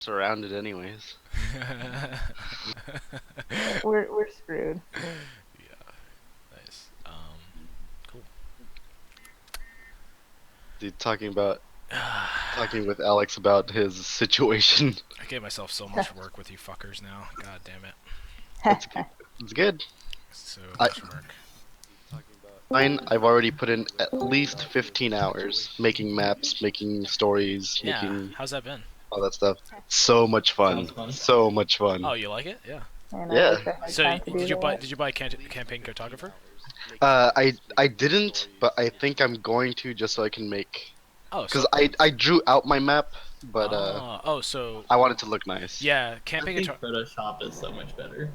surrounded anyways. We're screwed. Yeah, nice. Cool. Dude, talking with Alex about his situation. I gave myself so much work with you fuckers now. God damn it. It's good. So I- much work. Mine, I've already put in at least 15 hours making maps, making stories, Yeah, making how's that been? all that stuff. So much fun. Sounds fun. So much fun. Oh, you like it? Yeah. And Yeah. I wish I had So time to do did you buy that. campaign cartographer? I didn't, but I think I'm going to just so I can make. Oh, Because so I drew out my map, but so I want it to look nice. yeah, I campaign think cartographer. Photoshop is so much better.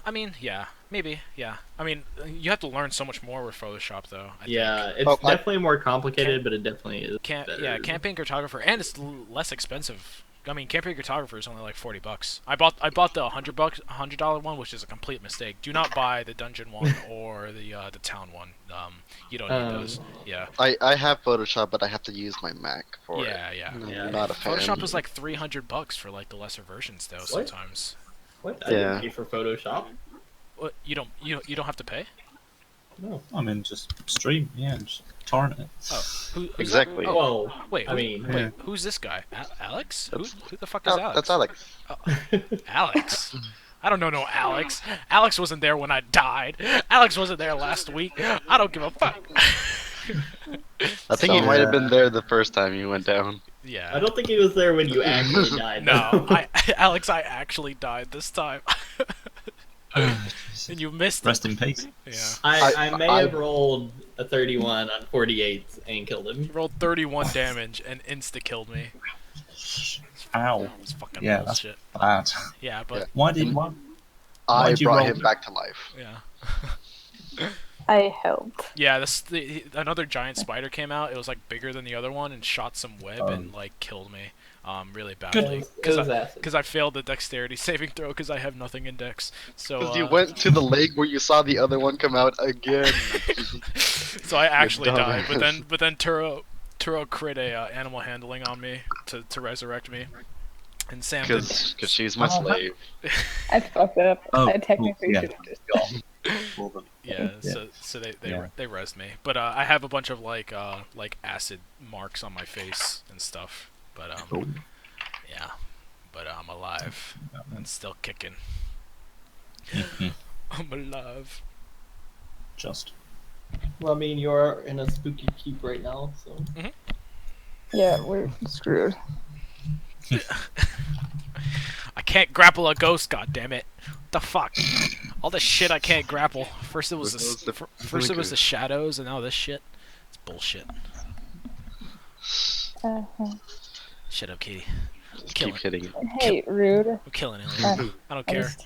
I mean, yeah, maybe, yeah. I mean, you have to learn so much more with Photoshop, though. I Yeah, think. it's Oh, definitely more complicated, but it definitely is better. Yeah, campaign cartographer, and it's less expensive. I mean, campaign cartographer is only like $40. I bought the $100 one, which is a complete mistake. Do not buy the dungeon one or the town one. You don't need those. Yeah. I have Photoshop, but I have to use my Mac for it. Yeah. I'm not a fan. Photoshop is like $300 for like the lesser versions, though. What? Sometimes. What? I Yeah. didn't pay for Photoshop. What, you don't have to pay? No. I mean, just stream, yeah, just torrent it. Oh, who's Exactly. That? Oh, Well, wait. I mean, Yeah. Who's this guy? Alex? Who the fuck is Alex? That's Alex. Alex. I don't know no Alex. Alex wasn't there when I died. Alex wasn't there last week. I don't give a fuck. I think he So, might have been there the first time you went down. Yeah. I don't think he was there when you actually died. No, Alex, I actually died this time. And you missed it. Rest in peace. Yeah. I may have rolled a 31 on 48 and killed him. He rolled 31 damage and insta-killed me. Ow. It's fucking Yeah, bullshit. Bad. Yeah, but Why did why? I Why'd you brought roll? him back to life. yeah. I helped. Yeah, another giant spider came out. It was like bigger than the other one and shot some web and like killed me, really badly. It was acid. Because I failed the dexterity saving throw because I have nothing in dex. So Because you went to the lake where you saw the other one come out again. so I actually died. dumbass. But then Turo crit a animal handling on me to resurrect me, and Sam did. Because she's my slave. I fucked up. Oh, I technically yeah. should have just gone. Well, then. Yeah, Yeah. so they Yeah. they rezzed me, but I have a bunch of like acid marks on my face and stuff. But Oh. yeah, but I'm alive and still kicking. Mhm. I'm alive. Just. Well, I mean, you're in a spooky keep right now, so. Yeah, we're screwed. I can't grapple a ghost. God damn it! What the fuck? All this shit I can't grapple. First it was first it was the shadows, and now this shit. It's bullshit. Uh-huh. Shut up, Katie. Just Kill keep it. hitting it. Hey, rude. I'm killing Ileana. I don't I care. just-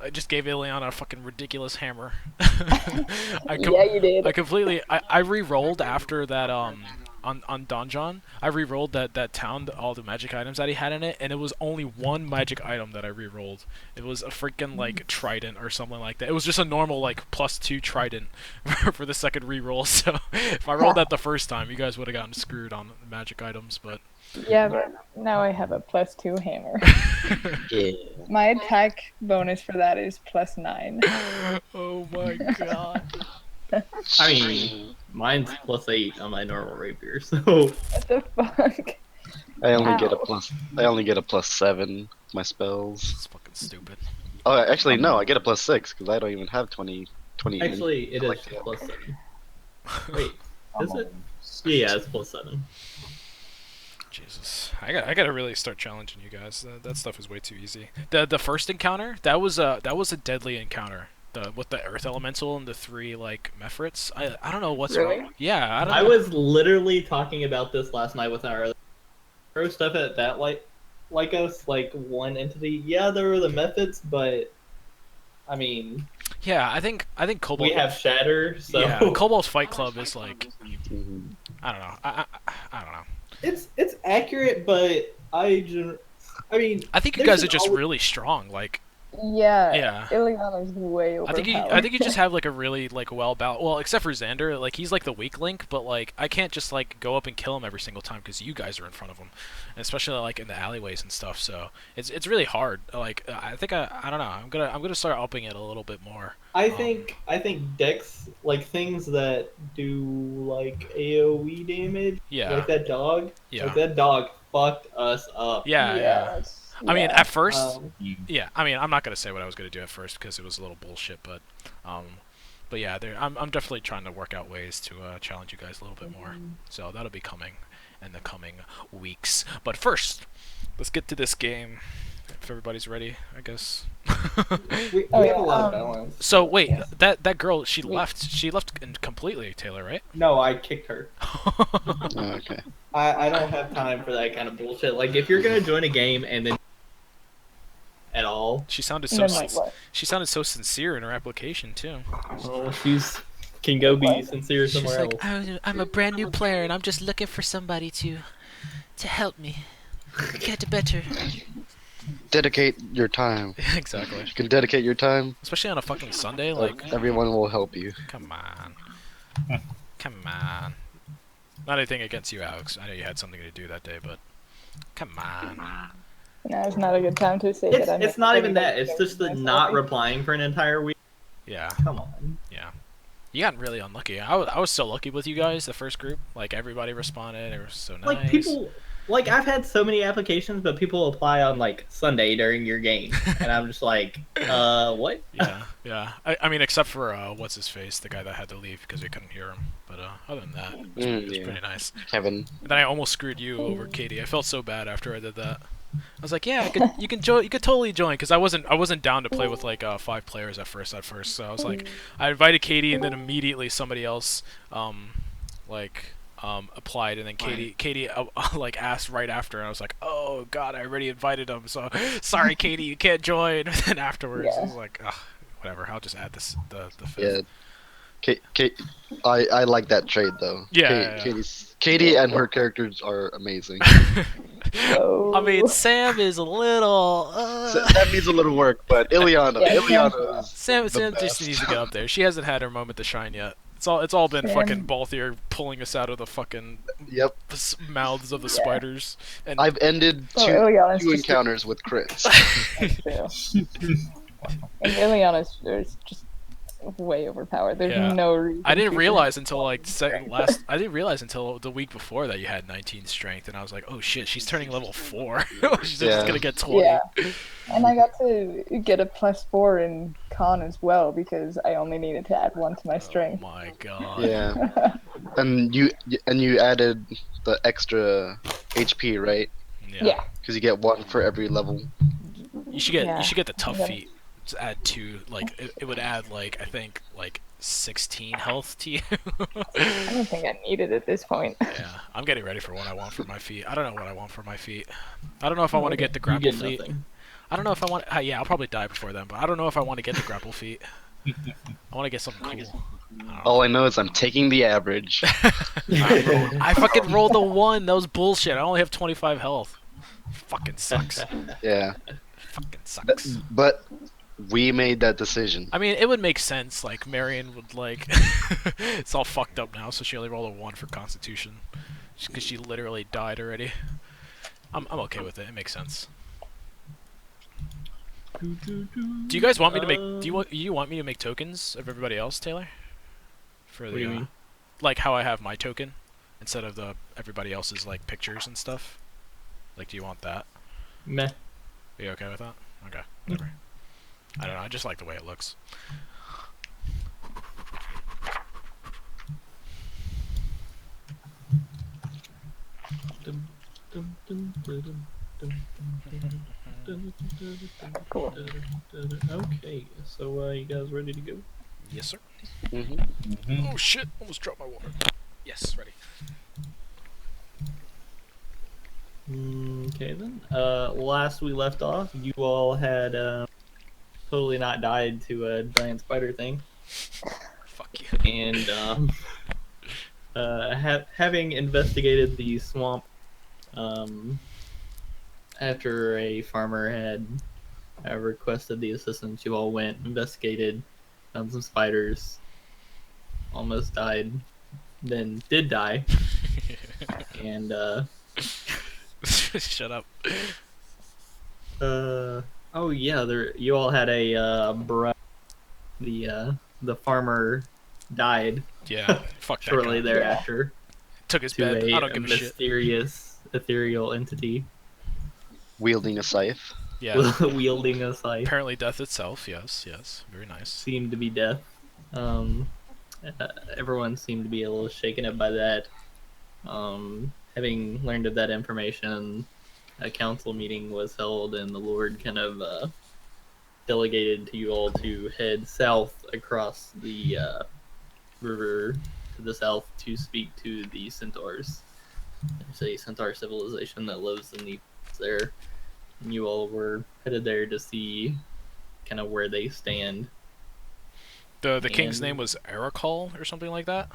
I just gave Ileana a fucking ridiculous hammer. Yeah, you did. I completely. I re-rolled after that. On Donjon, I re-rolled that town, all the magic items that he had in it, and it was only one magic item that I re-rolled. It was a freaking like trident or something like that. It was just a normal like +2 trident for the second re-roll. So if I rolled that the first time, you guys would have gotten screwed on magic items. But Yeah, but now I have a +2 hammer. Yeah. My attack bonus for that is +9. oh my god. I mean, mine's +8 on my normal rapier, so. What the fuck? I only get a Ow. plus. I only get a +7. My spells. It's fucking stupid. Oh, actually, no. I get a +6 because I don't even have 20. Actually, it is Like, yeah. +7. Wait, is I'm it? on- Yeah, it's +7. Jesus, I gotta really start challenging you guys. That stuff is way too easy. The first encounter, that was a deadly encounter. With the earth elemental and the 3 like Mephits. I don't know what's Really? wrong. Yeah, I don't I know. was literally talking about this last night with our throw stuff at that like us, like one entity. Yeah, there were the methods, but I mean, Yeah, I think Cobalt. we have Shatter, so Yeah, Cobalt's Fight Club is like Mhm. I don't know. I don't know. it's accurate, but I mean, I think you There's guys are an just al- really strong. Like Yeah. Yeah. Ileana's way overpowered. I think you just have like a really like well balanced. Well, except for Xander, like he's like the weak link, but like I can't just like go up and kill him every single time because you guys are in front of him, and especially like in the alleyways and stuff. So it's really hard. Like I think I don't know. I'm gonna start upping it a little bit more. I think decks like things that do like AOE damage, Yeah. like that dog. Yeah. Like that dog fucked us up. Yeah. Yeah. that's- I mean, yeah. at first, You yeah. I mean, I'm not gonna say what I was gonna do at first because it was a little bullshit, but yeah, I'm definitely trying to work out ways to challenge you guys a little bit more. So that'll be coming in the coming weeks. But first, let's get to this game. If everybody's ready, I guess. We Oh, have yeah, a lot of balance. So wait, Yeah. that girl, she left. She left completely, Taylor, right? No, I kicked her. Oh, okay. I don't have time for that kind of bullshit. Like if you're gonna join a game and then at all, She sounded And so then, like, what? she sounded so sincere in her application too. well, she's can go be sincere somewhere else. I'm a brand new player and I'm just looking for somebody to help me get better. Dedicate your time. Exactly. You can dedicate your time. Especially on a fucking Sunday, like Everyone will help you. come on. Come on. Not anything against you, Alex. I know you had something to do that day, but come on. Now it's not a good time to say It's that. it's not even that. It's just the not replying for an entire week. Yeah. Come on. Yeah. You got really unlucky. I was so lucky with you guys, the first group. Like, everybody responded. It was so nice. Like people, like I've had so many applications, but people apply on like Sunday during your game, and I'm just like, what? Yeah, yeah. I mean, except for, what's his face? The guy that had to leave because we couldn't hear him. But, other than that, it was Yeah. pretty nice. Kevin. And then I almost screwed you over, Katie. I felt so bad after I did that. I was like, yeah, you can join. You could totally join because I wasn't down to play with like 5 players at first. So I was like, I invited Katie, and then immediately somebody else, applied, and then Katie like asked right after, and I was like, oh god, I already invited him. So sorry, Katie, you can't join. And then afterwards, I was like, ugh, whatever. I'll just add the fifth. Yeah. I like that trade though. Yeah. Katie and her characters are amazing. Oh. I mean, Sam is a little. So that needs a little work, but Ileana, Yeah, Ileana is Sam the just best. needs to get up there. She hasn't had her moment to shine yet. It's all been Sam- fucking Balthier pulling us out of the fucking Yep. mouths of the Yeah. spiders. And I've ended Oh, two Ileana's just- encounters with crits. True. And Ileana's is just way overpowered. There's Yeah. no reason. I didn't to realize until like strength. I didn't realize until the week before that you had 19 strength, and I was like, oh shit, she's turning level 4. She's Yeah. just gonna get 20. Yeah. And I got to get a +4 in con as well because I only needed to add 1 to my Oh strength. my god. Yeah. And you added the extra HP, right? Yeah. Because you get 1 for every level. You should get the tough Yeah. feet. Just add 2. Like it would add like I think like 16 health to you. I don't think I need it at this point. Yeah, I'm getting ready for what I want for my feet. I don't know what I want for my feet. I don't know if I want to get the You grapple get feet. nothing. I don't know if I want. Yeah, I'll probably die before then, but I don't know if I want to get the grapple feet. I want to get something cool. I don't know. All I know is I'm taking the average. I fucking rolled a 1. That was bullshit. I only have 25 health. Fucking sucks. Yeah. Fucking sucks. But we made that decision. I mean, it would make sense. Like Marion would like. It's all fucked up now, so she only rolled a 1 for Constitution, because she literally died already. I'm okay with it. It makes sense. Do you guys want me to make? Do you want me to make tokens of everybody else, Taylor? For the What do you mean? like how I have my token instead of the everybody else's like pictures and stuff. Like, do you want that? Meh. Are you okay with that? Okay, whatever. I don't know. I just like the way it looks. Cool. Okay, so you guys ready to go? Yes, sir. hmm Oh shit! Almost dropped my water. Yes, ready. Okay then. Last we left off, you all had totally not died to a giant spider thing, Fuck you. and having investigated the swamp, after a farmer had I requested the assistance. You all went, investigated, found some spiders, almost died, then did die, and Shut up. oh yeah, there you all had a the farmer died Yeah, fuck that shortly guy. thereafter Took his to bed. I a don't give a shit. mysterious ethereal entity Wielding a scythe. Yeah. wielding a scythe. Apparently death itself. Yes, yes. Very nice. Seemed to be death. Everyone seemed to be a little shaken up by that. Having learned of that information, a council meeting was held, and the Lord kind of delegated to you all to head south across the river to the south to speak to the centaurs. There's a centaur civilization that lives in the there. And you all were headed there to see kind of where they stand. The king's And- name was Aracol or something like that.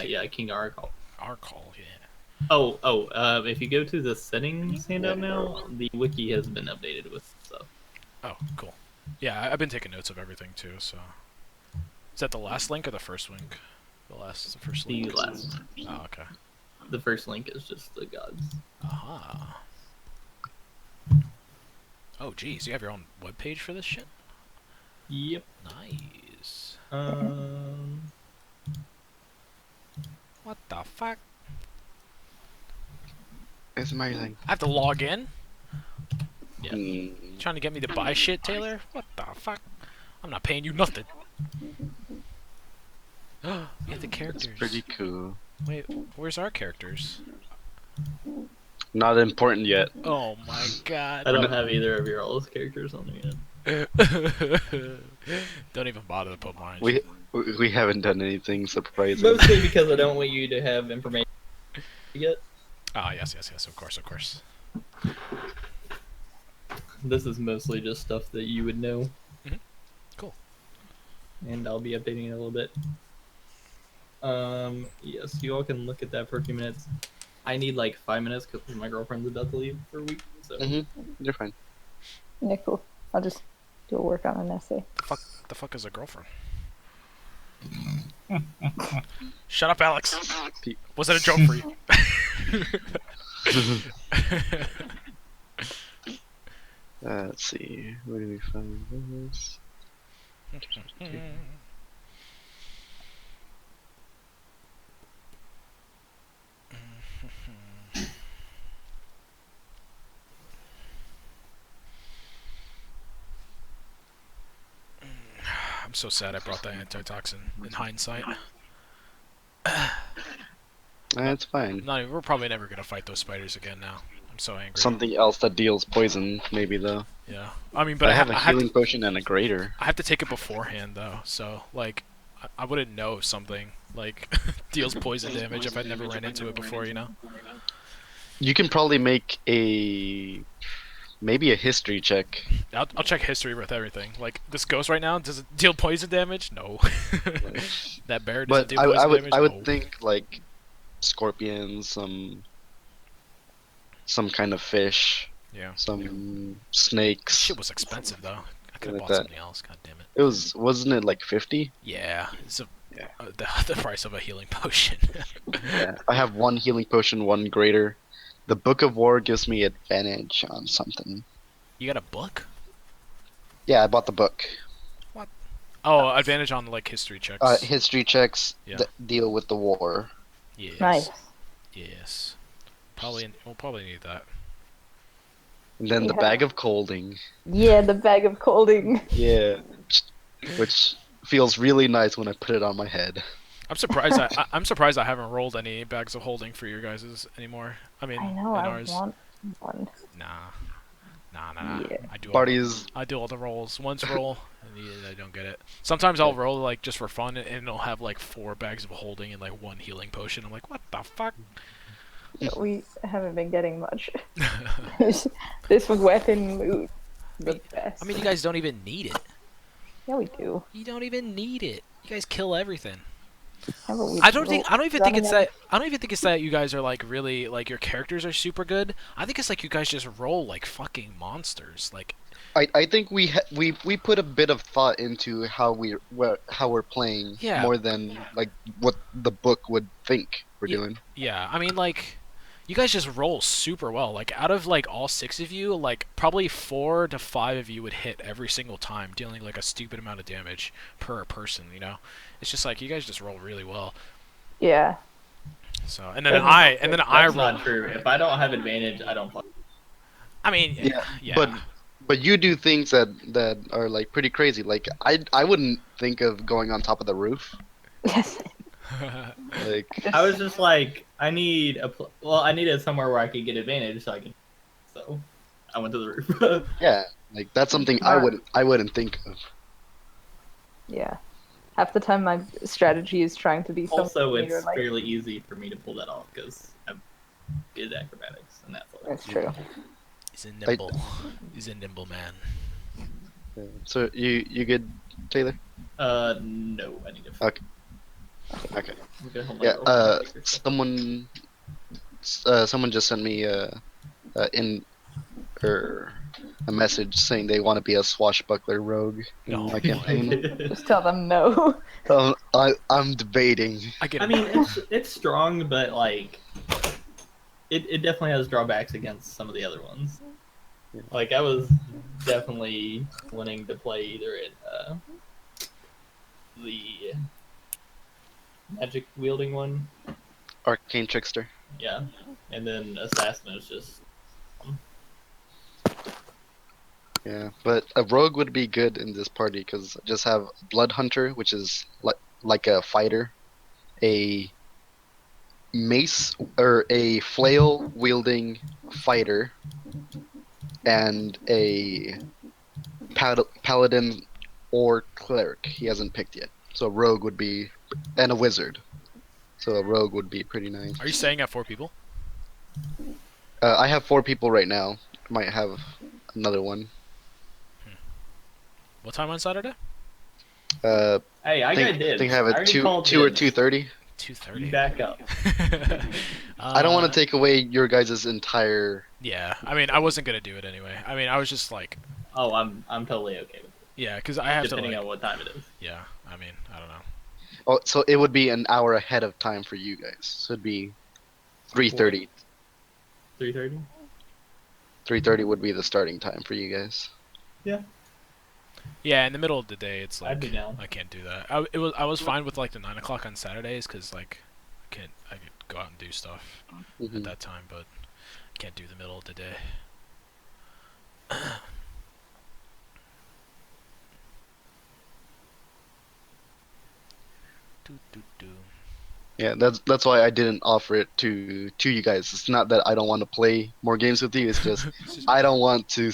Yeah, King Arakal. Aracol, yeah. If you go to the settings handout now, the wiki has been updated with stuff. Oh, cool. Yeah, I've been taking notes of everything too. So, is that the last link or the first link? The first The link. last, Oh, okay. the first link is just the gods. Aha. Oh, geez, you have your own webpage for this shit? Yep. Nice. What the fuck? It's amazing. I have to log in? Yeah. Trying to get me to buy shit, Taylor? What the fuck? I'm not paying you nothing. We have the It's characters. pretty cool. Wait, where's our characters? Not important yet. Oh my god. I don't have either of your all's characters on there yet. Don't even bother to put mine. We haven't done anything surprising. Mostly because I don't want you to have information yet. Ah, yes, of course. This is mostly just stuff that you would know. Mhm. Cool. And I'll be updating it a little bit. Yes, you all can look at that for a few minutes. I need like 5 minutes because my girlfriend's about to leave for a week. So You're fine. Yeah, cool. I'll just do a work on an essay. The fuck is a girlfriend? Shut up, Alex. Was it a joke for you? Let's see. Where do we find this? I'm so sad I brought that antitoxin in hindsight. It's fine. We're probably never gonna fight those spiders again now. I'm so angry. Something else that deals poison, maybe though. Yeah. I mean, but I have a I have healing to, potion and a greater. I have to take it beforehand though, so like I wouldn't know something like deals poison damage if I'd never ran into it before, you know? You can probably make maybe a history check. I'll check history with everything. Like this ghost right now, does it deal poison damage? No. That bear does it But deal poison damage? I No. would think like scorpions, some kind of fish, Yeah. some snakes. Shit was expensive though. I could have Like bought that. something else. God damn it. Wasn't it like 50? Yeah, it's Yeah. the price of a healing potion. Yeah. I have one healing potion, one greater. The Book of War gives me advantage on something. You got a book? Yeah, I bought the book. Oh, advantage on like history checks. History checks Yeah. that deal with the war. Yes. Nice. Yes. We'll probably need that. And then the Yeah. Bag of Colding. Yeah, the bag of colding. Yeah. Which feels really nice when I put it on my head. I'm surprised. I'm surprised I haven't rolled any bags of holding for your guys' anymore. I mean, I know, in I ours. want one. Nah. Yeah. I do all the rolls. Once roll, and I don't get it. Sometimes I'll roll like just for fun, and it'll have like 4 bags of holding and like 1 healing potion. I'm like, what the fuck? But we haven't been getting much. This weapon loot, the best. I mean, you guys don't even need it. Yeah, we do. You don't even need it. You guys kill everything. Yeah, but we I don't even think it's running that. I don't even think it's that you guys are like really like your characters are super good. I think it's like you guys just roll like fucking monsters. Like I think we put a bit of thought into how we're playing Yeah. more than like what the book would think we're Ye- doing. Yeah, I mean, like, you guys just roll super well. Like, out of like all 6 of you, like probably 4 to 5 of you would hit every single time, dealing like a stupid amount of damage per person. You know, it's just like you guys just roll really well. Yeah. So, and then That's I That's roll. not true. If I don't have advantage, I don't play. I mean, Yeah, yeah. but you do things that are like pretty crazy. Like I wouldn't think of going on top of the roof. Yes. Like I was just like, I needed somewhere where I could get advantage, so I went to the roof. yeah, like that's something I wouldn't think of. Yeah. Half the time, my strategy is trying to be so. Also, it's fairly easy for me to pull that off because I'm good at acrobatics and that's all. That's true. He's a nimble. He's a nimble man. Yeah. So you good, Taylor? No, I need to. Okay. Okay. Okay, hold on, Yeah. roll my Someone just sent me a message saying they want to be a swashbuckler rogue in No. my campaign. Just tell them no. I'm debating. I I mean, it's strong, but like, it definitely has drawbacks against some of the other ones. Yeah. Like, I was definitely wanting to play either in the magic wielding one, Arcane trickster. yeah, and then assassin is just Yeah, but a rogue would be good in this party because just have blood hunter, which is like a fighter, a mace or a flail wielding fighter, and a paladin or cleric. He hasn't picked yet, so a rogue would be, and a wizard. So a rogue would be pretty nice. Are you saying at 4 people? I have 4 people right now. Might have another one. What time on Saturday? hey, I got I dibs. think I have I it already 2 called 2 or dibs. 2:30. 2:30. You back up. I don't want to take away your guys' entire. Yeah, I mean, I wasn't gonna do it anyway. I mean, I was just like, Oh, I'm totally okay with it, yeah, because I have depending to like, on what time it is. yeah. I mean, I don't know. Oh, so it would be an hour ahead of time for you guys. So it'd be 3:30. 3:30. 3:30 would be the starting time for you guys. Yeah, in the middle of the day, it's like I'd be down. I can't do that. I was fine with like the 9 o'clock on Saturdays because like I could go out and do stuff at Mhm. that time, but I can't do the middle of the day. Do, do, do. Yeah, that's why I didn't offer it to you guys. It's not that I don't want to play more games with you. It's just I don't want to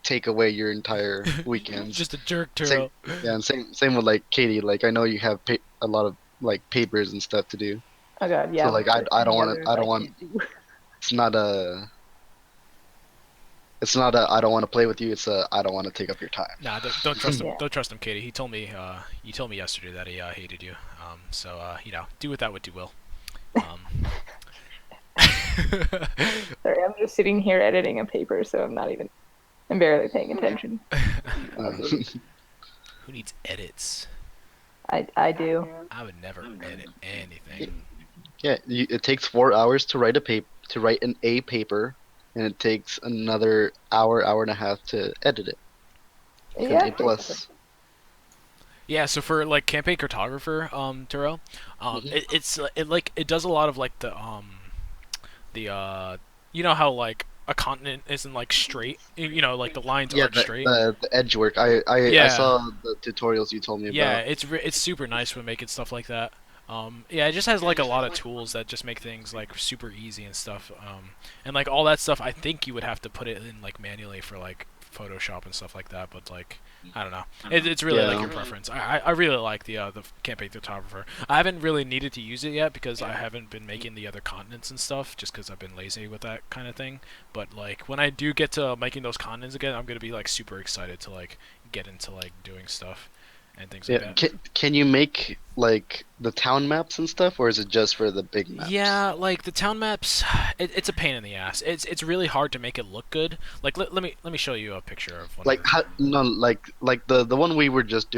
take away your entire weekends. Just a jerk, Same- Turo. Yeah, and same with like Katie. Like I know you have a lot of like papers and stuff to do. Oh god, yeah. So, like, but I don't the wanna- others I don't want- can't do. It's not a. It's not a I don't want to play with you. It's a I don't want to take up your time. Nah, don't trust him. Yeah. Don't trust him, Katie. He told me. You told me yesterday that he hated you. So you know, do with that what you will. Sorry, I'm just sitting here editing a paper, so I'm barely paying attention. Who needs edits? I do. I would never edit anything. Yeah, it takes 4 hours to write an A paper, and it takes another hour and a half to edit it. An Yeah. A plus. Yeah, so for like campaign cartographer, Turo, it does a lot of like the you know how like a continent isn't like straight, you know, like the lines Yeah, aren't straight. the edge work. I Yeah. saw the tutorials you told me about. Yeah, it's super nice when making stuff like that. Yeah, it just has like a lot of tools that just make things like super easy and stuff. And like all that stuff, I think you would have to put it in like manually for like Photoshop and stuff like that. But like, I don't know. It's really like Yeah. your preference. I really like the campaign photographer. I haven't really needed to use it yet because I haven't been making the other continents and stuff, just because I've been lazy with that kind of thing. But like when I do get to making those continents again, I'm gonna be like super excited to like get into like doing stuff. and things like Yeah. that. Can you make like the town maps and stuff, or is it just for the big maps? Yeah, like the town maps, it's a pain in the ass. It's really hard to make it look good. Like let me show you a picture of one. Like how, no, like the one we were just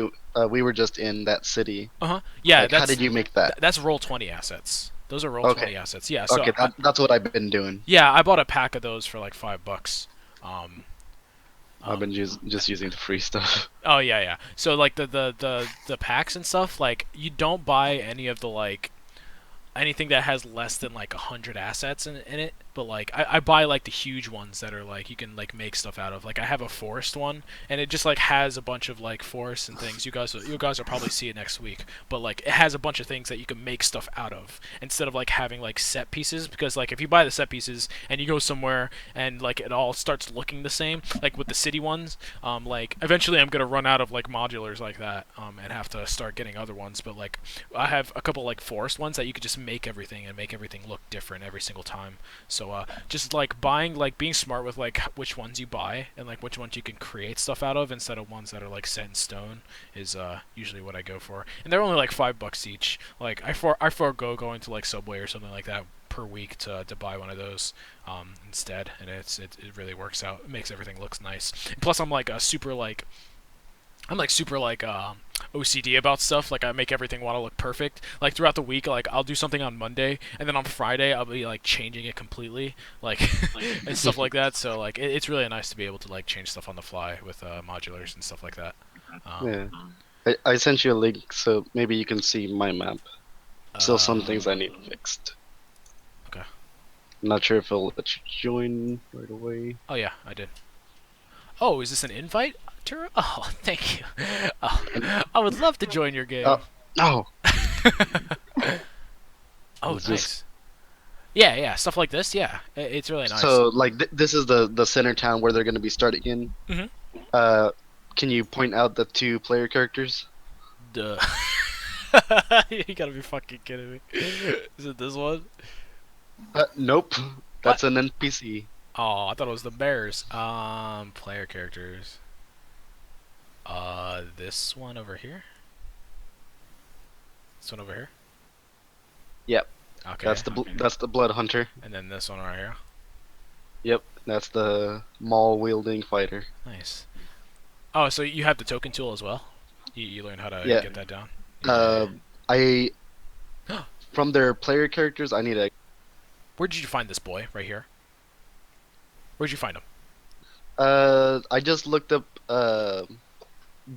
we were just in that city. Uh-huh. Yeah, Like how did you make that? that's Roll20 assets. Those are Roll20 Okay. assets. Yeah, so Okay, that's what I've been doing. yeah, I bought a pack of those for like $5. Um, I've been just using the free stuff. oh yeah. So like the packs and stuff, like you don't buy any of the like anything that has less than like 100 assets in it, but like I buy like the huge ones that are like you can like make stuff out of. Like I have a forest one, and it just like has a bunch of like forests and things. You guys will probably see it next week, but like it has a bunch of things that you can make stuff out of instead of like having like set pieces. Because like if you buy the set pieces and you go somewhere and like it all starts looking the same, like with the city ones, like eventually I'm gonna run out of like modulars like that, and have to start getting other ones. But like I have a couple like forest ones that you could just make everything and make everything look different every single time. So just like buying, like being smart with like which ones you buy and like which ones you can create stuff out of instead of ones that are like set in stone is usually what I go for. And they're only like $5 each. Like I forego going to like Subway or something like that per week to buy one of those instead, and it really works out. It makes everything looks nice. And plus I'm like super OCD about stuff. Like I make everything want to look perfect. Like throughout the week, like I'll do something on Monday, and then on Friday I'll be like changing it completely, like and stuff like that. So like it's really nice to be able to like change stuff on the fly with modulars and stuff like that. Yeah. I sent you a link, so maybe you can see my map. Still some things I need fixed. Okay. I'm not sure if it'll let you join right away. Oh yeah, I did. Oh, is this an invite, Turo? Oh, thank you. Oh, I would love to join your game. No. Oh, It's nice. just- Yeah, stuff like this. Yeah, it's really nice. So like this is the center town where they're going to be starting in. Mhm. Can you point out the 2 player characters? Duh. You gotta be fucking kidding me. Is it this one? Nope. That's an NPC. Oh, I thought it was the bears. Player characters. This one over here. This one over here. Yep. Okay. That's the blood hunter. And then this one right here. Yep. That's the maul wielding fighter. Nice. Oh, so you have the token tool as well. You learn how to Yeah. get that down. I from their player characters, I need a. Where did you find this boy? Right here. Where'd you find him? I just looked up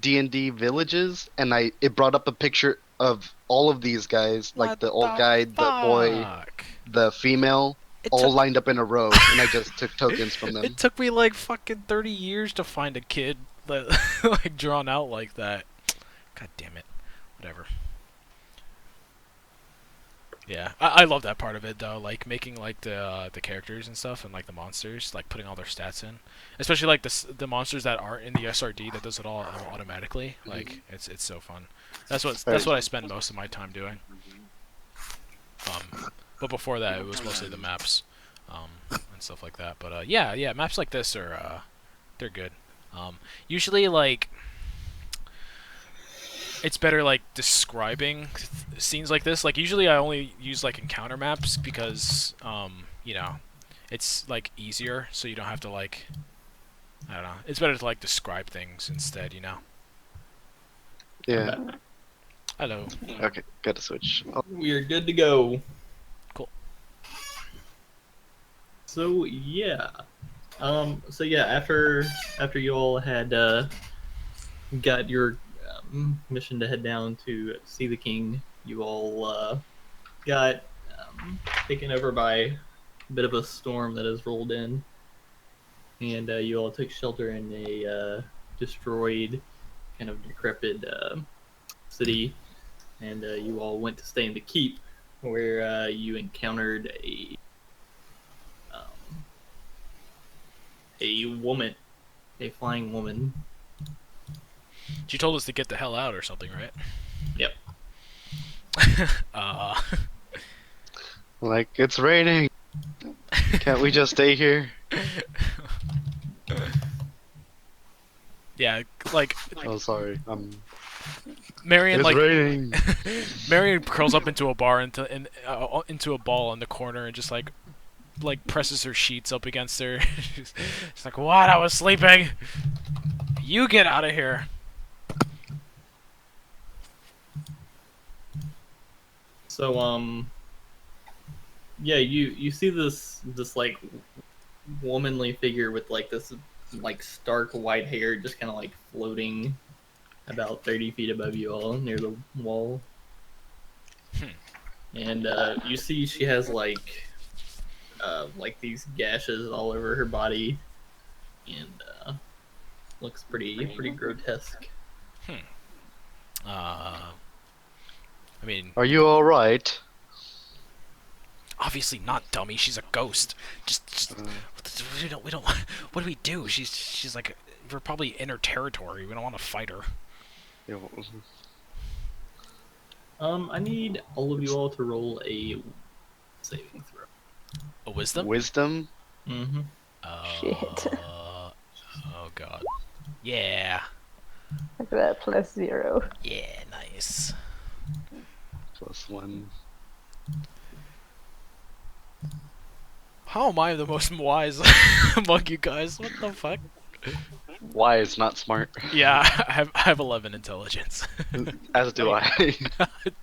D&D villages, and it brought up a picture of all of these guys, like What the old the guy, the boy, fuck? the female, It all took- lined up in a row, and I just took tokens from them. It took me like fucking 30 years to find a kid that like drawn out like that. God damn it. Whatever. Yeah, I love that part of it though, like making like the characters and stuff and like the monsters, like putting all their stats in, especially like the monsters that aren't in the SRD that does it all automatically. Like it's so fun. That's what I spend most of my time doing. But before that it was mostly the maps, and stuff like that. But yeah, maps like this are they're good. Usually like. It's better like describing scenes like this. Like usually I only use like encounter maps because you know, it's like easier so you don't have to like I don't know. It's better to like describe things instead, you know. Yeah. Hello. Okay, gotta switch. Oh, We're good to go. Cool. So yeah, after you all had got your mission to head down to see the king, you all got taken over by a bit of a storm that has rolled in, and you all took shelter in a destroyed, kind of decrepit city, and you all went to stay in the keep, where you encountered a woman, a flying woman. She told us to get the hell out or something, right? Yep. like it's raining. Can't we just stay here? Yeah, like Oh, sorry. Marion It's like raining. Marion curls up into a bar into a ball in the corner and just like presses her sheets up against her. she's like, "What? I was sleeping. You get out of here." So yeah, you see this like womanly figure with like this like stark white hair just kind of like floating about 30 feet above you all near the wall. And you see she has like these gashes all over her body, and looks pretty grotesque. I mean, Are you all right? obviously not, dummy. She's a ghost. Just we don't. What do we do? She's like, we're probably in her territory. We don't want to fight her. Yeah, I need all of you all to roll a saving throw. A wisdom? Wisdom? Mm-hmm. Shit. Oh god. Yeah. Look at that, +0. Yeah. Nice. +1. How am I the most wise among you guys? What the fuck? Why is not smart? Yeah, I have 11 intelligence. As do I.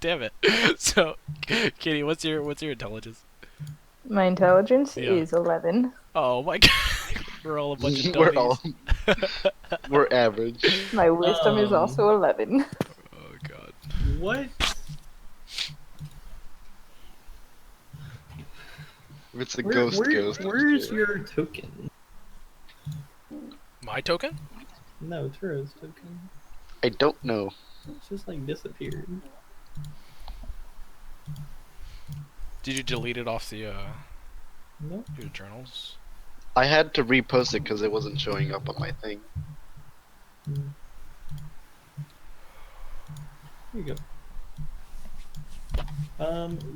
Damn it. So, Katie, what's your intelligence? My intelligence Yeah. is 11. Oh my god. We're all a bunch of We're dummies. all we're average. My wisdom is Um. also 11. Oh god. What? If it's a ghost. Where's your token? My token? No, Turo's token. I don't know. It's just like disappeared. Did you delete it off the Nope. your journals? I had to repost it because it wasn't showing up on my thing. Here you go.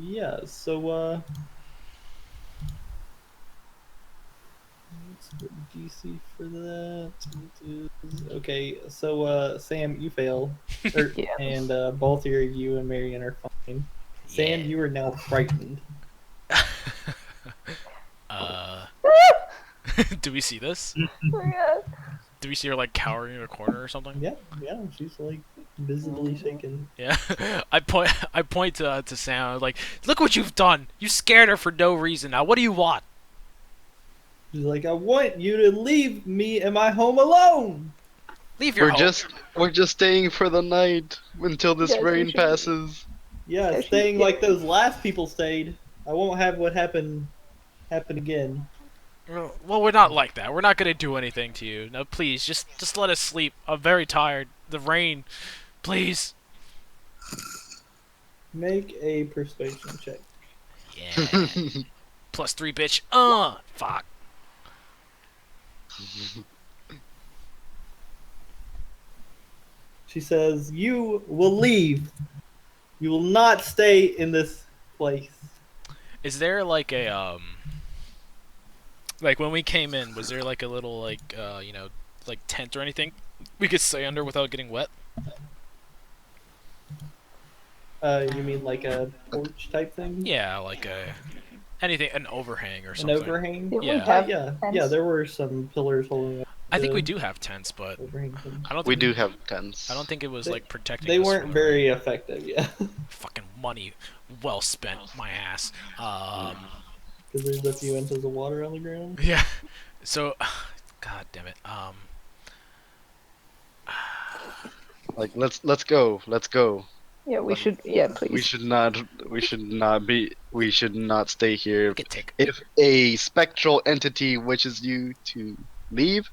Yeah, so, what's the DC for that? Okay, so, Sam, you fail. Yes. And, both of you and Marion are fine. Sam, Yeah. you are now frightened. Do we see this? Oh my god. Do we see her like cowering in a corner or something? Yeah, she's, like, visibly shaken. Yeah. I point to Sam like, look what you've done. You scared her for no reason. Now what do you want? She's like, I want you to leave me in my home alone! Leave your home. We're just staying for the night until this Yes, we rain should. passes. Yeah, Yeah, she- staying like those last people stayed. I won't have what happened happen again. Well, we're not like that. We're not gonna do anything to you. No, please, just let us sleep. I'm very tired. The rain, please. Make a persuasion check. Yeah. +3, bitch. Fuck. She says, "You will leave. You will not stay in this place." Is there like a like when we came in, was there like a little like like tent or anything we could stay under without getting wet? You mean like a porch type thing? Yeah, like an overhang or An something. overhang? Did we Yeah. have Yeah, tents? there were some pillars holding up. I think the we do have tents, but overhang thing. I don't. We Think do have tents. I don't think it was They- like protecting. They us weren't from the very effective, yeah. fucking money well spent, my ass. Because there's a few inches of water on the ground. Yeah. So, god damn it. Like let's go. Let's go. Yeah, we should. Yeah, please. We should not stay here. We could take. If a spectral entity wishes you to leave,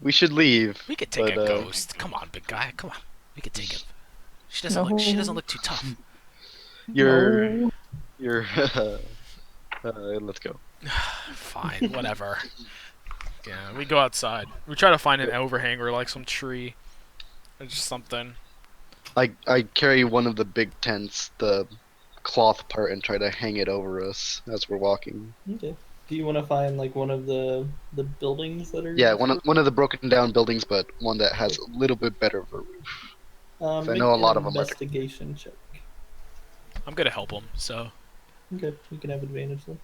we should leave. We could take but, a ghost. Come on, big guy. Come on. We could take him. She doesn't No. look. She doesn't look too tough. You're let's go. Fine, whatever. Yeah, we go outside. We try to find an overhang or like some tree, or just something. I carry one of the big tents, the cloth part, and try to hang it over us as we're walking. Okay. Do you want to find like one of the buildings that are? Yeah, one of the broken down buildings, but one that has a little bit better of a roof. 'Cause I Make know a an lot of them are. investigation check. I'm gonna help him. So Okay, you can have advantage then.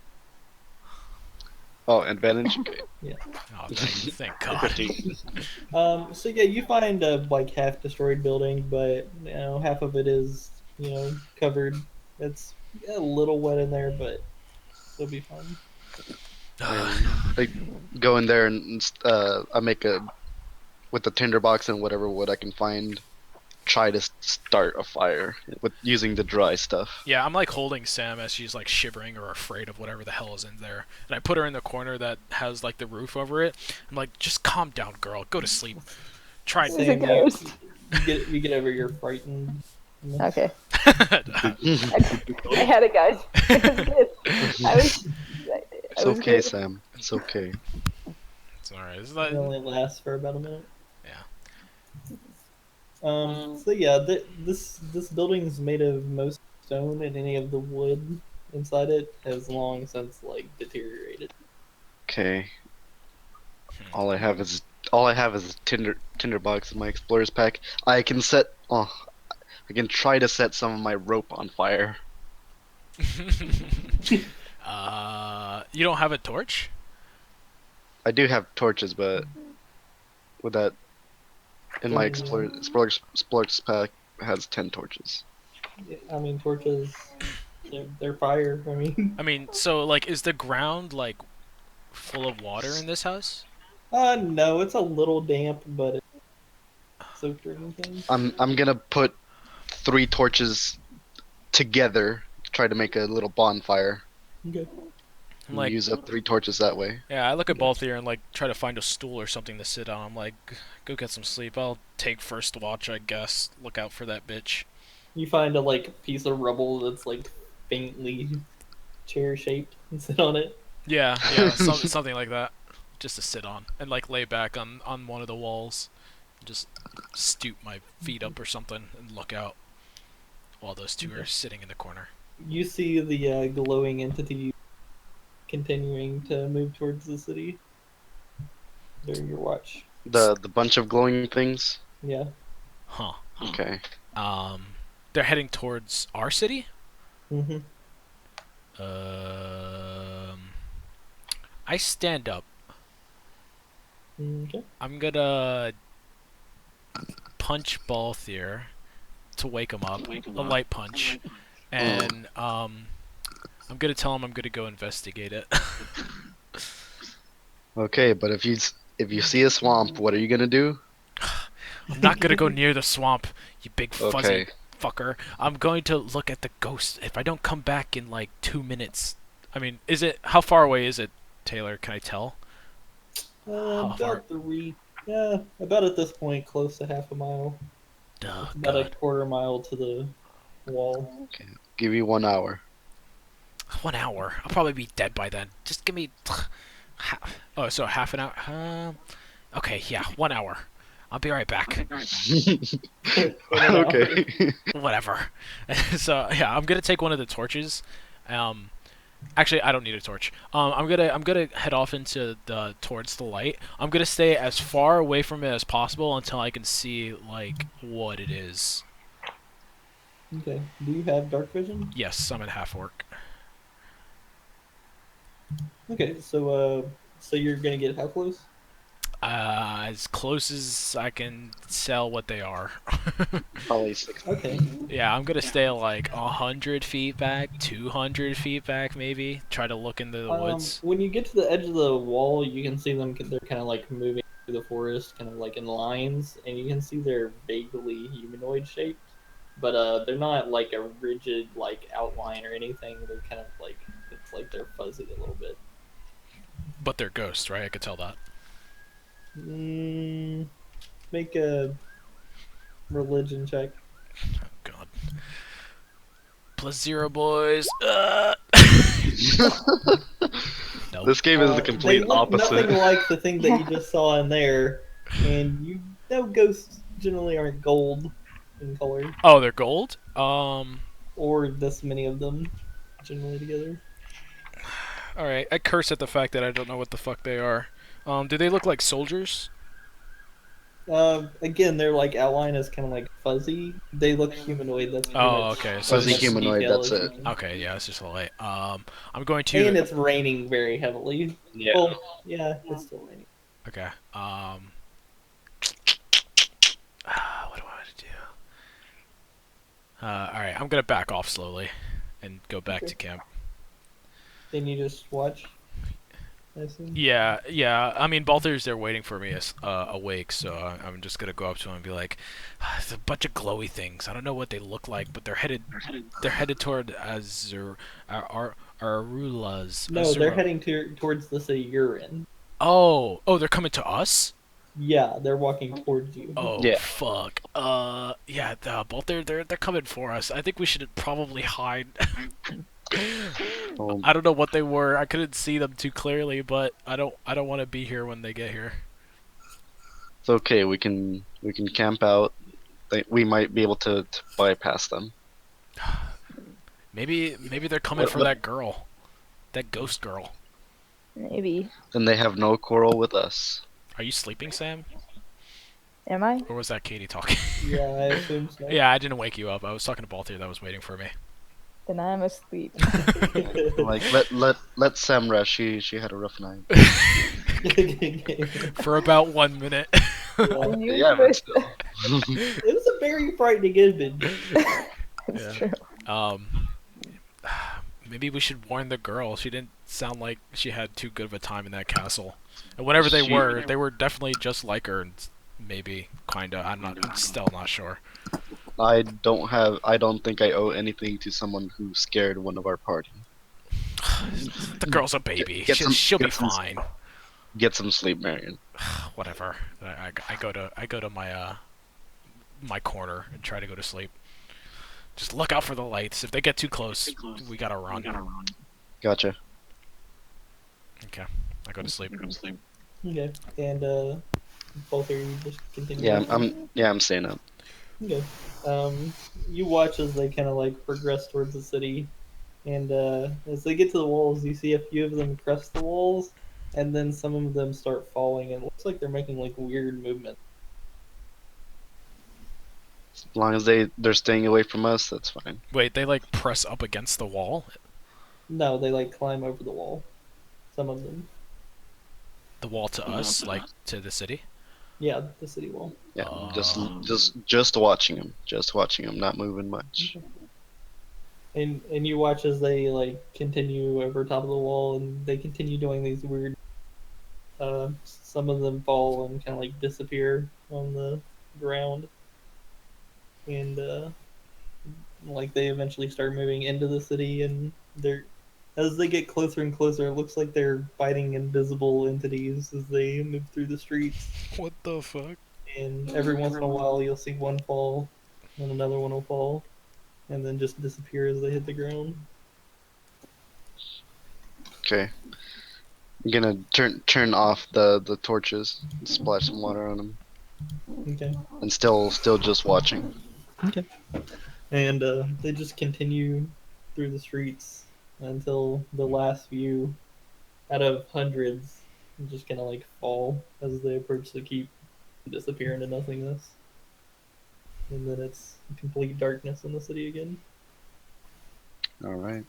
Oh, advantage. Okay. oh, thank God. 15. So yeah, you find a like half destroyed building, but half of it is covered. It's a little wet in there, but it'll be fine. I go in there and I make a with the tinderbox and whatever wood I can find. Try to start a fire with using the dry stuff. Yeah, I'm like holding Sam as she's like shivering or afraid of whatever the hell is in there. And I put her in the corner that has like the roof over it. I'm like, just calm down, girl. Go to sleep. Try It's a Sam, ghost. you get over your frightened. Okay. it. I had it, guys. It was good. I was. It's okay, Sam. It's okay. It's alright. It's It like, only lasts for about a minute. yeah. So yeah, this building is made of most stone, and any of the wood inside it has long since like deteriorated. Okay. All I have is a tinderbox in my explorer's pack. I can set. Oh, I can try to set some of my rope on fire. You don't have a torch? I do have torches, but with that, in my explorer's pack has 10 torches. I mean, torches, they're fire. I mean, I mean, so like, is the ground like full of water in this house? no, it's a little damp, but it's soaked or anything. I'm gonna put 3 torches together, try to make a little bonfire. Okay. I'm like, Use up 3 torches that way. yeah, I look at both here and like try to find a stool or something to sit on. I'm like, go get some sleep. I'll take first watch, I guess. Look out for that bitch. You find a like piece of rubble that's like faintly chair shaped and sit on it. Yeah, something like that, just to sit on and like lay back on one of the walls, just stoop my feet up or something and look out while those two are sitting in the corner. You see the glowing entity continuing to move towards the city during your watch. The bunch of glowing things. Yeah. Huh. Okay. They're heading towards our city. Mm-hmm. I stand up. Okay. I'm gonna punch Balthier to wake him up, a light punch, and I'm gonna tell him I'm gonna go investigate it. Okay, but if you see a swamp, what are you gonna do? I'm not gonna go near the swamp, you big fuzzy Okay. fucker. I'm going to look at the ghost. If I don't come back in like 2 minutes, I mean, how far away is it, Taylor? Can I tell? How far? About about at this point, close to half a mile. Oh, About a God. quarter mile to the wall. Give you 1 hour. 1 hour. I'll probably be dead by then. Just give me. Oh, so half an hour. Okay, yeah, 1 hour. I'll be right back. Okay. Whatever. So yeah, I'm gonna take one of the torches. Actually, I don't need a torch. I'm gonna head off into towards the light. I'm gonna stay as far away from it as possible until I can see like what it is. Okay. Do you have dark vision? Yes, I'm at half orc. Okay, so you're gonna get how close? As close as I can tell what they are. Probably 6. Okay. Yeah, I'm gonna stay like 100 feet back, 200 feet back, maybe. Try to look into the woods. When you get to the edge of the wall, you can see them. They're kind of like moving through the forest, kind of like in lines, and you can see they're vaguely humanoid shaped, but they're not like a rigid like outline or anything. They're kind of like it's like they're fuzzy a little bit. But they're ghosts, right? I could tell that. Make a religion check. God. +0, boys. Nope. This game is the They complete look opposite. nothing like the thing that you just saw in there, and you know ghosts generally aren't gold in color, Oh, they're gold? or this many of them generally together. Alright. I curse at the fact that I don't know what the fuck they are. Do they look like soldiers? Again, their like outline is kind of like fuzzy. They look humanoid. That's pretty Oh, much okay. So as Fuzzy this much is humanoid, detail that's as you it. can. okay. Yeah, it's just a light. I'm going And to. it's raining very heavily. Yeah. Well, yeah, it's still raining. Okay. What do I want to do? All right. I'm gonna back off slowly, and go back Okay. to camp. Then you just watch. I assume. Yeah. I mean, Balthur's there waiting for me, awake. So I'm just gonna go up to him and be like, "It's a bunch of glowy things. I don't know what they look like, but they're headed toward Arula's. No, they're Azura. heading towards the city you're in. Oh, they're coming to us. Yeah, they're walking towards you. Oh Yeah. fuck. Yeah, Balthur, they're coming for us. I think we should probably hide. Um, I don't know what they were. I couldn't see them too clearly, but I don't want to be here when they get here. it's okay. We can camp out. We might be able to bypass them. Maybe they're coming for What- that girl, that ghost girl. Maybe. Then they have no quarrel with us. Are you sleeping, Sam? Am I? Or was that Katie talking? Yeah, I assume so. Yeah, I didn't wake you up. I was talking to Balthur that was waiting for me. Then I am asleep. Like let Sam rest. She had a rough night. For about 1 minute. Yeah. You Yeah, were- but still. It was a very frightening image. It's Yeah. true. Maybe we should warn the girl. She didn't sound like she had too good of a time in that castle. And whatever they were definitely just like her. And maybe, kinda. I'm still not sure. I don't think I owe anything to someone who scared one of our party. The girl's a baby. Get some- She'll be get some- fine. Get some sleep, Marion. Whatever. I go to my my corner and try to go to sleep. Just look out for the lights. If they get too close, we gotta run. Gotcha. Okay. I go to sleep. Okay, and both of you just continue. Yeah, I'm staying up. Okay. You watch as they kind of like progress towards the city, and as they get to the walls, you see a few of them crest the walls, and then some of them start falling, and it looks like they're making like weird movement. As long as they're staying away from us, that's fine. Wait, they like press up against the wall? No, they like climb over the wall. Some of them. The wall to us, like to the city? Yeah, the city wall. Yeah, Oh. just watching them, not moving much. And you watch as they like continue over top of the wall, and they continue doing these weird. Some of them fall and kind of like disappear on the ground, and like they eventually start moving into the city, and they're as they get closer and closer, it looks like they're fighting invisible entities as they move through the streets. What the fuck? And every once in a while, you'll see one fall, and another one will fall, and then just disappear as they hit the ground. Okay. I'm gonna turn off the torches, and splash some water on them, Okay. and still just watching. Okay. And they just continue through the streets until the last few out of hundreds just kind of like fall as they approach the keep and disappear into nothingness. And then it's complete darkness in the city again. All right.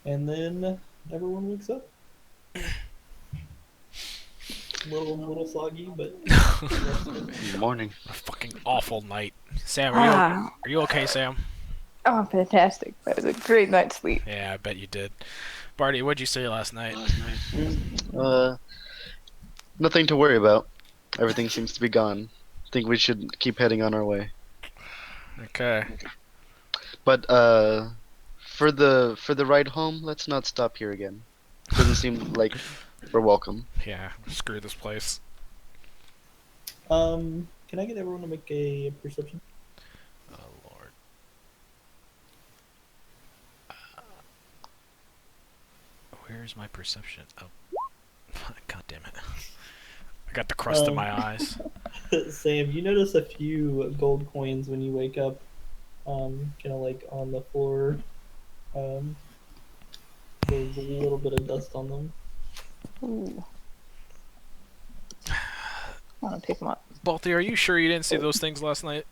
And then everyone wakes up. Little soggy, but Good morning. A fucking awful night. Sam, Ah. are you okay, Sam? Oh, fantastic. That was a great night's sleep. Yeah, I bet you did. Barty, what'd you say last night? Nothing to worry about. Everything seems to be gone. I think we should keep heading on our way. Okay. But for the ride home, let's not stop here again. Doesn't seem like we're welcome. Yeah, screw this place. can I get everyone to make a perception? Oh, Lord. Where's my perception? Oh. God damn it. I got the crust in my eyes. Sam, you notice a few gold coins when you wake up, kind of like on the floor, There's a little bit of dust on them. Ooh. I want to pick them up. Balti, are you sure you didn't see those things last night?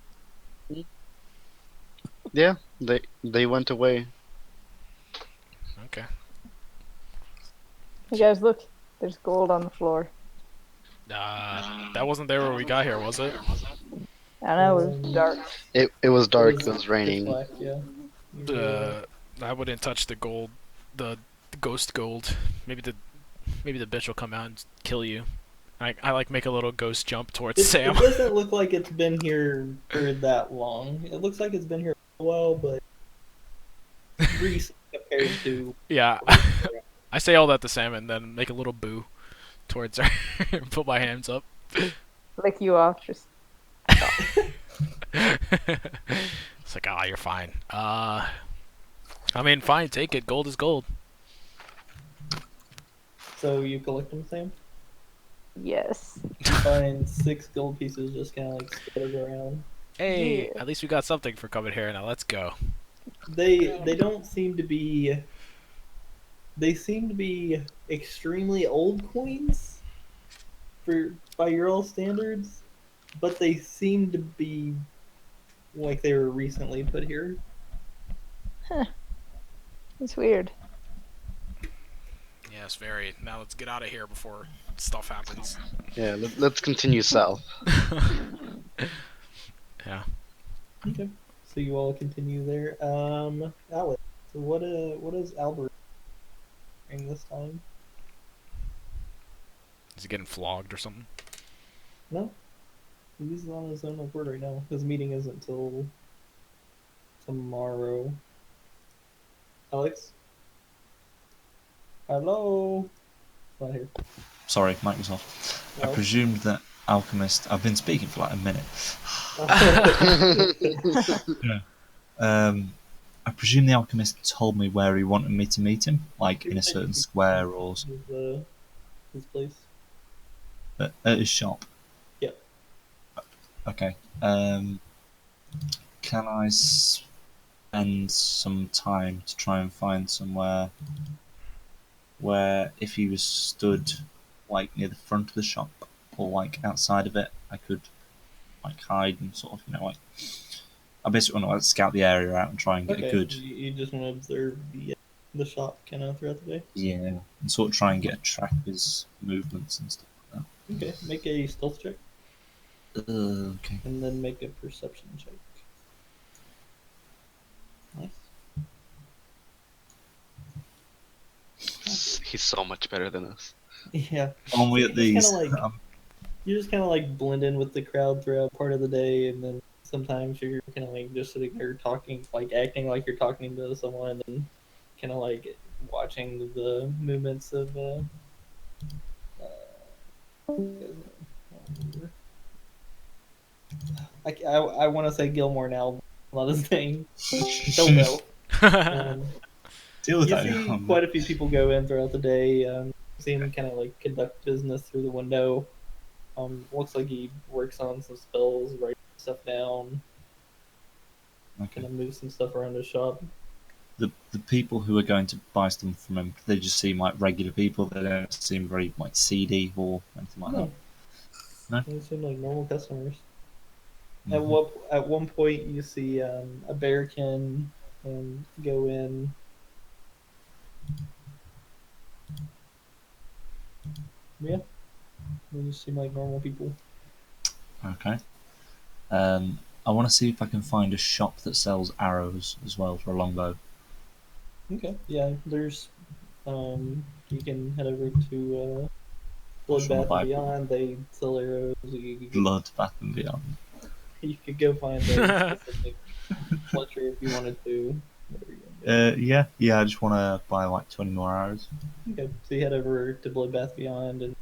Yeah, they went away. Okay. You guys, look. There's gold on the floor. That wasn't there when we got here, was it? I know it was dark. It was dark. It was Pitch raining. black, yeah. You, I wouldn't touch the gold, the ghost gold. Maybe the bitch will come out and kill you. I like make a little ghost jump towards it Sam. doesn't look like it's been here for that long. It looks like it's been here for a while, but recent compared to. Yeah. I say all that to Sam and then make a little boo towards her and put my hands up. Lick you off. Just It's like, you're fine. I mean, fine, take it. Gold is gold. So you collect them, Sam? yes. You find 6 gold pieces just kind of like scattered around. Hey, Yeah. at least we got something for coming here. Now let's go. They don't seem to be. They seem to be extremely old coins, by your all standards, but they seem to be like they were recently put here. It's weird. Yes, very. Now let's get out of here before stuff happens. Yeah, let's continue south. Yeah. Okay. So you all continue there. Alex, so what is Albert doing this time? Is he getting flogged or something? No, he's on his own accord right now. His meeting isn't till tomorrow. Alex? Hello? Not here. Sorry, mic was off. I No. presumed that Alchemist. I've been speaking for like a minute. I presume the Alchemist told me where he wanted me to meet him, like in a certain square or His place. at his shop. Yep. Okay. Can I spend some time to try and find somewhere where, if he was stood like near the front of the shop or like outside of it, I could like hide and sort of, like I basically want to like, scout the area out and try and get Okay. a good You just want to observe the shop kind of throughout the day. and sort of try and get a track of his movements and stuff like Okay. Make a stealth check that. Okay. and then make a perception check. Nice. He's so much better than us. Yeah. Only You at just these. kinda, like- You just kind of like blend in with the crowd throughout part of the day, and then sometimes you're kind of like just sitting there talking, like acting like you're talking to someone, and kind of like watching the movements of. I want to say Gilmore now, not his name. Don't know. Deal with You that. see quite a few people go in throughout the day. See him kind of like conduct business through the window. Looks like he works on some spells, writes stuff down, kind Okay. of moves some stuff around his shop. The people who are going to buy stuff from him, they just seem like regular people. They don't seem very like seedy or anything like No. No? They seem like normal customers. that. At one point, you see a bearkin go in. Yeah, they just seem like normal people. Okay. I want to see if I can find a shop that sells arrows as well for a longbow. Okay, yeah, there's you can head over to Just wanna Bloodbath buy and Beyond. They sell arrows. Bloodbath and Beyond. You could go find a specific fletcher if you wanted to. Whatever you want to do. Yeah. I just want to buy like 20 more arrows. Okay, so you head over to Bloodbath Beyond, and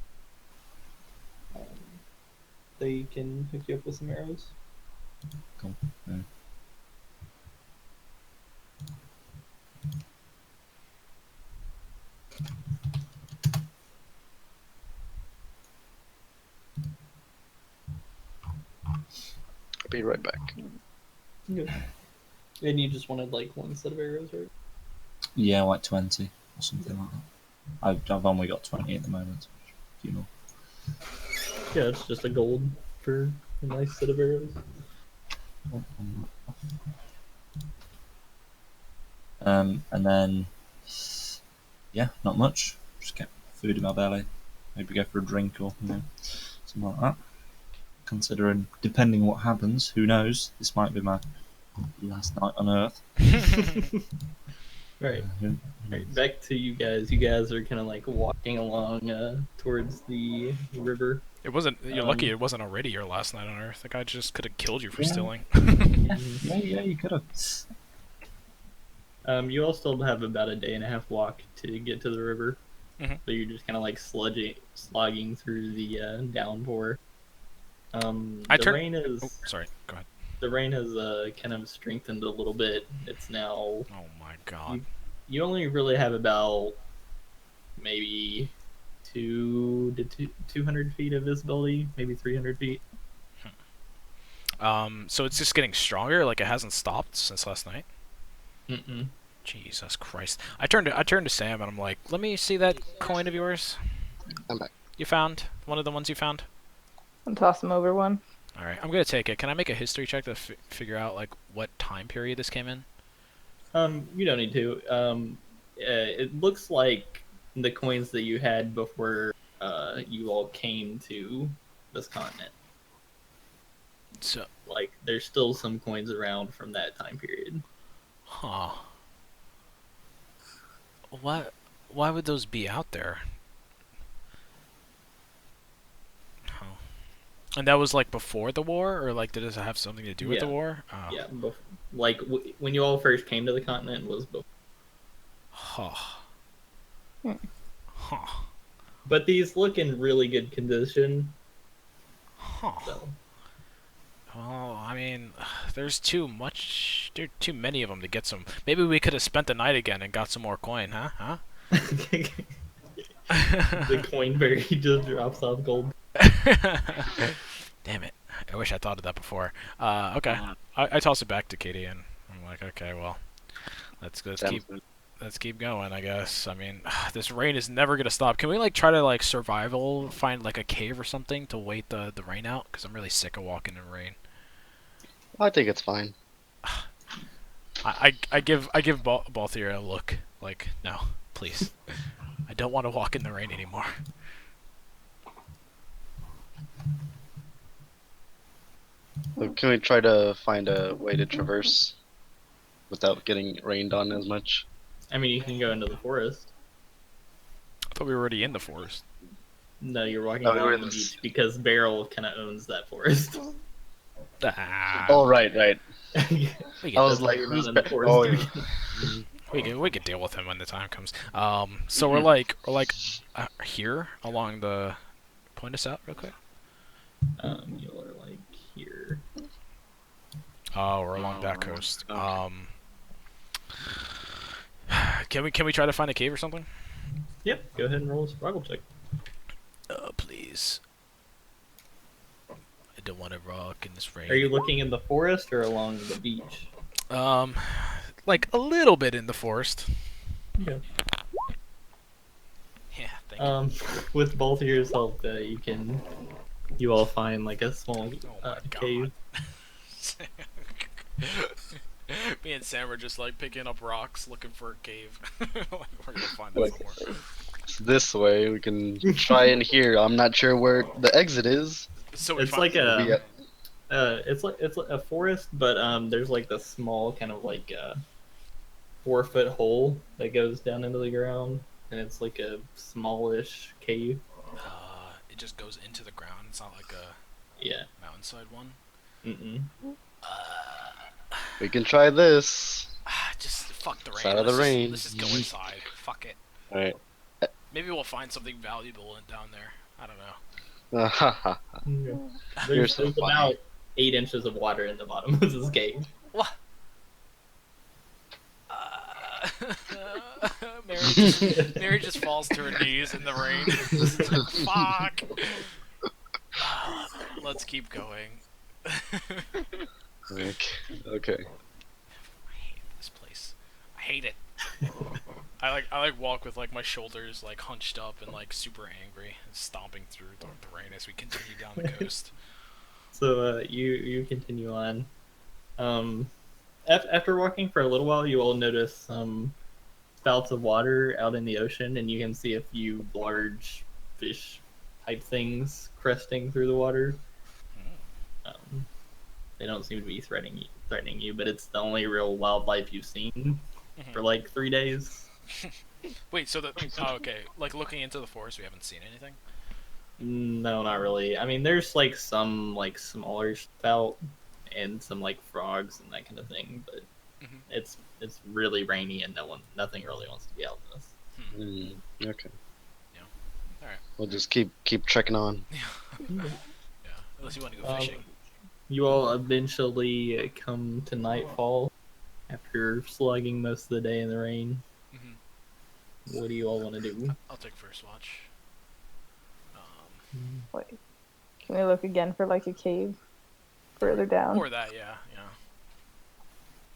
they can hook you up with some arrows. Cool. Yeah. I'll be right back. Okay. And you just wanted like one set of arrows, right? Yeah, like 20. or something like that. I've only got 20 at the moment. A few more. Yeah, it's just a gold for a nice set of arrows. And then, yeah, not much. Just get food in my belly. Maybe go for a drink or something like that. Considering, depending what happens, who knows? This might be my last night on Earth. Right. Who Right, knows? back to you guys. You guys are kind of like walking along towards the river. It wasn't. You're lucky Um, it wasn't already your last night on Earth. The guy just could have killed you for Yeah. stealing. Yeah, you could have. You all still have about a day and a half walk to get to the river. Mhm. So you're just kind of like slogging through the downpour. I The turn- rain is Oh, sorry. Go ahead. the rain has kind of strengthened a little bit. It's now Oh my god. you only really have about maybe 200 feet of visibility, maybe 300 feet. So it's just getting stronger. Like it hasn't stopped since last night. Mm-mm. Jesus Christ. I turned to Sam and I'm like, let me see that coin of yours. I'm back. You found one of the ones you found. I'll toss him over one. All right, I'm gonna take it. Can I make a history check to figure out like what time period this came in? You don't need to. It looks like the coins that you had before you all came to this continent. So, Like, there's still some coins around from that time period. huh? What? Why would those be out there? Huh. And that was like before the war, or like did it have something to do with the Yeah. war? Oh. Yeah, like when you all first came to the continent was before. Huh. Hmm. Huh. But these look in really good condition. Huh. So Well, I mean, there's too too many of them to get some. Maybe we could have spent the night again and got some more coin, huh? Huh? the coin berry just drops off gold. Damn it! I wish I thought of that before. Okay, I toss it back to Katie, and I'm like, okay, well, let's keep going, I guess. I mean, this rain is never gonna stop. Can we like try to like survival, find like a cave or something to wait the rain out? Cause I'm really sick of walking in rain. I think it's fine. I give both of you a look. Like, no, please. I don't want to walk in the rain anymore. So can we try to find a way to traverse without getting rained on as much? I mean, you can go into the forest. I thought we were already in the forest. No, you're walking Oh, we were along in the this- beach because Beryl kind of owns that forest. Ah, Oh, right. we I can, was That's why like, you're who's not in the Be- forest. Oh, yeah. we can deal with him when the time comes. So we're like here along the. Point us out real quick. You are like here. Oh, we're along that coast. Okay. Can we try to find a cave or something? Yep. Go ahead and roll a survival check. Please. I don't want to rock in this rain. Are you looking in the forest or along the beach? Like a little bit in the forest. Okay. Yeah, thank you. With both of your help, you all find like a small Oh my cave. Me and Sam are just like picking up rocks, looking for a cave. Like, we're gonna find Like- it somewhere. It's this way. We can try in here. I'm not sure where the exit is. So we It's find- like Yeah. it's like a forest, but there's like the small kind of like 4-foot hole that goes down into the ground, and it's like a smallish cave. it just goes into the ground. It's not like a Yeah. mountainside one. Mm-mm. We can try this. Just fuck the rain. It's out of the rain. Let's just go inside. Fuck it. All right. Maybe we'll find something valuable down there. I don't know. Yeah. You're There's, so there's funny. about 8 inches of water in the bottom of this cave. What? Mary just falls to her knees in the rain. Fuck. Let's keep going. Okay. I hate this place. I hate it. I walk with like my shoulders like hunched up and like super angry, and stomping through the rain as we continue down the coast. So you continue on. After walking for a little while, you all notice some spouts of water out in the ocean, and you can see a few large fish type things cresting through the water. Um, they don't seem to be threatening you, but it's the only real wildlife you've seen for like 3 days. Wait, so the okay, like looking into the forest, we haven't seen anything. No, not really. I mean, there's like some like smaller spout and some like frogs and that kind of thing, but Mhm. it's really rainy and nothing really wants to be out in this. Okay. All right. We'll just keep trekking on. Yeah, unless you want to go fishing. You all eventually come to nightfall after slugging most of the day in the rain. What do you all want to do? I'll take first watch. Wait, can we look again for like a cave further down? Or that, yeah.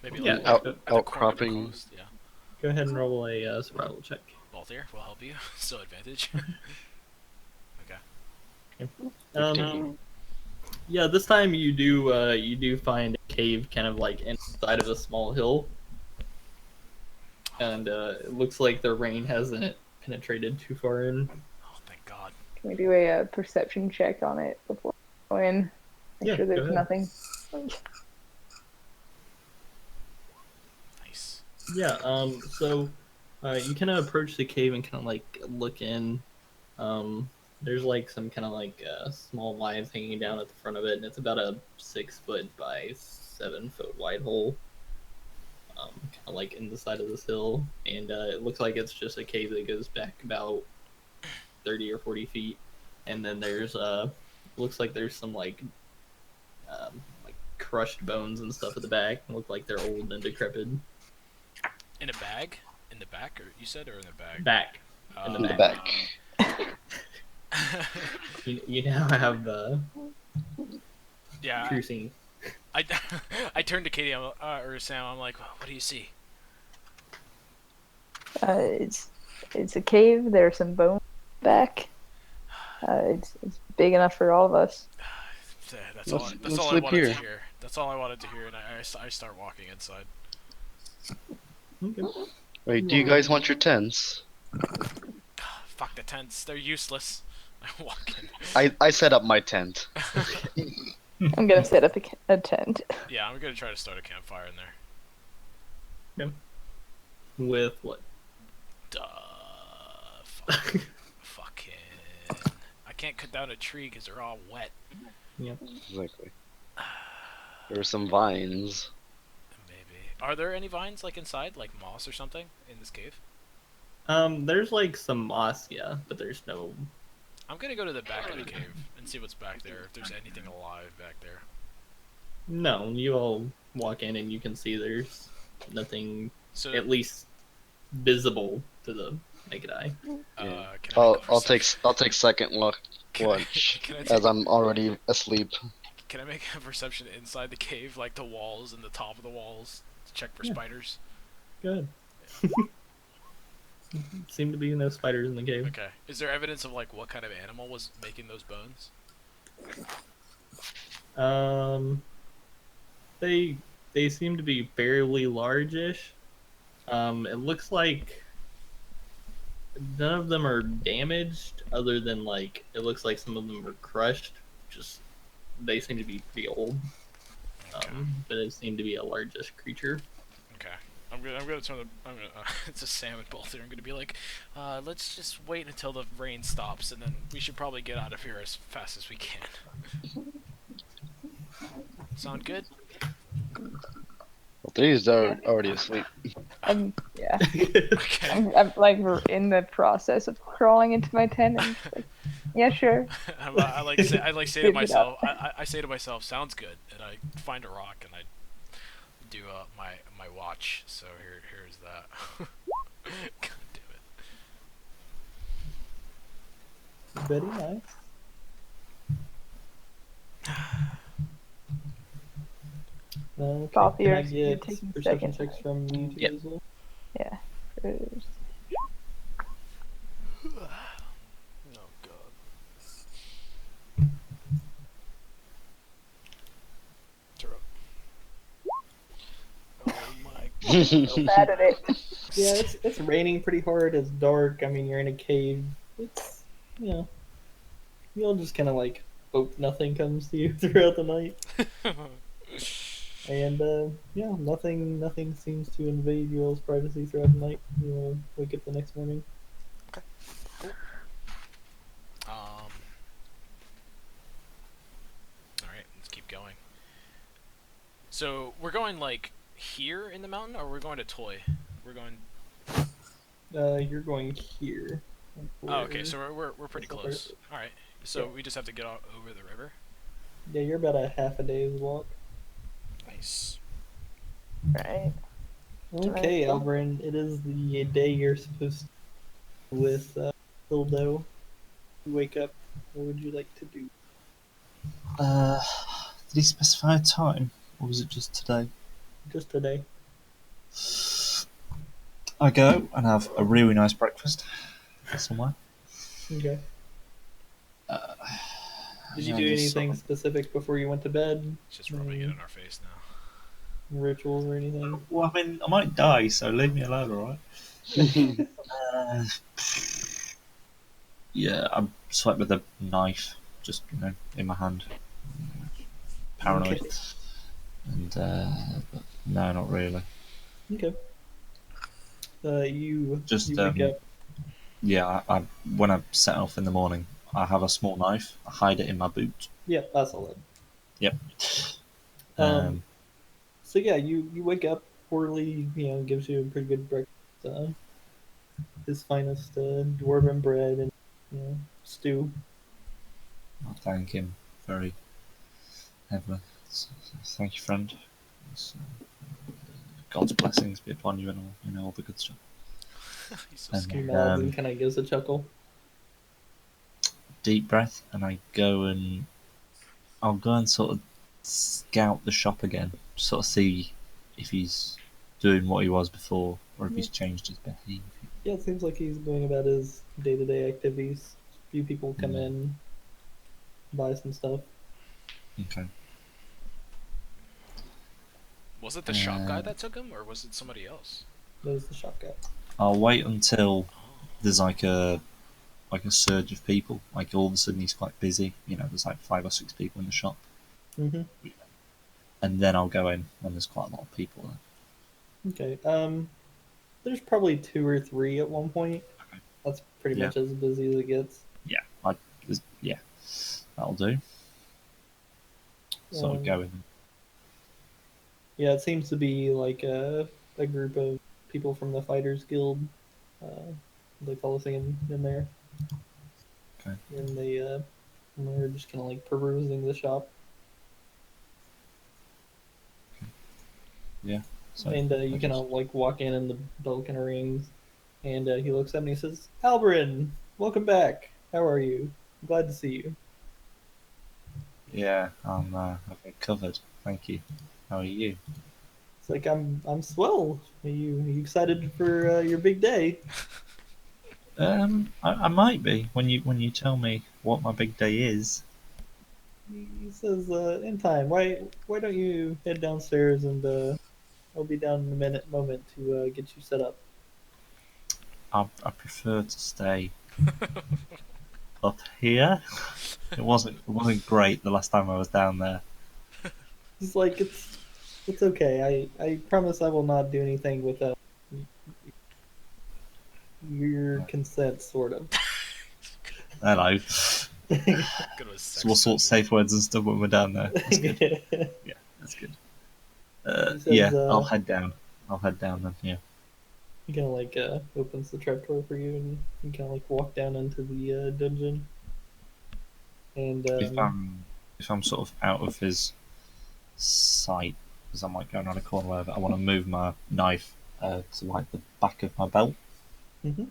Maybe Yeah, like Out- at the corner of the outcropping. coast, yeah. Go ahead and roll a survival check. Balthier will help you. Still advantage. Okay. Yeah, this time you do find a cave kind of like inside of a small hill, and it looks like the rain hasn't penetrated too far in. Oh, thank God. Can we do a perception check on it before we go in? Make Yeah, sure go there's ahead. nothing. Nice. Yeah. So you kind of approach the cave and kind of like look in. There's like some kind of like small lines hanging down at the front of it, and it's about a 6 foot by 7 foot wide hole. Kind of like in the side of this hill, and it looks like it's just a cave that goes back about 30 or 40 feet, and then there's looks like there's some like crushed bones and stuff at the back. Look like they're old and decrepit. In a bag? In the back, or you said, or in the bag? Back. In In the back. You now have the Yeah. true scene. I turned to Katie or Sam. I'm like, what do you see? It's a cave. There are some bones back. It's big enough for all of us. That's all. That's let's all I sleep wanted here. to hear. That's all I wanted to hear, and I start walking inside. Okay. Wait, do you guys want your tents? Fuck the tents. They're useless. I walk in. I set up my tent. I'm gonna set up a tent. Yeah, I'm gonna try to start a campfire in there. With what? Duh. Fucking. I can't cut down a tree because they're all wet. Exactly. There are some vines. Maybe. Are there any vines like inside, like moss or something, in this cave? There's like some moss, yeah, but there's no. I'm gonna go to the back of the cave and see what's back there. If there's anything alive back there. No, you all walk in and you can see there's nothing, So at least visible to the naked eye. Can I I'll make a I'll take second watch Can I take- as I'm already asleep. Can I make a perception inside the cave, like the walls and the top of the walls, to check for spiders? Good. Seem to be no spiders in the cave. Okay. Is there evidence of like what kind of animal was making those bones? They seem to be fairly largish. It looks like none of them are damaged, other than like it looks like some of them are crushed. Just they seem to be pretty old. Okay. But it seemed to be a largish creature. Okay. I'm gonna turn the. It's a salmon bolt here. I'm gonna be like, let's just wait until the rain stops, and then we should probably get out of here as fast as we can. Sound good? Well, these are already asleep. Yeah. Okay. I'm like in the process of crawling into my tent. And like, yeah, sure. I like say to Figure it myself. I say to myself, sounds good, and I find a rock and I do my watch. So here's that. God damn it. Very nice. Okay, Both can I yours, you're get taking perception second. checks from you two Yep. as well? Yeah. First. So bad at it. Yeah, it's raining pretty hard. It's dark. I mean, you're in a cave. It's you know you'll just kind of like hope nothing comes to you throughout the night. And yeah, nothing seems to invade your all's privacy throughout the night. You'll wake up the next morning. Um. All right, let's keep going. So we're going like here in the mountain, or we're going to Toy? We're going. You're going here. Oh, okay. So we're pretty That's close. the All right. So Yeah. we just have to get over the river. Yeah, you're about a half a day's walk. Nice. Right. Okay, Right. Elbrin, it is the day you're supposed to with Hildo. You wake up. What would you like to do? Did he specify a time, or was it just today? Just today. I go and have a really nice breakfast somewhere. Okay. Uh, Did you and do then just anything sort specific before you went to bed? It's just rubbing it in our face now. Rituals or anything? of, well, I mean, I might die, so leave me alone, alright? Uh, yeah, I slept with a knife, just in my hand. Paranoid, Okay. and but no, not really. Okay. You Just wake up. yeah, I when I set off in the morning, I have a small knife. I hide it in my boot. Yeah, that's all it. Yep. Um. So yeah, you wake up. Poorly, gives you a pretty good breakfast. His finest dwarven bread and stew. I thank him very heavily. Thank you, friend. It's, God's blessings be upon you and all the good stuff. He's so And scared. He nods and kind of gives a chuckle. deep breath, and I'll go and sort of scout the shop again, sort of see if he's doing what he was before, or if he's changed his behaviour. Yeah, it seems like he's going about his day-to-day activities. A few people come in, buy some stuff. Okay. Was it the shop guy that took him, or was it somebody else? There's the shop guy. I'll wait until Oh. there's like a surge of people. Like all of a sudden he's quite busy. There's like 5 or 6 people in the shop, Mm-hmm. and then I'll go in when there's quite a lot of people there. Okay. There's probably 2 or 3 at one point. Okay. That's pretty Yeah. much as busy as it gets. Yeah, that'll do. So I'll Um, go in. Yeah, it seems to be like a group of people from the Fighters Guild. They follow thing in there. Okay. And they're just kind of like perusing the shop. Yeah. So And you I kind just- of like walk in and the bell kind of rings. And he looks up and he says, Alberin, welcome back. How are you? Glad to see you. Yeah, I've been covered. Thank you. How are you? It's like I'm swell. Are you excited for your big day? I might be when you tell me what my big day is. He says, in time. Why don't you head downstairs and I'll be down in a moment to get you set up. I prefer to stay up here. It wasn't great the last time I was down there. He's like, it's okay. I promise I will not do anything without your consent, sort of. Hello. Good with sex So we'll sort dungeon. safe words and stuff when we're down there. That's good. He That's good. says, Yeah, I'll head down. I'll head down then. Yeah. He kind of like opens the trapdoor for you, and you kind of like walk down into the dungeon. And If I'm sort of out of his sight, because I might go around a corner, whatever, I want to move my knife to like the back of my belt. Mhm.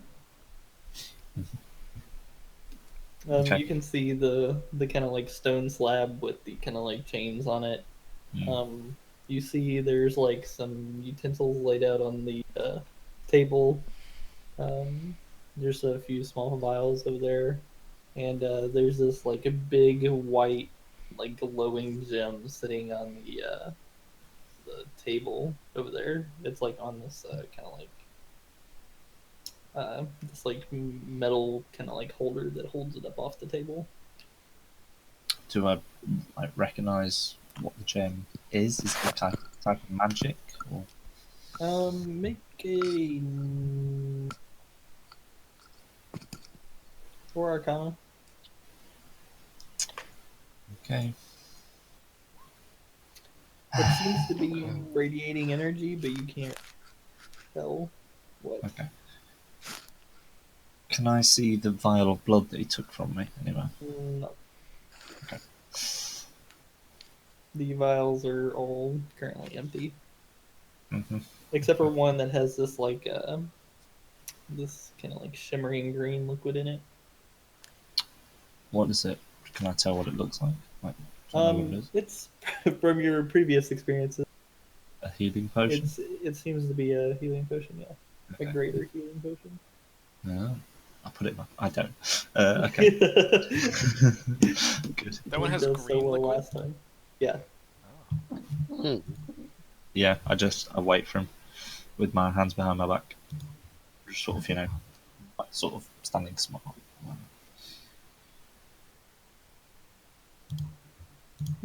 Okay. You can see the kind of like stone slab with the kind of like chains on it. Mm. You see there's like some utensils laid out on the table. There's a few small vials over there, and there's this like a big white, like glowing gem sitting on the the table over there. It's like on this kind of like this like metal kind of like holder that holds it up off the table. Do I like recognize what the gem is? Is it a type of magic? Or... Make a or Arcana. Okay. It seems to be radiating energy, but you can't tell what. Okay. Can I see the vial of blood that he took from me? Anyway. No. Okay. The vials are all currently empty, hmm except for one that has this like this kind of like shimmering green liquid in it. What is it? Can I tell what it looks like? Like, do I know what it is? It's from your previous experiences. A healing potion? It seems to be a healing potion, yeah, Okay. a greater healing potion. No. I'll put it in my... I don't. Okay. Good. That one has It green does so well liquid. last time. Yeah. Hmm. Yeah, I wait for him with my hands behind my back. Just sort of, like sort of standing small.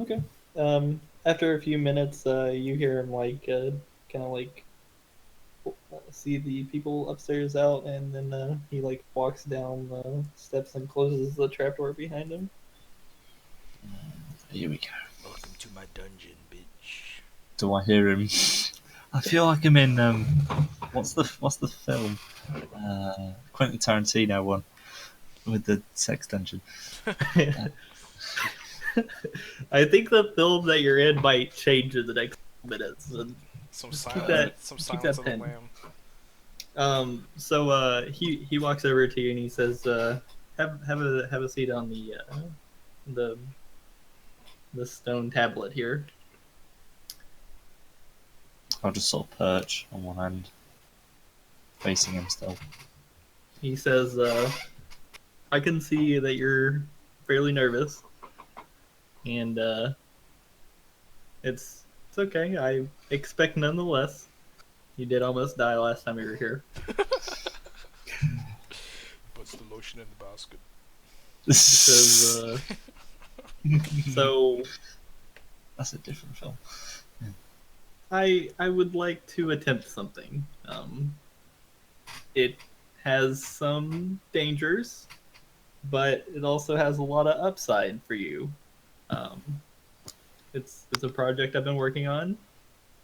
Okay. After a few minutes, you hear him like kind of like see the people upstairs out, and then he like walks down the steps and closes the trapdoor behind him. Here we go. Welcome to my dungeon, bitch. Do I hear him? I feel like I'm in what's the film? Quentin Tarantino one with the sex dungeon. I think the film that you're in might change in the next minutes. And Some keep silence. that- Some keep silence that of the pen. lamb. So he walks over to you and he says, have a seat on the stone tablet here. I'll just sort of perch on one end, facing him still. He says, I can see that you're fairly nervous, and it's okay. I expect nonetheless. You did almost die last time you were here. Puts the lotion in the basket. He says, so That's a different film. I would like to attempt something. It has some dangers, but it also has a lot of upside for you. It's a project I've been working on,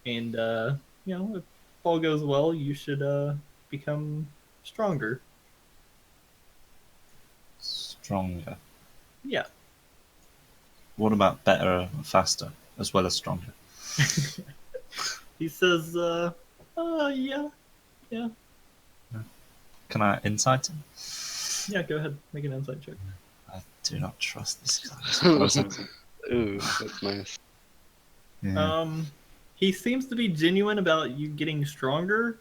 and if all goes well, you should become stronger. Stronger. Yeah. What about better and faster, as well as stronger? He says, yeah. Can I insight him? Yeah, go ahead. Make an insight check. I do not trust this guy. Ooh, that's nice. Yeah. He seems to be genuine about you getting stronger,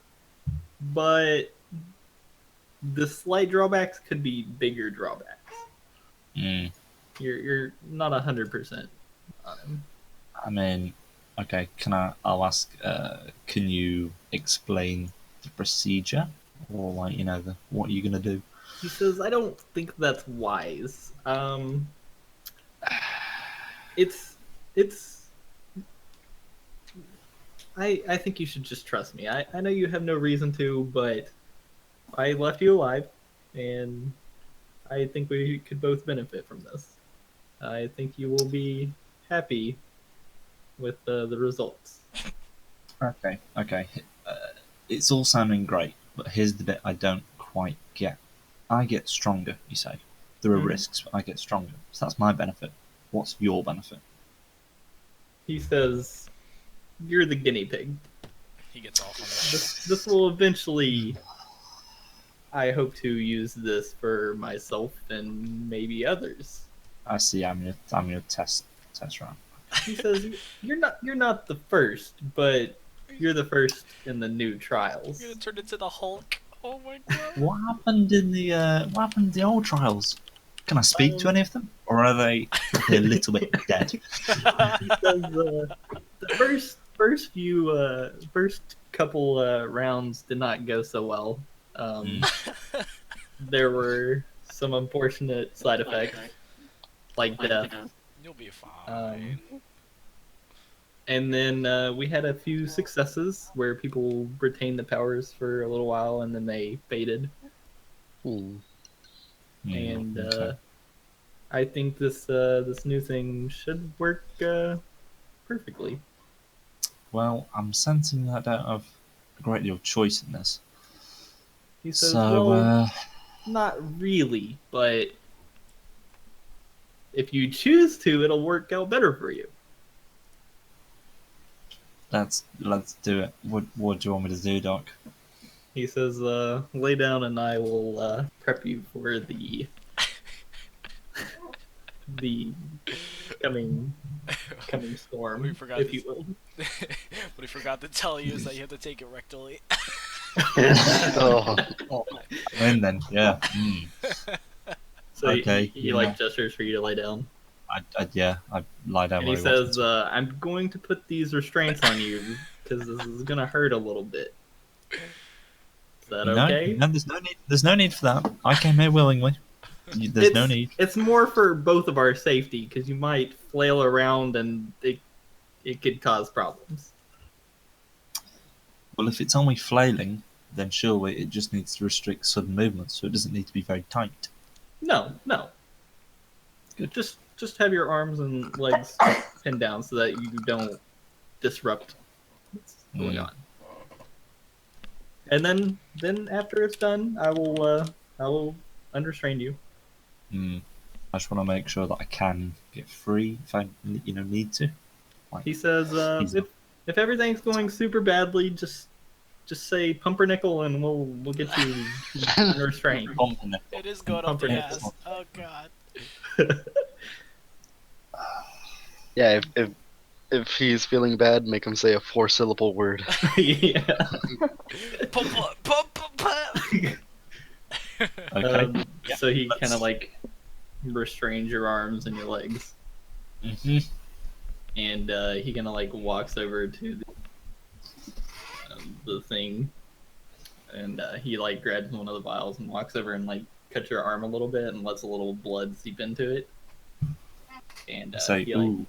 but the slight drawbacks could be bigger drawbacks. Mm. You're not 100% on him. I mean, okay. I'll ask. Can you explain the procedure, or like what are you gonna do? He says, I don't think that's wise. It's I think you should just trust me. I know you have no reason to, but I left you alive, and I think we could both benefit from this. I think you will be happy with the results. Okay. It's all sounding great, but here's the bit I don't quite get. I get stronger, you say. There are Mhm. risks, but I get stronger. So that's my benefit. What's your benefit? He says, you're the guinea pig. He gets off on that. This will eventually, I hope to use this for myself and maybe others. I see. I'm your test round. He says, you're not the first, but you're the first in the new trials. You're gonna turn into the Hulk. Oh my god. What happened in the old trials? Can I speak to any of them, or are they a little bit dead? He says, the first first couple rounds did not go so well. There were some unfortunate side effects, like death. You'll be fine. And then we had a few successes where people retained the powers for a little while and then they faded. Hmm. And okay. I think this new thing should work perfectly. Well, I'm sensing that I don't have a great deal of choice in this. He says, So, "Well, not really, but if you choose to, it'll work out better for you." let's do it. What do you want me to do, Doc? He says, "Lay down, and I will prep you for the coming storm, We forgot if to- you will." What he forgot to tell you is that you have to take it rectally. Oh, And then, yeah. So Okay, he yeah. like gestures for you to lay down, I lie down and he where he wants says, me to. "I'm going to put these restraints on you because this is gonna hurt a little bit. Is that okay?" No, there's no need for that. I came here willingly. There's no need. It's more for both of our safety because you might flail around and it could cause problems. Well, if it's only flailing, then surely it just needs to restrict sudden movement, so it doesn't need to be very tight. No. Good. Just have your arms and legs pinned down so that you don't disrupt what's going on. And then after it's done, I will unrestrain you. I just want to make sure that I can get free if I need to. Like, He says, he's- if everything's going super badly, just say pumpernickel and we'll get you unrestrained. It is going up the ass. Oh god. yeah. If he's feeling bad, make him say a 4-syllable word. Yeah. Okay. So he let's- kind of like restrains your arms and your legs, and he kind of like walks over to the thing, and he like grabs one of the vials and walks over and like cuts your arm a little bit and lets a little blood seep into it. And Say, he, like, ooh,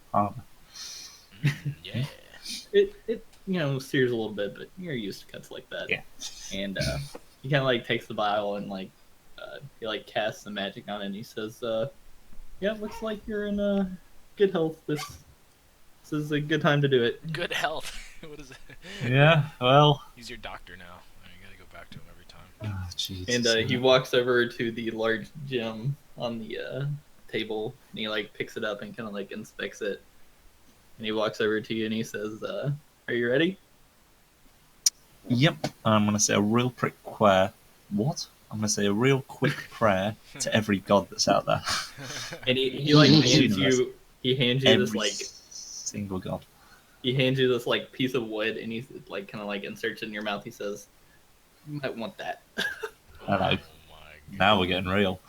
Yeah. it sears a little bit, but you're used to cuts like that. Yeah. And he kind of like takes the vial and like he like casts some magic on it, and he says, "Yeah, looks like you're in good health. This is a good time to do it." Good health. What is it? yeah. Well, He's your doctor now. You gotta go back to him every time. oh, Jesus. And he walks over to the large gem on the table, and he like picks it up and kind of like inspects it. And he walks over to you and he says, "Are you ready?" Yep. I'm gonna say a real quick prayer. What? I'm gonna say a real quick prayer to every god that's out there. And he like hands Universe. you this Every like single god. he hands you this like piece of wood, and he's like kind of like inserts it in your mouth. He says, "You might want that." Hello. my Now we're getting real.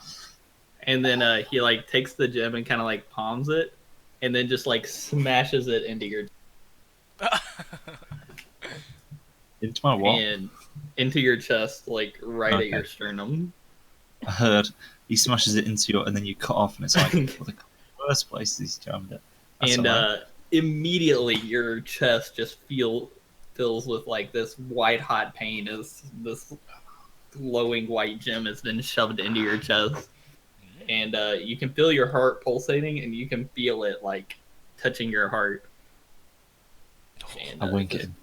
And then he like takes the gem and kind of like palms it, and then just like smashes it into your Into my what? and into your chest, like right at Okay. your sternum. I heard he smashes it into your, and then you cut off, and it's like, well, the worst place he's jammed it. That's And alright. immediately your chest just fills with like this white hot pain as this glowing white gem has been shoved into your chest. And you can feel your heart pulsating, and you can feel it like touching your heart. And, I wink just- at him.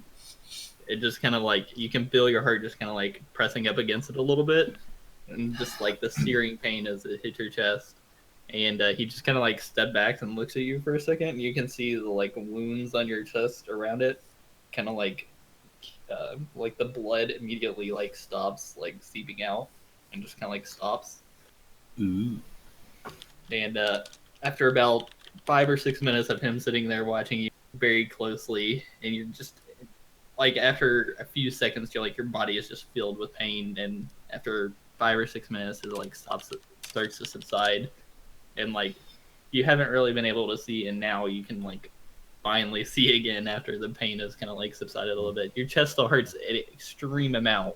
It just kind of like you can feel your heart just kind of like pressing up against it a little bit, and just like the searing pain as it hits your chest. And he just kind of like steps back and looks at you for a second, and you can see the like wounds on your chest around it, kind of like the blood immediately like stops like seeping out and just kind of like stops. Ooh. And after about 5 or 6 minutes of him sitting there watching you very closely, and you're just like after a few seconds, you're like your body is just filled with pain, and after 5 or 6 minutes, it like starts to subside, and like you haven't really been able to see, and now you can like finally see again after the pain has kind of like subsided a little bit. Your chest still hurts an extreme amount,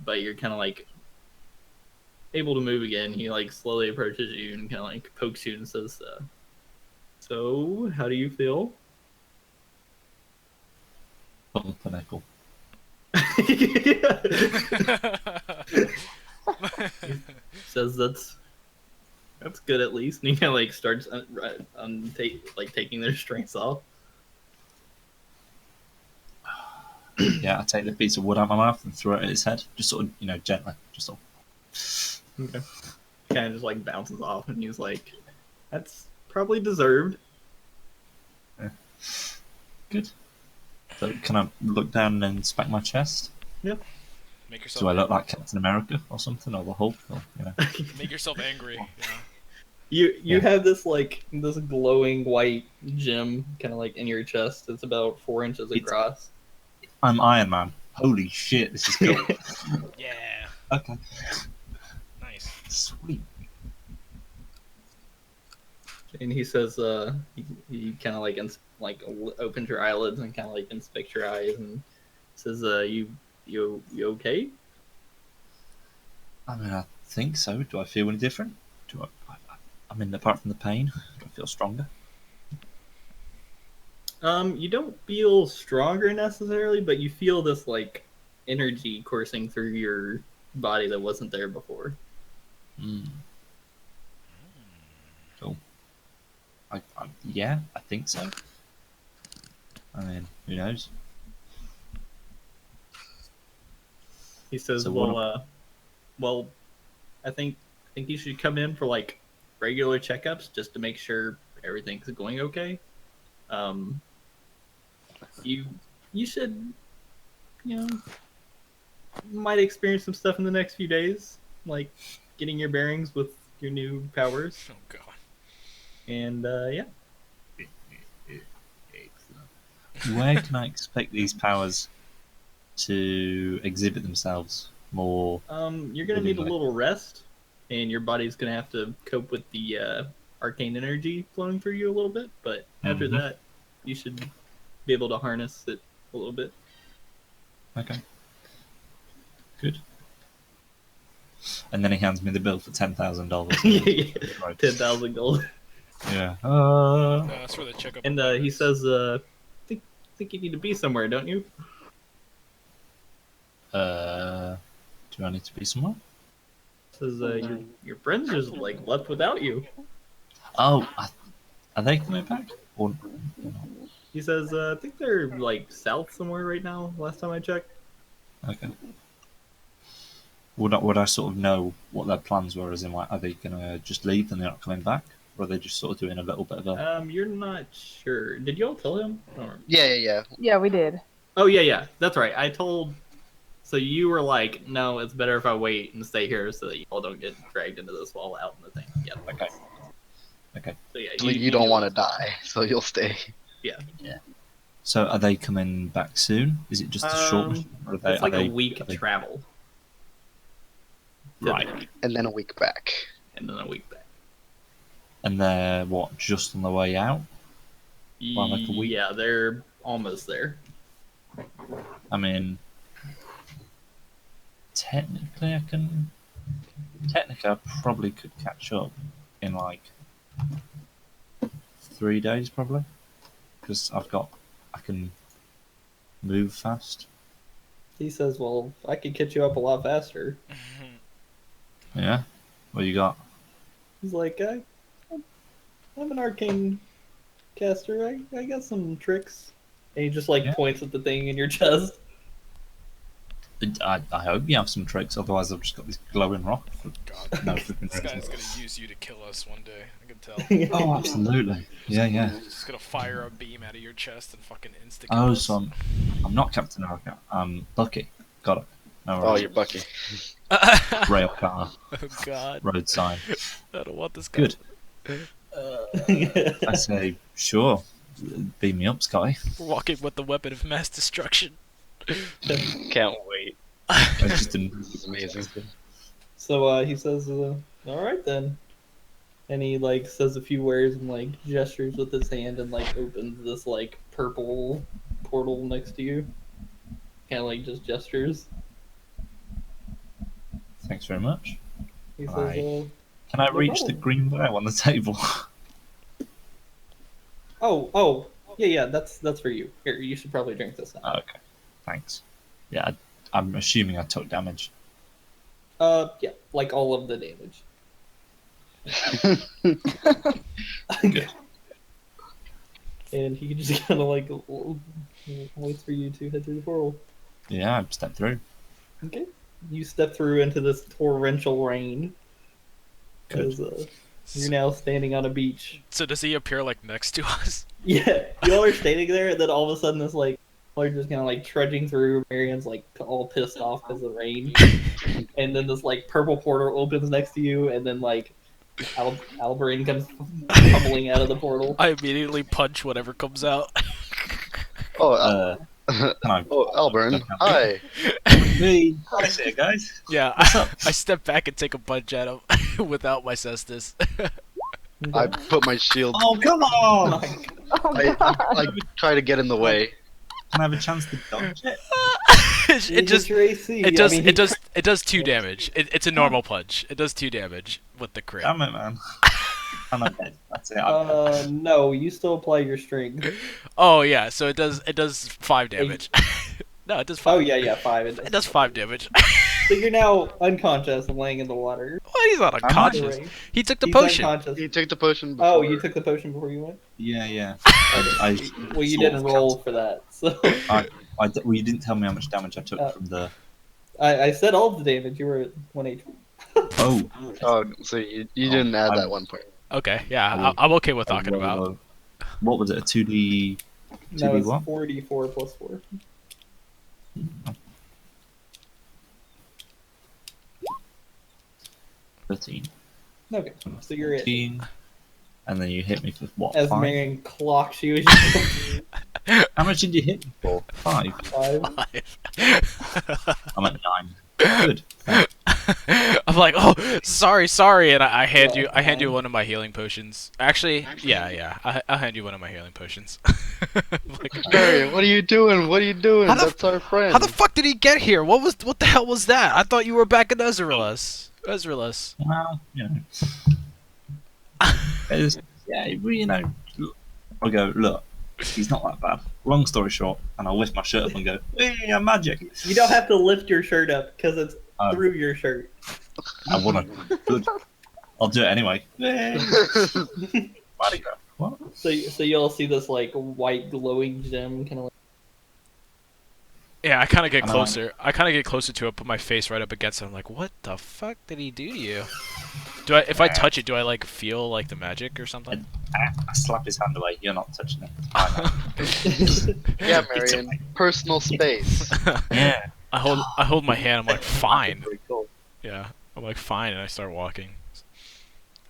but you're kind of like able to move again. He like slowly approaches you and kind of like pokes you and says, "So, how do you feel?" Pumpernickel. Says that's good at least. And he kind of like starts taking their strengths off. Yeah, I take the piece of wood out of my mouth and throw it at his head, just sort of, gently, just sort of. Okay. Kind of just like bounces off, and he's like, "That's probably deserved." Good. So can I look down and inspect my chest? Yeah. Make yourself. Do I look like Captain America or something, or the Hulk? Or, Make yourself angry. Yeah. You Yeah. have this this glowing white gem kind of like in your chest. It's about 4 inches across. I'm Iron Man. Holy shit, this is cool. Yeah. Okay, Nice. sweet. And he says, he kind of opens your eyelids and kind of like inspects your eyes and says, you okay?" I mean, I think so. Do I feel any different? I mean, apart from the pain, do I feel stronger? You don't feel stronger necessarily, but you feel this like energy coursing through your body that wasn't there before. Mm. Cool. Yeah, I think so. I mean, who knows? He says, So well, I think you should come in for like regular checkups just to make sure everything's going okay. You should, might experience some stuff in the next few days, like getting your bearings with your new powers. Oh god. And yeah, Where can I expect these powers to exhibit themselves more? you're gonna need a little rest, and your body's gonna have to cope with the arcane energy flowing through you a little bit. But after Mhm. that, you should be able to harness it a little bit. Okay. Good. And then he hands me the bill for $10,000. Yeah, Right. 10,000 gold. Yeah. No, that's for the checkup. And he says, think you need to be somewhere, don't you?" Do I need to be somewhere? Says, your friends just like left without you. Oh, are they coming back? Or not? He says, I think they're like south somewhere right now. Last time I checked. Okay. Would I sort of know what their plans were? As in, like, are they gonna just leave and they're not coming back, or are they just sort of doing a little bit of a? You're not sure. Did you all tell him? Or... Yeah. Yeah, we did. Oh yeah. That's right. I told. So you were like, no, it's better if I wait and stay here so that you all don't get dragged into this wall out in the thing. Yeah. Okay. So yeah, You don't want to die, so you'll stay. Yeah. So are they coming back soon? Is it just a short? Mission, or It's like a week are they- travel. Right. And then a week back. And then a week back. And they're what? Just on the way out? Well, like a week. Yeah, they're almost there. I mean, technically, I probably could catch up in like 3 days, probably, because I can move fast. He says, well, I could catch you up a lot faster. Yeah. What you got? He's like, I'm an arcane caster. I got some tricks. And he just like Yeah. points at the thing in your chest. I hope you have some tricks, otherwise I've just got this glowing rock. God. No freaking This reason. guy's gonna use you to kill us one day. I can tell. Oh, absolutely. Yeah. He's gonna fire a beam out of your chest and fucking insta. Oh, so I'm not Captain America. I'm Bucky. Got it. No Oh, worries. you're Bucky. Rail car, Oh god. road sign. I don't want this guy. Good. I say, sure. Beam me up, Scotty. Walking with the weapon of mass destruction. Can't wait. I just didn't. This is amazing. So he says, all right then. And he like says a few words and like gestures with his hand and like opens this like purple portal next to you. Kind of like just gestures. Thanks very much. He says, Right. Can I no reach the problem. green bow on the table? "Oh, yeah, that's for you. Here, you should probably drink this now." Okay, thanks. Yeah, I'm assuming I took damage. Yeah, like all of the damage. Good. And he just kind of like waits for you to head through the portal. Yeah, I stepped through. Okay. You step through into this torrential rain. Good. As, you're now standing on a beach. So does he appear like next to us? Yeah, y'all are standing there, and then all of a sudden, this like, y'all are just kind of like trudging through. Marianne's like all pissed off because of the rain, and then this like purple portal opens next to you, and then like Alberine comes tumbling out of the portal. I immediately punch whatever comes out. Oh, Can I? oh, Albert. Hi. Hey, nice here, guys. Yeah, What's up? I step back and take a punch at him without my cestus. I put my shield. Oh, come on! Oh I, god. I try to get in the way. Can I have a chance to dodge it? it just Your AC. it does I mean, it does 2 damage. It's a normal punch. It does 2 damage with the crit. Damn it, man. I'm not dead. That's it. I'm dead. No, you still apply your strength. Oh yeah, so it does 5 damage. No, it does 5. Oh yeah, 5. It does 5 damage. So you're now unconscious and laying in the water. What? He's not not. unconscious. He took the He's potion. unconscious. He took the potion before. Oh, you took the potion before you went? Yeah. Well, you sort didn't of roll for that. So well, you didn't tell me how much damage I took from the. I said all of the damage. You were at 1 HP. Oh. Oh, so you didn't add that one part. Okay, yeah, I'm okay with talking about. What was it? A 2D. No, it's 2d1? 4d4 plus 4. $13. Okay, so you're it. 14, and then you hit me for what? As 5? Marion clocks you as you How much did you hit me for? 5. 5. I'm at 9. Good. I'm like, oh, sorry, and I hand you one of my healing potions. Actually, yeah, I'll hand you one of my healing potions. Like, Marion, what are you doing? What are you doing? How the- That's our friend. how the fuck did he get here? What the hell was that? I thought you were back in Ezrealus. Well, you know. Yeah, you know. I'll go, look, he's not that bad. Long story short, and I'll lift my shirt up and go, hey, I'm magic. You don't have to lift your shirt up because it's Oh. through your shirt. I wanna. Good. I'll do it anyway. Hey. Bodyguard. What? So you'll see this like white glowing gem kind of like. Yeah, I kind of get I know. closer. I kind of get closer to it. Put my face right up against it. I'm like, what the fuck did he do to you? Do I? If I touch it, do I like feel like the magic or something? I slap his hand away. You're not touching it. It's fine. Yeah, Marion. Personal space. Yeah. I hold my hand. I'm like, fine. Very cool. Yeah, I'm like, fine, and I start walking.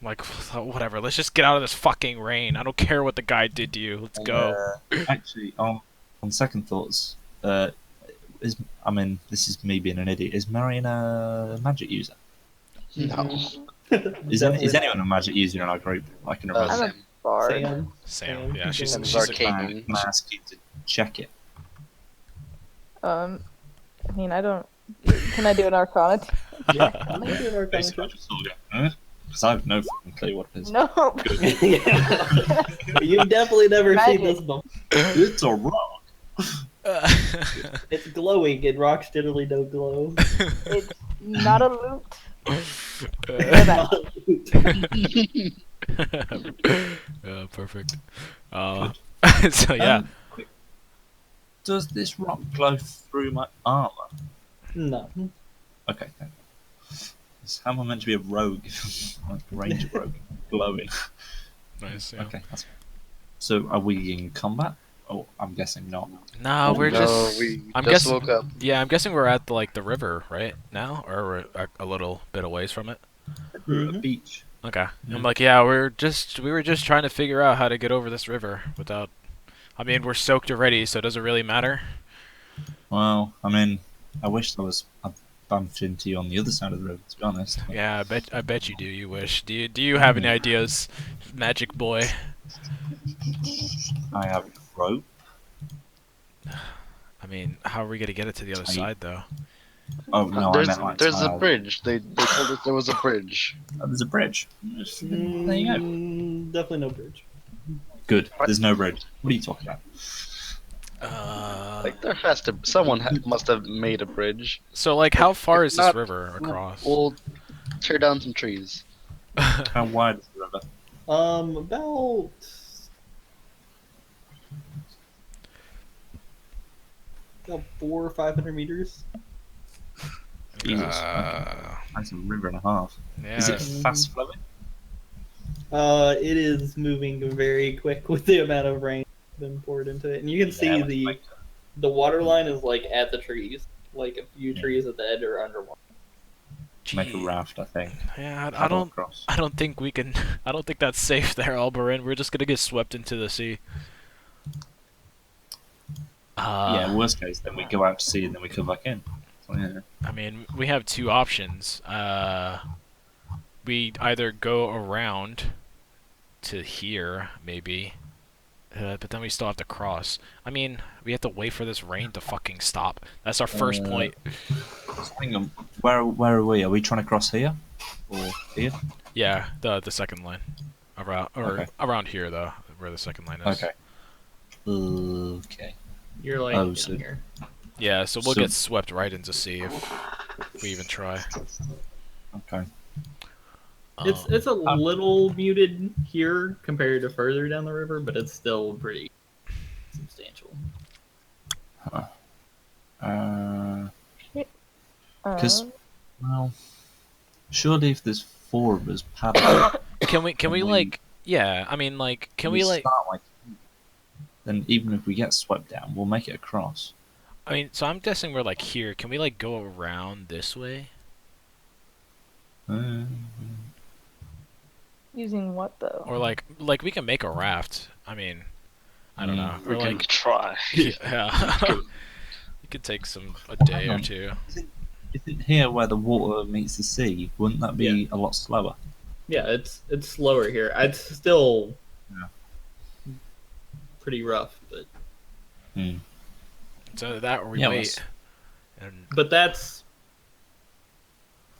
I'm like, whatever. Let's just get out of this fucking rain. I don't care what the guy did to you. Let's go. Actually, on second thoughts, this is me being an idiot. Is Marion a magic user? No. Is anyone a magic user in our group? I can remember. I'm a bard. Sam. Yeah, she's Sam's she's a, arcane. Can I ask you to check it? I mean, I don't. Can I do an Arcana? Yeah, I'm gonna do an Arcana Basically, I just sort of go, because I have no fucking clue what it is. No. check. You've definitely never seen this before. It's a rock. It's glowing, and rocks generally don't glow. It's not a loot. Perfect. So yeah. Quick. Does this rock glow through my armor? No. Okay, thank you. How am I meant to be a rogue? Like a ranger rogue, glowing. Nice. Yeah. Okay, that's fine. So are we in combat? Oh, I'm guessing not. No, we're No, just. we I'm just guessing. woke up. Yeah, I'm guessing we're at the river right now, or we're a little bit away from it. We're at a Mhm. beach. Okay. Yeah. I'm like, yeah, we were just trying to figure out how to get over this river without. I mean, we're soaked already, so does it really matter? Well, I mean, I wish there was a bumped into you on the other side of the river, to be honest. Yeah, I bet you do. You wish. Do you have any ideas, Magic Boy? I have a rope. I mean, how are we gonna get it to the other side, though? Oh no, I meant like There's a tile. bridge. They told us there was a bridge. Oh, there's a bridge. There you go. Definitely no bridge. Good. There's no bridge. What are you talking about? Like there has to someone must have made a bridge. So, like, how far If is this not, river across? We'll tear down some trees. How wide is the river? About 400 or 500 meters. Jesus. That's a river and a half. Yeah. Is it fast flowing? It is moving very quick with the amount of rain been poured into it, and you can see the water line is like at the trees, like a few trees at the edge are underwater. Make a raft, I think. Yeah, I Paddle don't. across. I don't think we can. I don't think that's safe there, Alberin. We're just gonna get swept into the sea. Yeah, worst case, then we go out to sea and then we come back in. So, yeah. I mean, we have two options. We either go around to here, maybe, but then we still have to cross. I mean, we have to wait for this rain to fucking stop. That's our first point. Hang on. Where are we? Are we trying to cross here? Or here? Yeah, the second line. Around here, though, where the second line is. Okay. Okay. You're like Oh, down so- here. Yeah, so we'll So- get swept right into sea if we even try. Okay. It's a little muted here compared to further down the river, but it's still pretty substantial. Because, well, surely if there's 4 of us paddling, Can we we- like? Yeah, I mean, like, can we like? start like, then even if we get swept down, we'll make it across. I mean, so I'm guessing we're like here. Can we like go around this way? Using what though? Or like we can make a raft. I mean, I don't know. We Or can like, try. yeah, it could take a day or two. Isn't here where the water meets the sea? Wouldn't that be a lot slower? Yeah, it's slower here. It's still pretty rough, but So that or we Yeah, wait. And that's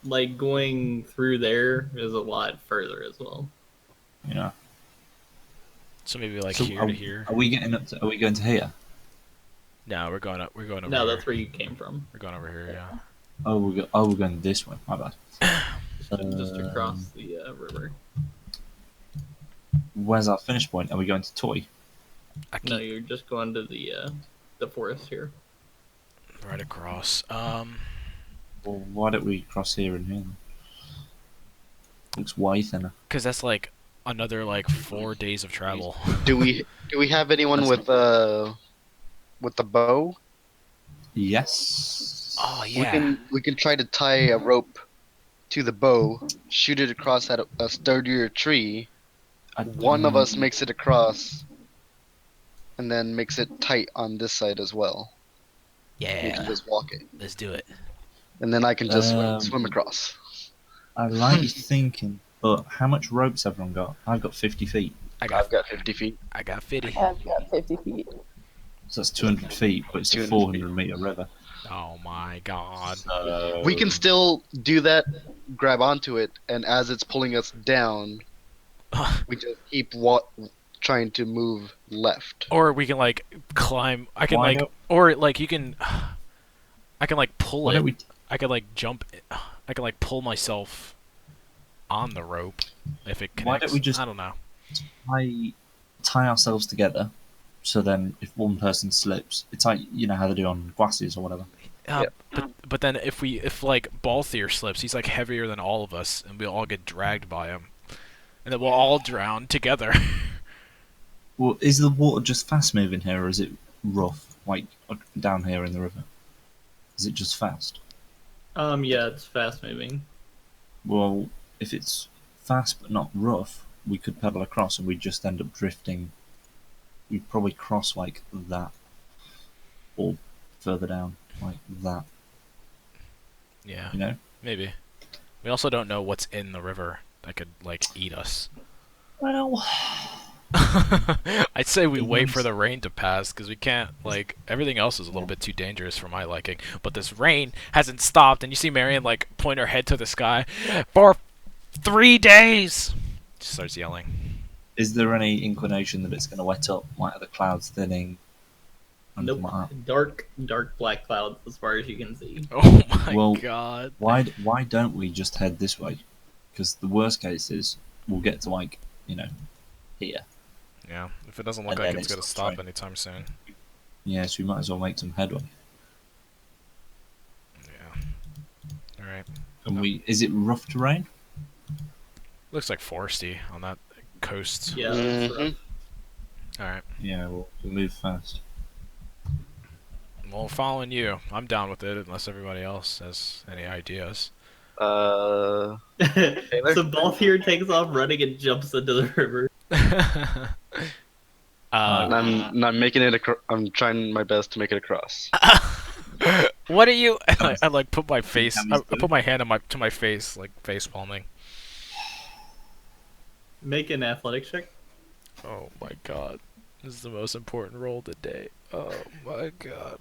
like going through there is a lot further as well. Yeah. so maybe like So here to here. Are we getting up to? Are we going to here? No, we're going up. We're going over. No, here. that's where you came from. We're going over here. Yeah. Oh, we're going this way. My bad. Just across the river. Where's our finish point? Are we going to Toy? I No, keep you're just going to the forest here. right across. Well, why don't we cross here and here? Looks way thinner. Because that's like another like 4 days of travel. Do we have anyone with the bow? Yes. Oh yeah. We can try to tie a rope to the bow, shoot it across at a sturdier tree. One of us makes it across, and then makes it tight on this side as well. We can Yeah. just walk it, Let's do it. and then I can just Um, swim across. I like your thinking, but how much rope's everyone got? I've got 50 feet, I got I've got 50 feet. I got 50. I've got 50 feet. so that's 200 feet, but it's a 200 400-meter river. Oh my god. So We can still do that, grab onto it, and as it's pulling us down, we just keep trying to move left. Or we can like climb. I can Why like, don't- or like you can. I can like pull Why it. don't we? I can like jump. I can like pull myself on the rope if it connects. Why don't we just- I don't know. tie ourselves together, so then if one person slips, it's like you know how they do on Guassies or whatever. But then if like Balthier slips, he's like heavier than all of us, and we'll all get dragged by him, and then we'll all drown together. Well, is the water just fast moving here, or is it rough, like down here in the river? Is it just fast? Yeah, it's fast moving. Well, if it's fast but not rough, we could pedal across and we'd just end up drifting. We'd probably cross like that, or further down like that. Yeah, You know. maybe. We also don't know what's in the river that could like eat us. Well, I'd say we It wait for was- the rain to pass because we can't like everything else is a little bit too dangerous for my liking. But this rain hasn't stopped, and you see Marion like point her head to the sky for 3 days. She starts yelling. is there any inclination that it's going to wet up, like the clouds thinning? Anything Nope. like that? Dark black clouds as far as you can see. Oh my Well, god. Why don't we just head this way? Because the worst case is we'll get to like here. Yeah, if it doesn't look And like then it's it's gonna not stop rain. anytime soon. Yeah, so we might as well make some headway. Yeah. All right. And is it rough terrain? Looks like foresty on that coast. Yeah, that's Mhm. rough. All right. Yeah, we'll move fast. Well, following you, I'm down with it unless everybody else has any ideas. Taylor? So Balthier takes off running and jumps into the river. I'm making it. I'm trying my best to make it across. What are you? I like put my face. Tammy's I put my hand on to my face, like face palming. Make an athletics check. Oh my god, this is the most important roll of the day. Oh my god.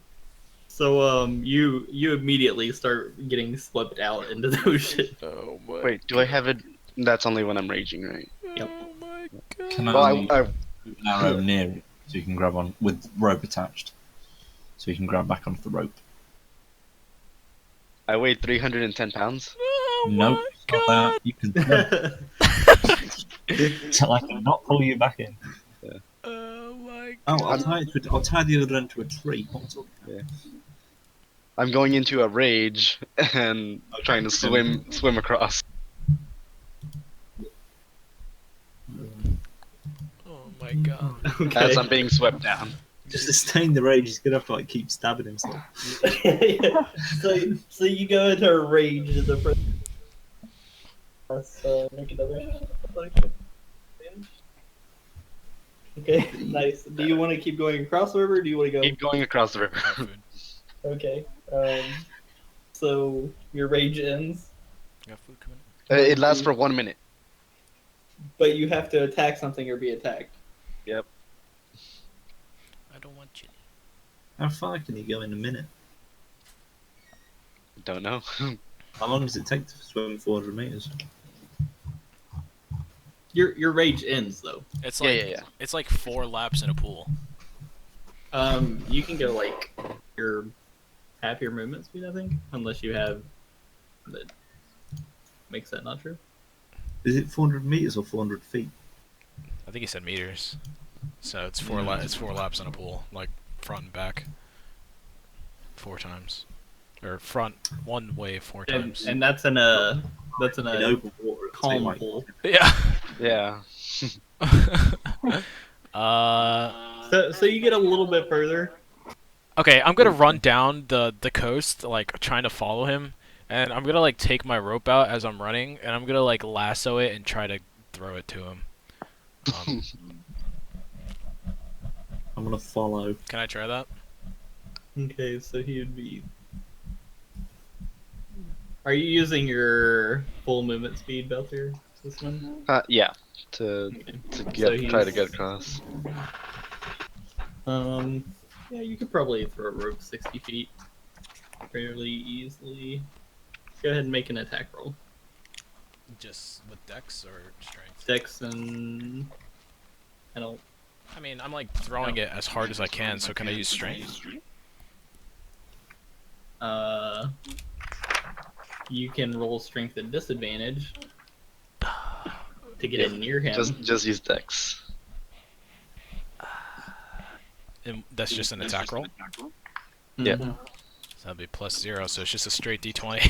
So you immediately start getting swept out into the ocean. Oh my. Wait, do I have it? That's only when I'm raging, right? Yep. Oh my god. Can I Well, I shoot an arrow near it so you can grab on with rope attached, so you can grab back onto the rope? I weighed 310 pounds. Oh Nope, my it's not god. that. You can so I cannot pull you back in. Oh my Oh, god. I'll tie the other end to a tree. What am I talking about? I'm going into a rage and trying to swim across. Oh my god. Okay. As I'm being swept down. Just to sustain the rage, he's gonna have to like keep stabbing himself. So you go into a rage in the front. Let's make another athletics check. Okay, nice. Do you want to keep going across the river? Or do you want to go? Keep going across the river. Okay. So your rage ends, Got food coming. It lasts for 1 minute. but you have to attack something or be attacked. Yep. I don't want chili. How far can you go in a minute? Don't know. How long does it take to swim 400 meters? Your rage ends though. It's Yeah, like yeah. it's like 4 laps in a pool. You can go like your half your movement speed, I think, unless you have that makes that not true. Is it 400 meters or 400 feet? I think he said meters. So it's 4 it's 4 laps in a pool, like front and back. 4 times. Or front one way 4 times. And that's in a In open water, it'll take, calm like, pool. Yeah. Yeah. So you get a little bit further. Okay, I'm gonna run down the coast, like trying to follow him, and I'm gonna like take my rope out as I'm running, and I'm gonna like lasso it and try to throw it to him. I'm gonna follow. Can I try that? Okay, so he would be. Are you using your full movement speed, Beltier? This one? Yeah. To try to get across. Yeah, you could probably throw a rope 60 feet fairly easily. Go ahead and make an attack roll. Just with dex or strength? Dex and I don't. I mean, I'm like throwing it as hard as I can, so can I use strength? You can roll strength at disadvantage to get in near him. Just use Dex. And that's just an attack roll? Yeah. Mhm. So that'd be +0, so it's just a straight d20.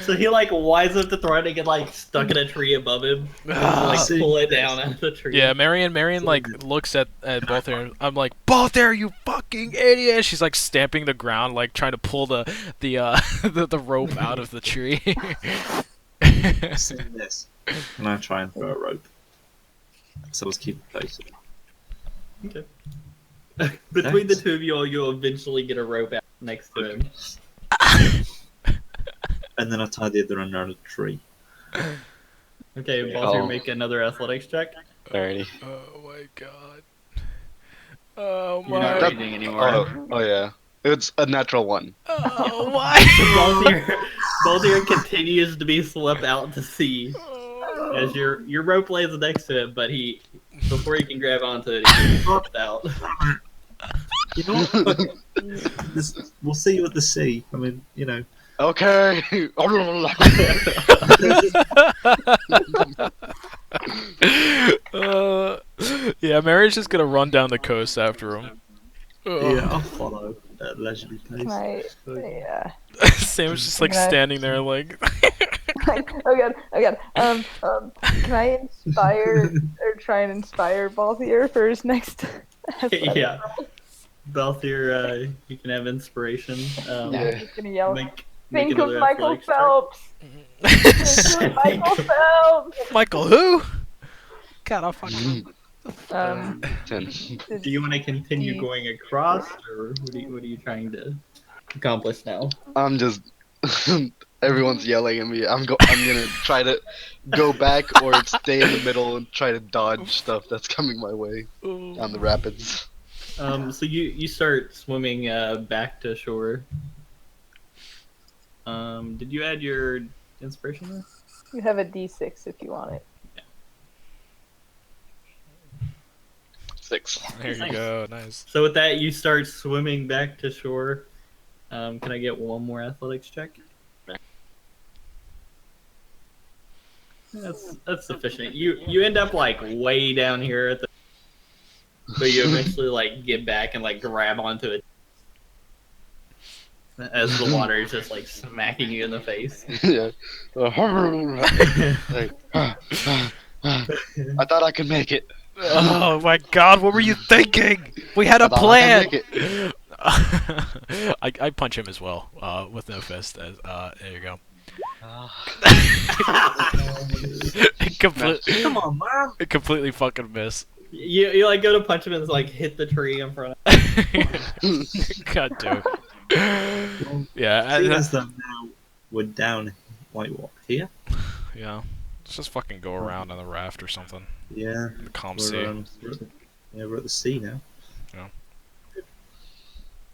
So he like winds up to throw it and get like stuck in a tree above him. And like pull it down out of the tree. Yeah, Marion like looks at both there. I'm like, both there, you fucking idiot! She's like stamping the ground, like trying to pull the rope out of the tree. Saying this, and I try and throw a rope. So let's keep it close. Okay. Between the two of you, you'll eventually get a rope out next to him. And then I tie the other end around a tree. Okay, Oh. Balthier, make another athletics check. Alrighty. Oh my god. Oh You're not my. raging anymore. Oh yeah. It's a natural one. Oh why? Balthier continues to be swept out to sea as your rope lays next to it, but before he can grab onto it, he gets swept out. You know what? We'll see you at the sea. I mean, you know. Okay. Yeah, Mary's just gonna run down the coast after him. Yeah, I'll follow at leisurely pace. Can I? Yeah. Sam's just like Can I- standing there like. Oh god. Oh god. Can I inspire or try and inspire Balthier for his next? Yeah. Balthier, you can have inspiration. Yeah. He's gonna yell. Make Think of another Michael athletics check. Phelps. Think of Michael Phelps. Michael who? God, I'll fucking. 10. Do you want to continue Do- going across, or what are you trying to accomplish now? I'm just. Everyone's yelling at me. I'm gonna try to go back or stay in the middle and try to dodge stuff that's coming my way on the rapids. So you start swimming back to shore. Did you add your inspiration there? You have a D6 if you want it. 6. There you go, nice. So with that, you start swimming back to shore. Can I get one more athletics check? That's sufficient. You end up like way down here at the, but you eventually like get back and like grab onto it as the water is just like smacking you in the face. Yeah. Like, I thought I could make it. Oh my god, what were you thinking? We had a I thought plan! I could make it. I punch him as well, with no fist. As there you go. Come on, man. Completely fucking miss. You like go to punch him and like hit the tree in front of God damn. Yeah, Seeing as though now we're down, like what, here? yeah. Let's just fucking go around on the raft or something. Yeah. The calm We're, sea. we're at the sea now.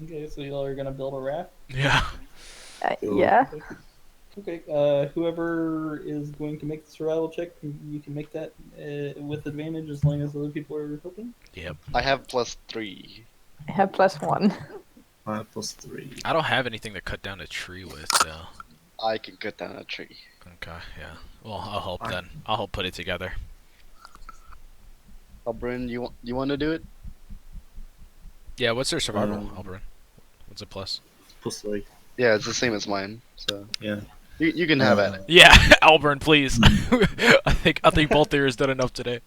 Okay, so y'all are gonna build a raft. Yeah. Yeah. Okay, whoever is going to make the survival check, you can make that with advantage as long as other people are helping. Yep. I have +3. I have +1. 5 plus 3. I don't have anything to cut down a tree with, though. I can cut down a tree. Okay, yeah. Well, I'll help then. I'll help put it together. Bryn, you want to do it? Yeah, what's their survival, Alberin? What's it plus? Plus 3. Yeah, it's the same as mine. So Yeah. you can have at it. Yeah, Alberin, please. I think Balthier has done enough today.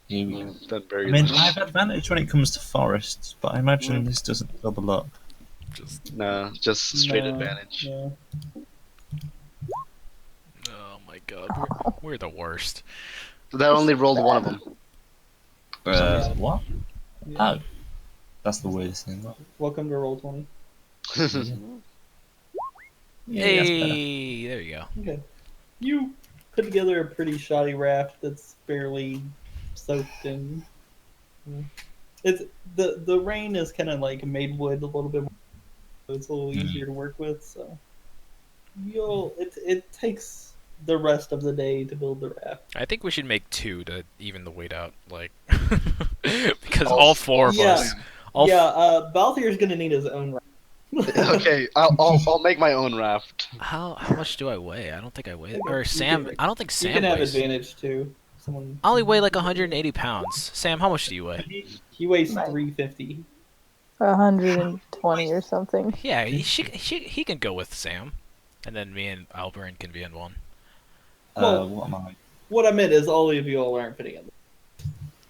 You, Done I very mean, much. I have advantage when it comes to forests, but I imagine this doesn't double up. Just, No, just straight No, advantage. no. oh my god, we're the worst. That only rolled one of them. What? Yeah. Oh. That's the weirdest thing. Welcome to Roll20. Yeah, that's better. Hey, there you go. Okay. You put together a pretty shoddy raft that's barely soaked in. It's the rain has kind of like made wood a little bit more, so it's a little easier to work with. So it takes the rest of the day to build the raft. I think we should make 2 to even the weight out, like, because all 4 of Yeah. us. All Balthier's gonna need his own raft. Okay, I'll make my own raft. How much do I weigh? I don't think I weigh. Or Sam, I don't think You Sam can have weighs. advantage too. Someone I only weigh like 180 pounds. Sam, how much do you weigh? he weighs 350. 120 or something. Yeah, he can go with Sam, and then me and Alberin can be in one. Well- What am I? What I meant is all of you all aren't fitting in.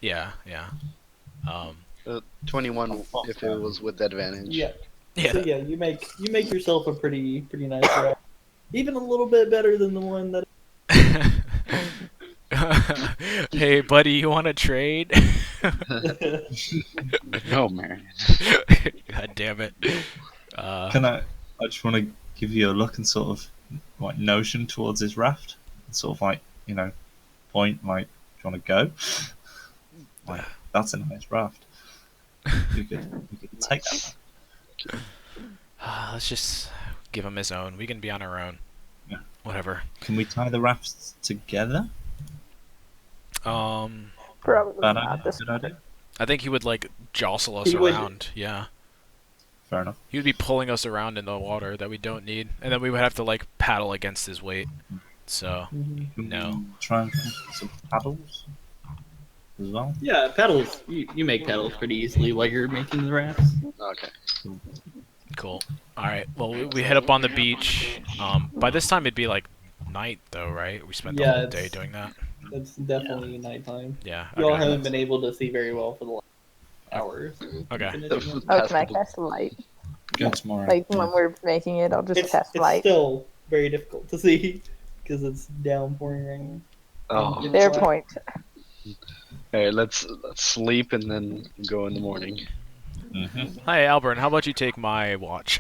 Yeah, yeah. 21 if it was with advantage. Yeah. Yeah. So yeah, you make yourself a pretty nice raft. Even a little bit better than the one that Hey, buddy, you want to trade? No, man. God damn it. Can I? I just want to give you a look and sort of like notion towards his raft, and sort of like point like, do you want to go? Like that's a nice raft. We could take that. Let's just give him his own. We can be on our own. Yeah. Whatever. Can we tie the rafts together? Probably Bad not idea. this Good idea. I think he would like jostle us He would. around. Yeah. Fair enough. He would be pulling us around in the water that we don't need, and then we would have to like paddle against his weight. So Can No. we try and find some paddles as well. Yeah, paddles. You make paddles pretty easily while you're making the rafts. Okay. cool. All right. Well, we hit up on the beach. By this time it'd be like night though, right? We spent the Yeah, whole it's- day doing that. It's definitely nighttime. Yeah. You all Okay. haven't been able to see very well for the last hours. Okay. Finishing it. Oh, can I cast light? Go tomorrow. Like when we're making it, I'll just It's cast light. still very difficult to see because it's downpouring rain. Oh. Fair point. Alright, let's sleep and then go in the morning. Hi, Albert. How about you take my watch?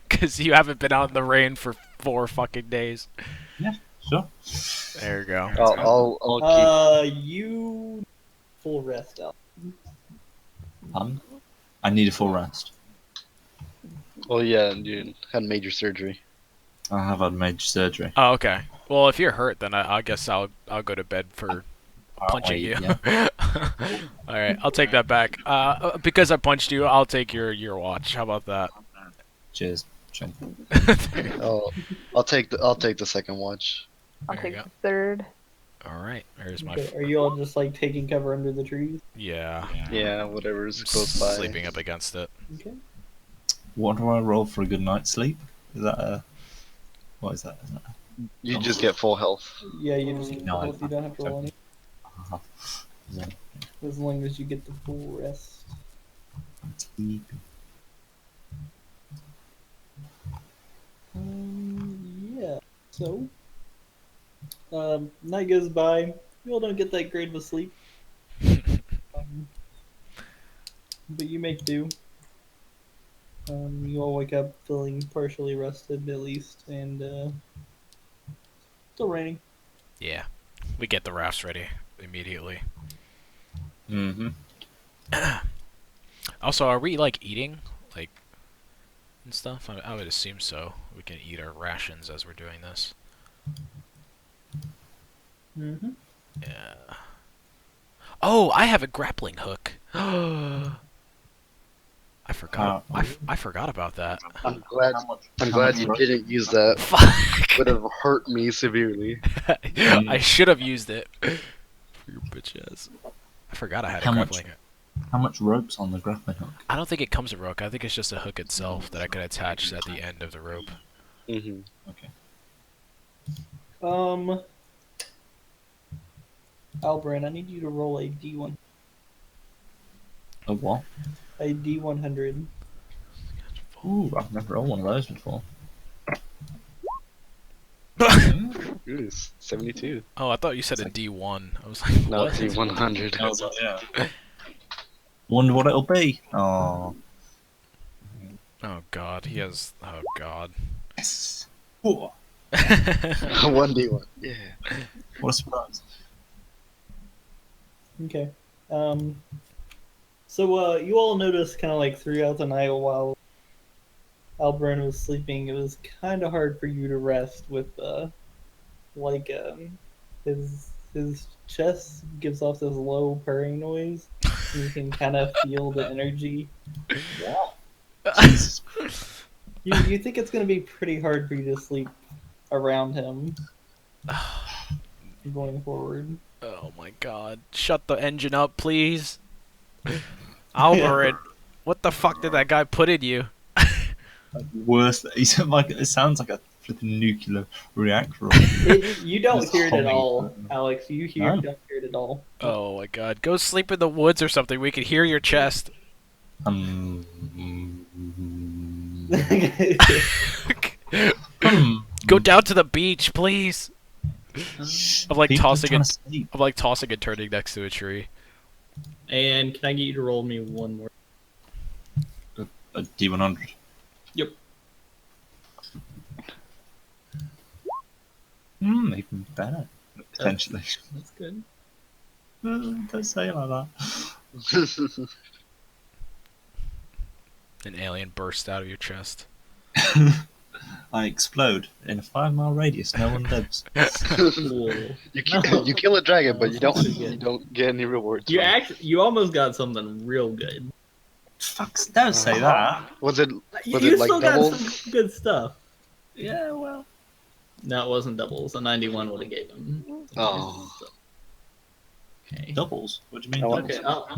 Because you haven't been out in the rain for 4 fucking days. Sure. There you go. I'll keep. You full rest out. I need a full rest. Well, yeah, you had major surgery. I have had major surgery. Oh, okay. Well, if you're hurt, then I guess I'll go to bed for punching you. Yeah. All right, I'll take that back. Because I punched you, I'll take your watch. How about that? Cheers. I'll take the second watch. I'll There you take go. the third. All right, there's my. Okay, are you all just like taking cover under the trees? Yeah. Yeah, whatever's I'm close by. sleeping up against it. Okay. What do I roll for a good night's sleep? Is that a... What is that? Isn't it? You just get full health. Yeah, you just No, I- you don't have to roll any Uh-huh. Yeah. as long as you get the full rest. Sleep. Yeah. So, night goes by. You all don't get that great of a sleep, but you make do. You all wake up feeling partially rested at least, and still raining. Yeah, we get the rafts ready immediately. Mm-hmm. Also, are we like eating like and stuff? I would assume so. We can eat our rations as we're doing this. Mm-hmm. Yeah. Oh, I have a grappling hook. I forgot. I forgot about that. I'm glad. I'm How glad much you rope? didn't use that. Fuck. Would have hurt me severely. I should have used it. For your bitch ass. I forgot I had a How much? grappling hook. How much rope's on the grappling hook? I don't think it comes with a rope. I think it's just a hook itself that I can attach at the end of the rope. Hmm. Okay. Albrand, I need you to roll a D1, A what? a D100. Ooh, I've never rolled one of those before. Ooh, 72. Oh, I thought you said a D1. I was like, No, what? it's 100. Yeah. Wonder what it'll be. Oh. Oh god, he has. Oh god. Yes. Ooh, 1d1. Yeah. what a surprise. Okay. So you all noticed kind of like throughout the night while Albrand was sleeping, it was kind of hard for you to rest with his chest gives off this low purring noise. And you can kind of feel the energy. Jesus. You think it's gonna be pretty hard for you to sleep around him going forward. Oh my god. Shut the engine up, please. Albert, what the fuck did that guy put in you? Worse. He said like it sounds like a flipping nuclear reactor. You don't It's hear it at humming. all, Alex. You No. don't hear it at all. Oh my god. Go sleep in the woods or something. We could hear your chest. Go down to the beach, please. Of like People are tossing trying it, to sleep. of like tossing and turning next to a tree. And can I get you to roll me one more? A D100. Yep. Even better. Potentially. That's good. Don't say it like that. An alien bursts out of your chest. I explode in a 5-mile radius. No one lives. Cool. You kill a dragon, but No, you don't that's pretty you good. don't get any rewards. You from it. actually, you almost got something real good. Fucks, don't say that. Was it You Was it like still got doubles? some good stuff. Yeah, well. No, it wasn't doubles. A 91 would have gave him. Oh. Okay. Doubles? What do you mean I want- doubles? Okay,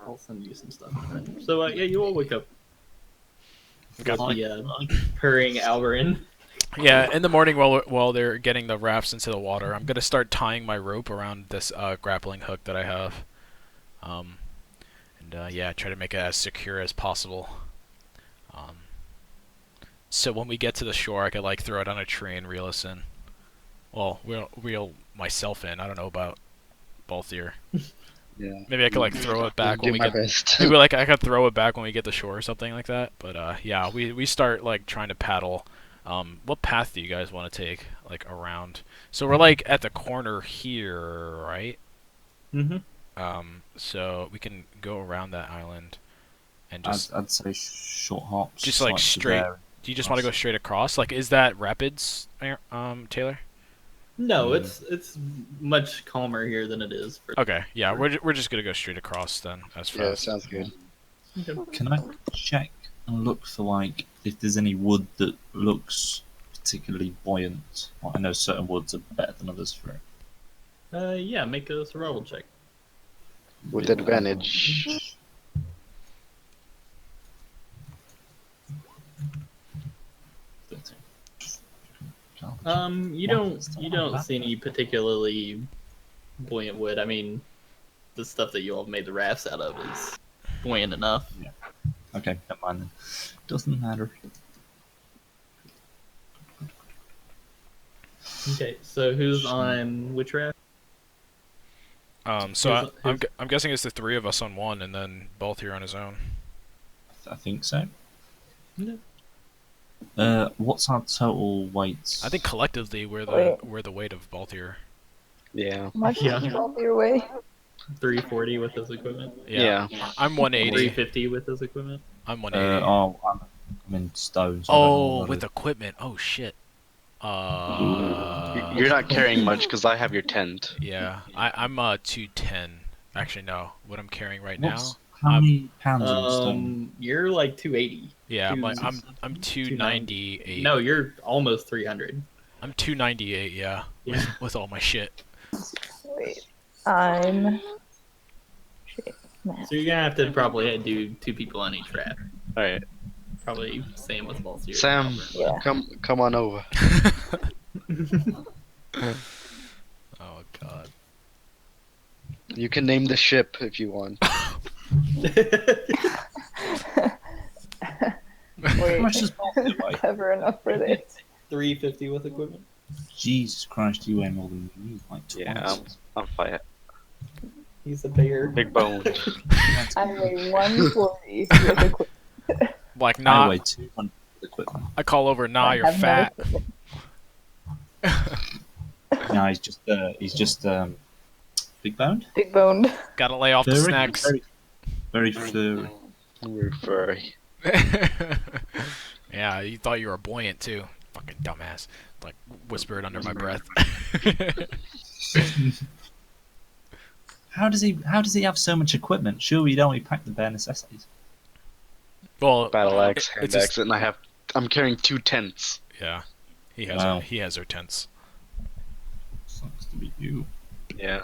I'll send you some stuff. So yeah, you all wake up. Got the purring Alvarin. Yeah, in the morning while they're getting the rafts into the water, I'm gonna start tying my rope around this grappling hook that I have. Yeah, try to make it as secure as possible. So when we get to the shore, I could like throw it on a tree and reel us in. Well, reel myself in. I don't know about both here. Yeah. Maybe I could like throw it back Do when we my get. best. Maybe like I could throw it back when we get to shore or something like that. But yeah, we start like trying to paddle. What path do you guys want to take like around? So we're like at the corner here, right? Mm-hmm. So we can go around that island and just I'd say short hops. just like to straight. there. Do you just want to go straight across? Like, is that rapids, Taylor? No, it's much calmer here than it is. For Okay, yeah, we're just gonna go straight across then. As Yeah, fast. sounds good. Can I check and look for like if there's any wood that looks particularly buoyant? Like, I know certain woods are better than others for it. Yeah, make a survival check. With advantage. You don't see any particularly buoyant wood. I mean, the stuff that you all made the rafts out of is buoyant enough. Okay, never mind then. Doesn't matter. Okay, so who's on which raft? So Who's- I'm guessing it's the three of us on one, and then both here on his own. I think so. Yeah. What's our total weight? I think collectively we're Wait. the weight of both here. Yeah. How much Yeah. is all your way? 340 with his equipment. Yeah. I'm 180. 350 with his equipment. I'm 180. I'm in stones. I don't know Oh, what with it- equipment. Oh shit. You're not carrying much because I have your tent. Yeah, I'm 210. Actually, no. What I'm carrying right What's- now. How many pounds are in stone? You're like 280. Yeah, I'm Two- 298. No, you're almost 300. I'm 298. Yeah, Yeah. with all my shit. Wait, I'm. Shit, man. So you're gonna have to probably do 2 people on each raft. All right, Probably same with both of you. Sam, Yeah. come on over. Oh god. You can name the ship if you want. How Wait, much does Baltic weigh? clever enough for this. 350 with equipment. Jesus Christ, you weigh more than me, like twice. Yeah, I'm fine. He's a bear. Big bone. I weigh 140 with equipment. Like I nah, weigh 200 with equipment. I call over. Nah, I you're have no fat. equipment. No, he's just big boned. Big boned. Gotta lay off the Furry, snacks. very furry. We're furry. Yeah, you thought you were buoyant too. Fucking dumbass. Like whispered under my breath. How does he have so much equipment? Surely you'd only pack the bare necessities. Well, Battle axe, hand it's just- axe, and I'm carrying 2 tents. yeah, he has Wow. he has her tents. Sucks to be you. Yeah.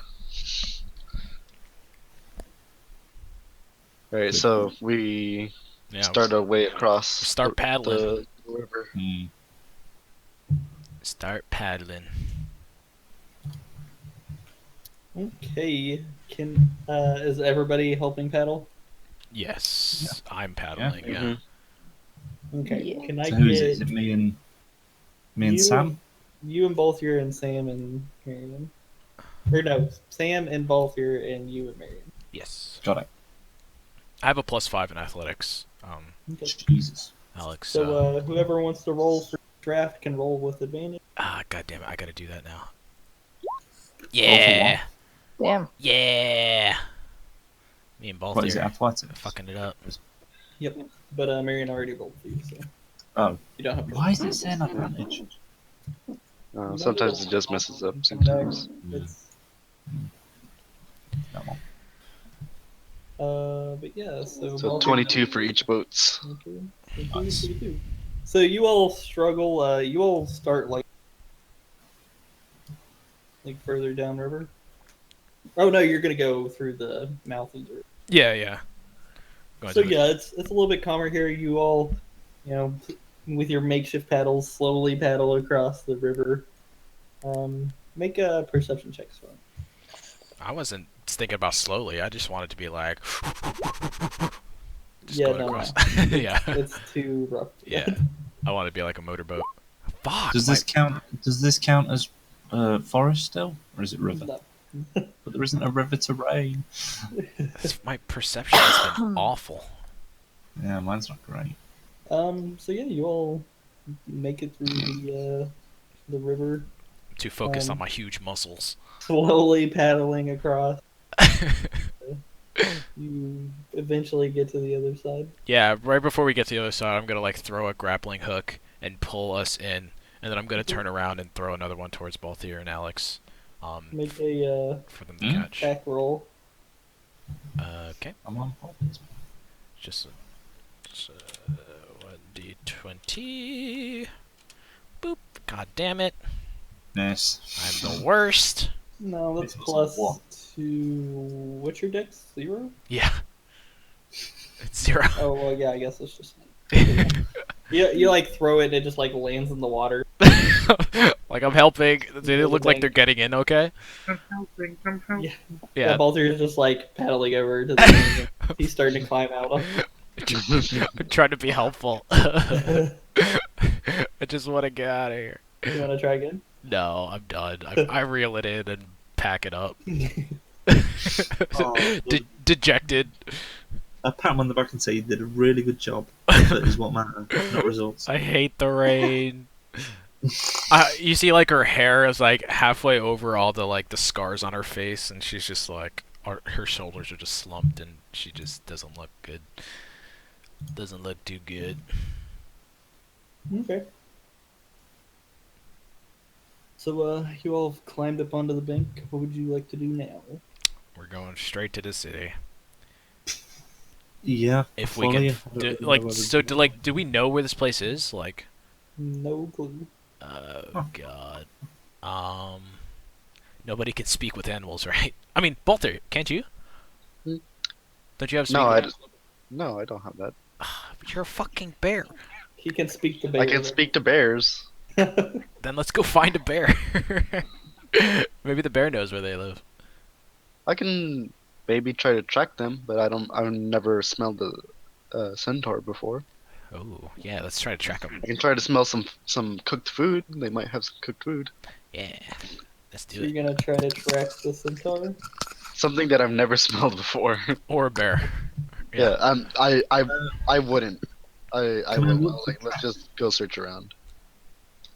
All right, so we Yeah, start our way across. Start paddling. the river. Hmm. start paddling. Okay. Is everybody helping paddle? Yes, I'm paddling. Yeah. Mhm. Okay. Yeah. Can I So who is get it? Is it me and You- Sam? you and Balthier and Sam and Marion. Or no, Sam and Balthier and you and Marion. Yes. Got it. I have a +5 in athletics. Okay. Jesus. Alex. So whoever wants to roll for draft can roll with advantage. God damn it! I gotta do that now. Roll for Yeah. Damn. Yeah. Me and what is it? Balthier Athletics. fucking it up. Yep. But Marion already rolled for you, so Oh, you don't have to. why is it saying advantage? Sometimes it just messes up. Come Sometimes. back. It's, That one. but yeah, so So Balthier- 22 for each boats. Okay. So Nice. 22. So you all struggle. You all start like further downriver. Oh no, you're gonna go through the mouth of the river. Yeah. Going So to the- yeah, it's a little bit calmer here. You all, with your makeshift paddles, slowly paddle across the river. Make a perception checks for me. I wasn't thinking about slowly. I just wanted to be like. Just Yeah, going no, across. no. Yeah. It's too rough. Yeah. I want to be like a motorboat. Fuck. Does this count? Does this count as forest still, or is it river? No. But there isn't a river to rain. My perception has been awful. Yeah, mine's not great. So yeah, you all make it through the river, Too focused on my huge muscles. slowly paddling across. You eventually get to the other side. Yeah, right before we get to the other side, I'm gonna like throw a grappling hook and pull us in, and then I'm gonna turn around and throw another one towards Balthier and Alex. Make a For them to catch. attack roll. Okay, I'm on purpose. just 1d20. Boop. God damn it. Nice. I'm the worst. No, that's This was plus what? 2. What's your dex? 0? Yeah. It's 0. Oh well, yeah. I guess it's just. You like throw it and it just like lands in the water. Like I'm helping. Did it The look like bank. they're getting in okay? Yeah. Yeah. Balthier is just like paddling over to the bank. He's starting to climb out. I'm trying to be helpful. I just want to get out of here. You want to try again? No, I'm done. I reel it in and pack it up. Oh, Dejected. A pat on the back and say you did a really good job. That is what matters, not results. I hate the rain. You see, like her hair is like halfway over all the like the scars on her face, and she's just like her shoulders are just slumped, and she just doesn't look good. Doesn't look too good. Okay. So, you all have climbed up onto the bank. What would you like to do now? We're going straight to the city. Yeah. If we follow can, you. I don't really know like, where so we're do we know where this place is? Like, No clue. oh Huh. god. Nobody can speak with animals, right? I mean, Bolter, can't you? Hmm. Don't you have No, speak? no, I don't have that. But you're a fucking bear. He can speak to bear. I can speak to bears. Then let's go find a bear. Maybe the bear knows where they live. I can maybe try to track them, but I've never smelled the centaur before. Oh, yeah, let's try to track them. I can try to smell some cooked food. They might have some cooked food. Yeah, let's So do you're it. gonna try to track the centaur? Something that I've never smelled before. Or a bear. Yeah, I wouldn't. I Can I wouldn't. look for Like, let's just go search around.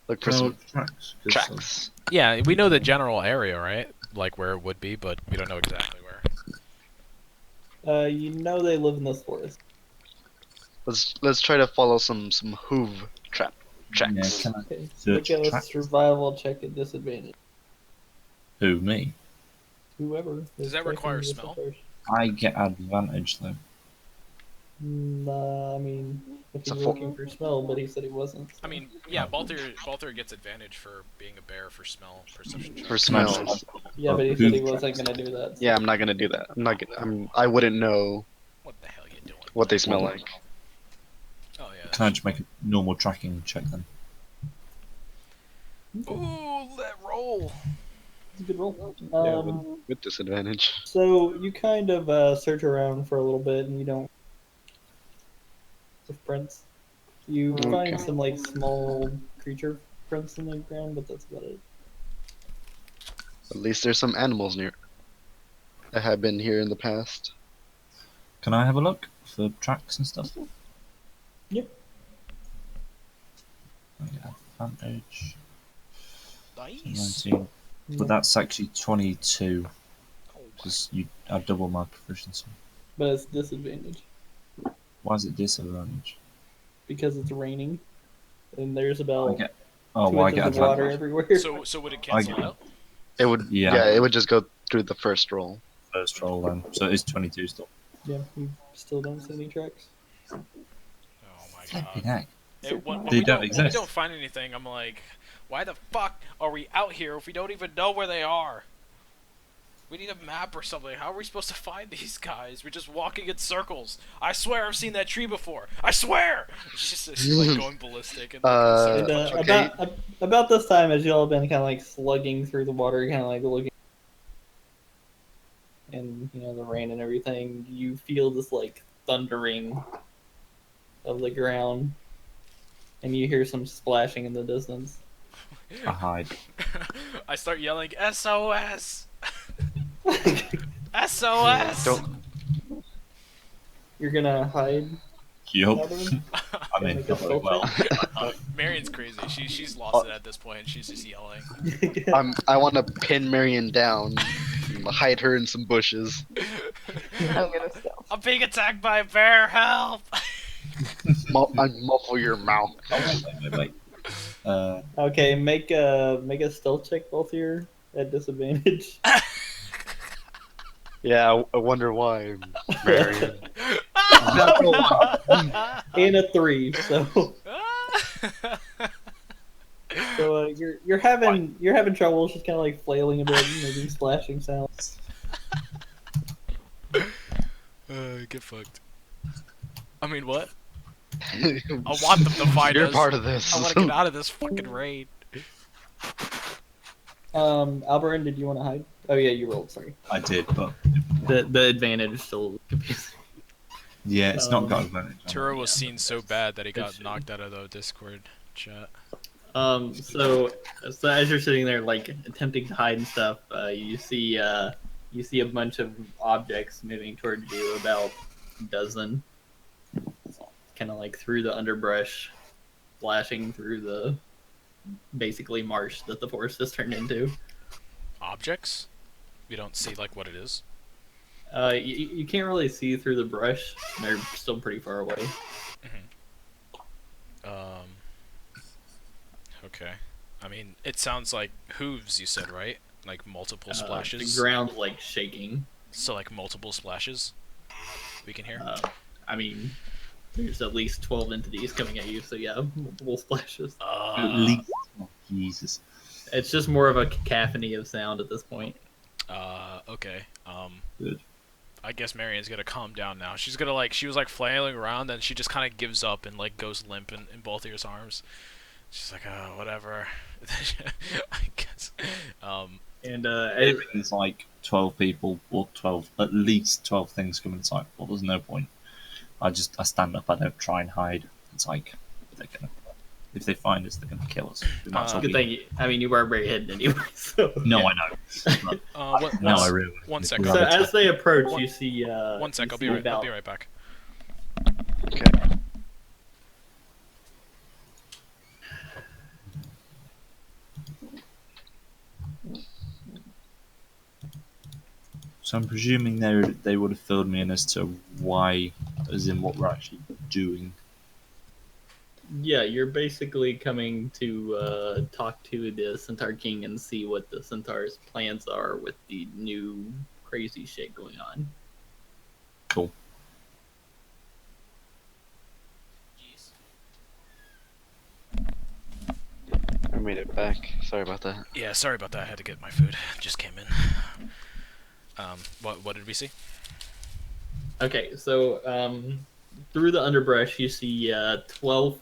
Look for Can I some look for tracks? 'Cause, tracks. Yeah, we know the general area, right? Like where it would be, but we don't know exactly where. You know they live in this forest. Let's try to follow some hoof yeah, tracks. can I? Okay. Search Make a tracks. survival check at disadvantage. Who, me? Whoever. Does is that require tracking the smell? centaurs. I get advantage though. Nah, I mean, if It's a he's full- looking for smell, but he said he wasn't. I mean, yeah, Balter gets advantage for being a bear for smell perception check. For Can I smells. just- Yeah, but he Hoof said he tracks. wasn't gonna do that. Yeah, I'm not gonna do that. I'm not. I wouldn't know What the hell you doing? what they smell like. Oh yeah. Can I just make a normal tracking check then? Ooh, let roll. It's a good roll. Yeah, with disadvantage. So you kind of search around for a little bit, and you don't. With prints, you Okay. find some like small creature footprints in the ground, but that's about it. At least there's some animals near that have been here in the past. Can I have a look for tracks and stuff? Yep. Yeah, advantage. Nice. 19. But that's actually 22 Oh because I double my proficiency. But it's disadvantage Why is it disadvantage? because it's raining, and there's I about get. 2 Oh, well, I inches get of water advantage. everywhere. so would it I cancel get out? It would, Yeah. yeah, it would just go through the first roll. First roll then, so it is 22 still. Yeah, you still don't see any tracks. Oh my Flipping god. heck. When They we don't when we exist. don't find anything, I'm like, why the fuck are we out here if we don't even know where they are? We need a map or something. How are we supposed to find these guys? We're just walking in circles. I swear I've seen that tree before. I swear! She's like going ballistic and And Okay. about this time, as y'all have been kind of like slugging through the water, kind of like looking, and the rain and everything, you feel this like thundering of the ground, and you hear some splashing in the distance. I hide. I start yelling, SOS! SOS! Don't. You're gonna hide. Yup. Alvin? I mean, Make a not very well. Marion's crazy. She's lost it at this point. She's just yelling. I want to pin Marion down, and hide her in some bushes. I'm gonna stealth. I'm being attacked by a bear. Help! Muffle your mouth. Wait. Okay, make a stealth check, both here at disadvantage. Yeah, I wonder why, Marion. And a 3, so you're having trouble. She's kind of like flailing a bit, and making splashing sounds. Get fucked. I mean, what? I want them to find You're us. part of this. I want to get out of this fucking raid. Alberin, did you want to hide? Oh yeah, you rolled. Sorry. I did, but The advantage is still confusing. yeah, it's not got advantage. Turo was seen so bad that he got knocked out of the Discord chat. So as you're sitting there, like attempting to hide and stuff, you see a bunch of objects moving towards you, about a dozen, kind of like through the underbrush, flashing through the basically marsh that the forest has turned into. Objects? We don't see like what it is. You can't really see through the brush. They're still pretty far away. Okay. I mean, it sounds like hooves. You said, right? Like multiple splashes. The ground's like shaking. So like multiple splashes. We can hear. I mean, there's at least 12 entities coming at you, so yeah, multiple splashes. At least. Oh, Jesus. It's just more of a cacophony of sound at this point. Okay. Good. I guess Marion's gonna calm down now. She's gonna like, she was like flailing around, then she just kind of gives up and like goes limp in both of your arms. She's like, oh, whatever. I guess. And There's like 12 people, or 12, at least 12 things coming inside. Well, there's no point. I stand up, I don't try and hide. It's like, if they find us, they're gonna kill us. We might as well good be- thing. I mean, you are very hidden anyway. So. No, Yeah. I know. But One, I really. one if second. we're So on as they approach, you see. one sec. you I'll be see right. I'll about- be right back. Okay. So I'm presuming they would have filled me in as to why, as in what we're actually doing. Yeah, you're basically coming to talk to the Centaur King and see what the Centaur's plans are with the new crazy shit going on. Cool. I made it back. Sorry about that. Yeah, sorry about that. I had to get my food. Just came in. What did we see? Okay, so through the underbrush, you see 12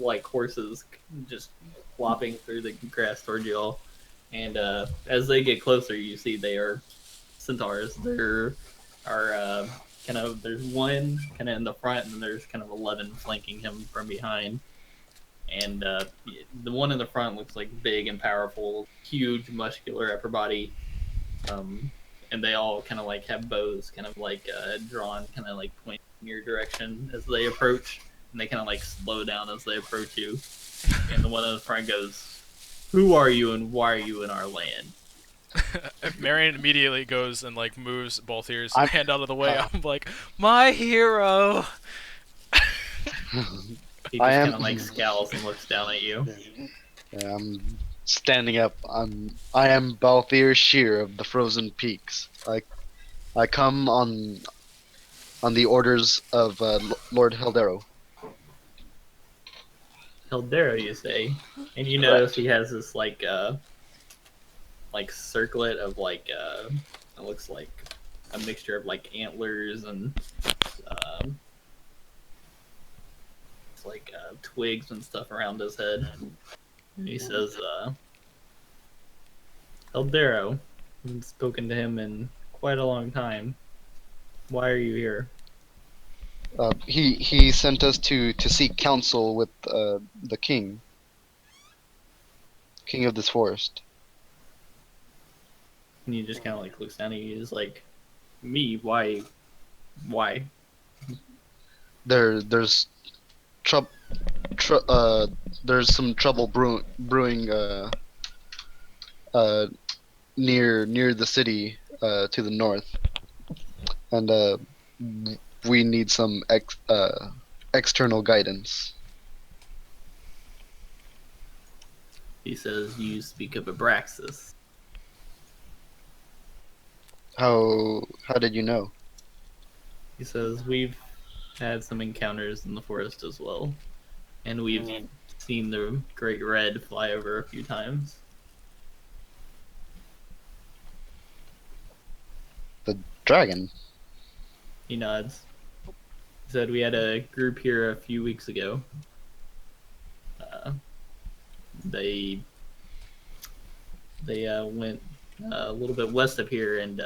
like horses just flopping through the grass towards you all. And as they get closer, you see they are centaurs. There are there's one kind of in the front, and there's kind of 11 flanking him from behind. and the one in the front looks like big and powerful, huge, muscular upper body. And they all kind of like have bows, kind of like drawn, kind of like pointing in your direction as they approach, and they kind of like slow down as they approach you. And the one in the front goes, "Who are you, and why are you in our land?" Marion immediately goes and like moves Balthier's I'm- hand out of the way. I'm like, my hero. He I just am- kind of like scowls and looks down at you. Yeah, I'm standing up. I am Balthier Shear of the Frozen Peaks. I come on the orders of Lord Heldero. Hildera, you say, and you Correct. notice he has this like circlet of like it looks like a mixture of like antlers and um, it's like twigs and stuff around his head. And he says, "Eldero, haven't spoken to him in quite a long time. Why are you here?" He sent us to seek counsel with the king of this forest. And he just kind of like looks down at you. He's like, "Me? Why? Why?" There's trouble. There's some trouble brewing uh, near the city to the north, and we need some external guidance. He says, "You speak of Abraxas." How did you know? He says, "We've had some encounters in the forest as well, and we've seen the Great Red fly over a few times." The dragon. He nods. He said, "We had a group here a few weeks ago. Uh, they went a little bit west of here and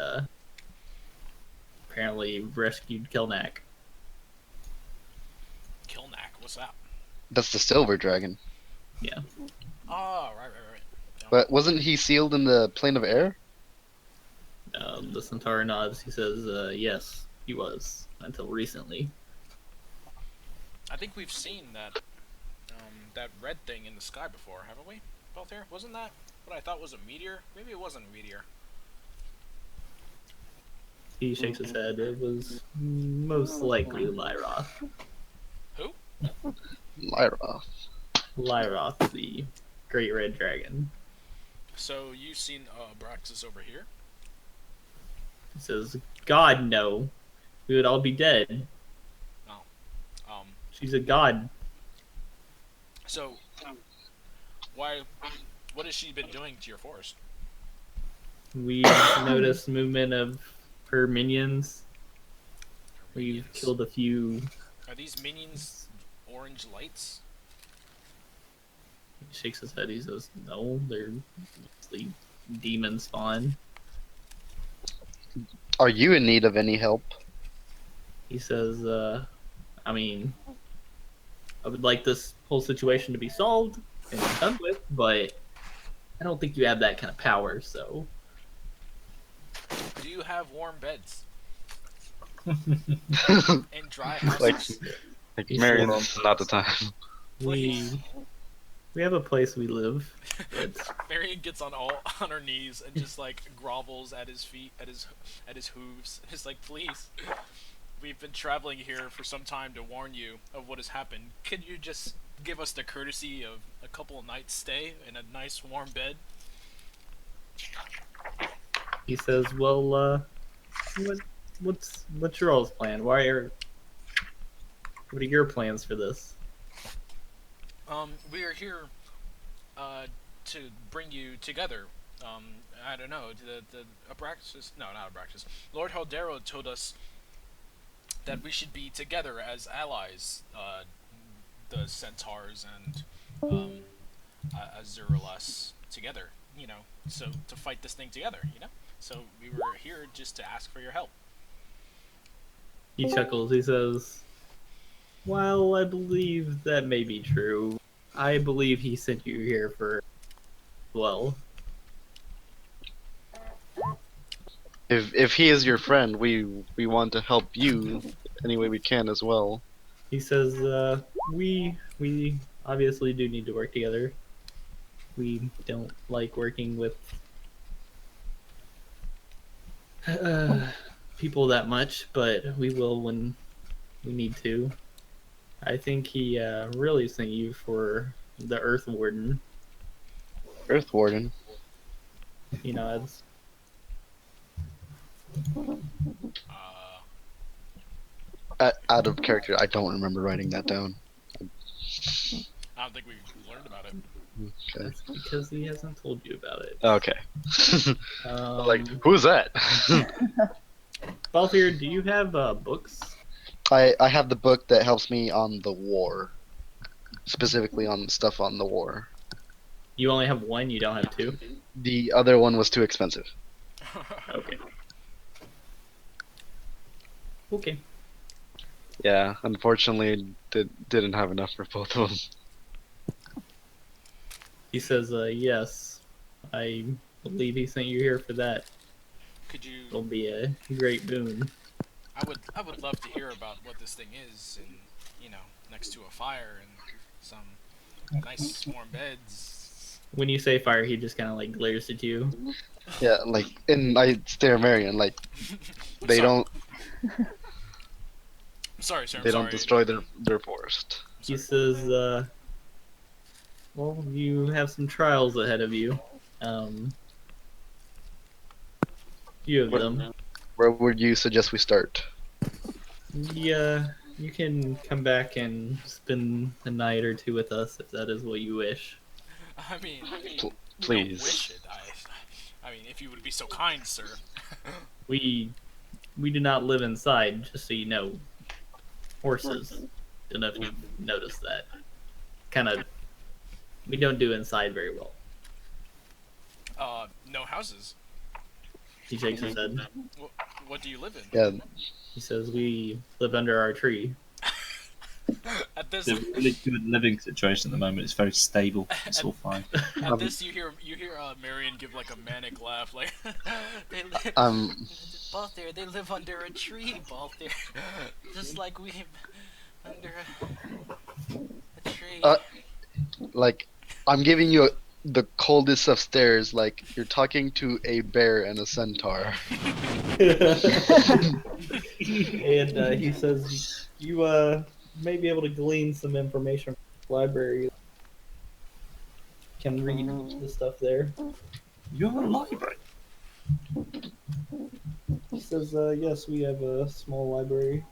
apparently rescued Kelnak." Kilnak, what's that? That's the silver dragon. Yeah. Oh, right. Yeah. But wasn't he sealed in the plane of air? The centaur nods. He says, "Yes, he was until recently." I think we've seen that red thing in the sky before, haven't we? Balthier? Wasn't that what I thought was a meteor? Maybe it wasn't a meteor. He shakes his head. It was most likely Lyroth. Who? Lyra. Lyroth, the Great Red Dragon. So you've seen Abraxas over here? He says, "God, no. We would all be dead. Um, She's a god." so why? What has she been doing to your forest? We noticed movement of her minions. We've Minions. killed a few. Are these minions orange lights? He shakes his head. He says, "No, they're mostly demon spawn." Are you in need of any help? He says, "I mean, I would like this whole situation to be solved and done with, but I don't think you have that kind of power, so." Do you have warm beds and dry houses? Like He's Marion, warm. this is not the time. We have a place we live. It's Marion gets on her knees and just like grovels at his feet, at his hooves. It's like, please, we've been traveling here for some time to warn you of what has happened. Could you just give us the courtesy of a couple of nights stay in a nice warm bed? He says, "Well, what's your all's plan? What are your plans for this?" We are here to bring you together. I don't know, the Abraxas, no, not Abraxas. Lord Haldero told us that we should be together as allies, the centaurs and Azurulas together, so to fight this thing together, So we were here just to ask for your help. He chuckles. He says, "Well, I believe that may be true. I believe he sent you here for well. If he is your friend, we want to help you any way we can as well. He says, we obviously do need to work together. We don't like working with people that much, but we will when we need to. I think he really sent you for the Earth Warden. Earth Warden. You know, it's Out of character, I don't remember writing that down. I don't think we learned about it. Okay. that's because he hasn't told you about it. Okay. Like, Um, who's that? Balthier, do you have books? I have the book that helps me on the war, specifically on stuff on the war. You only have one. You don't have two. The other one was too expensive. Okay. Okay. Yeah, unfortunately, didn't have enough for both of them. He says, yes. I believe he sent you here for that. Could you? It'll be a great boon. I would love to hear about what this thing is, and next to a fire and some nice warm beds. When you say fire, he just kind of like glares at you. Yeah, like, and I stare at Marion, like, they Sorry. don't I'm sorry, sir. I'm they sorry. don't destroy their forest. He says, well, you have some trials ahead of you. Few of them. Where would you suggest we start? Yeah, you can come back and spend a night or two with us if that is what you wish. I mean, Pl- you please. don't wish it. I mean, if you would be so kind, sir. We do not live inside, just so you know. Horses. Don't know if you've noticed that. Kind of, we don't do inside very well. No houses. He shakes his head. What do you live in? Yeah, He says we live under our tree. At this, It's a really good living situation at the moment. It's very stable. It's all fine. at this, you hear Marion give like a manic laugh, like. They live, Balthier, they live under a tree, Balthier. Just like we under a tree. like, I'm giving you the coldest of stares, like you're talking to a bear and a centaur. And he says you may be able to glean some information from the library. Can read the stuff there. You're a library. He says, yes, we have a small library.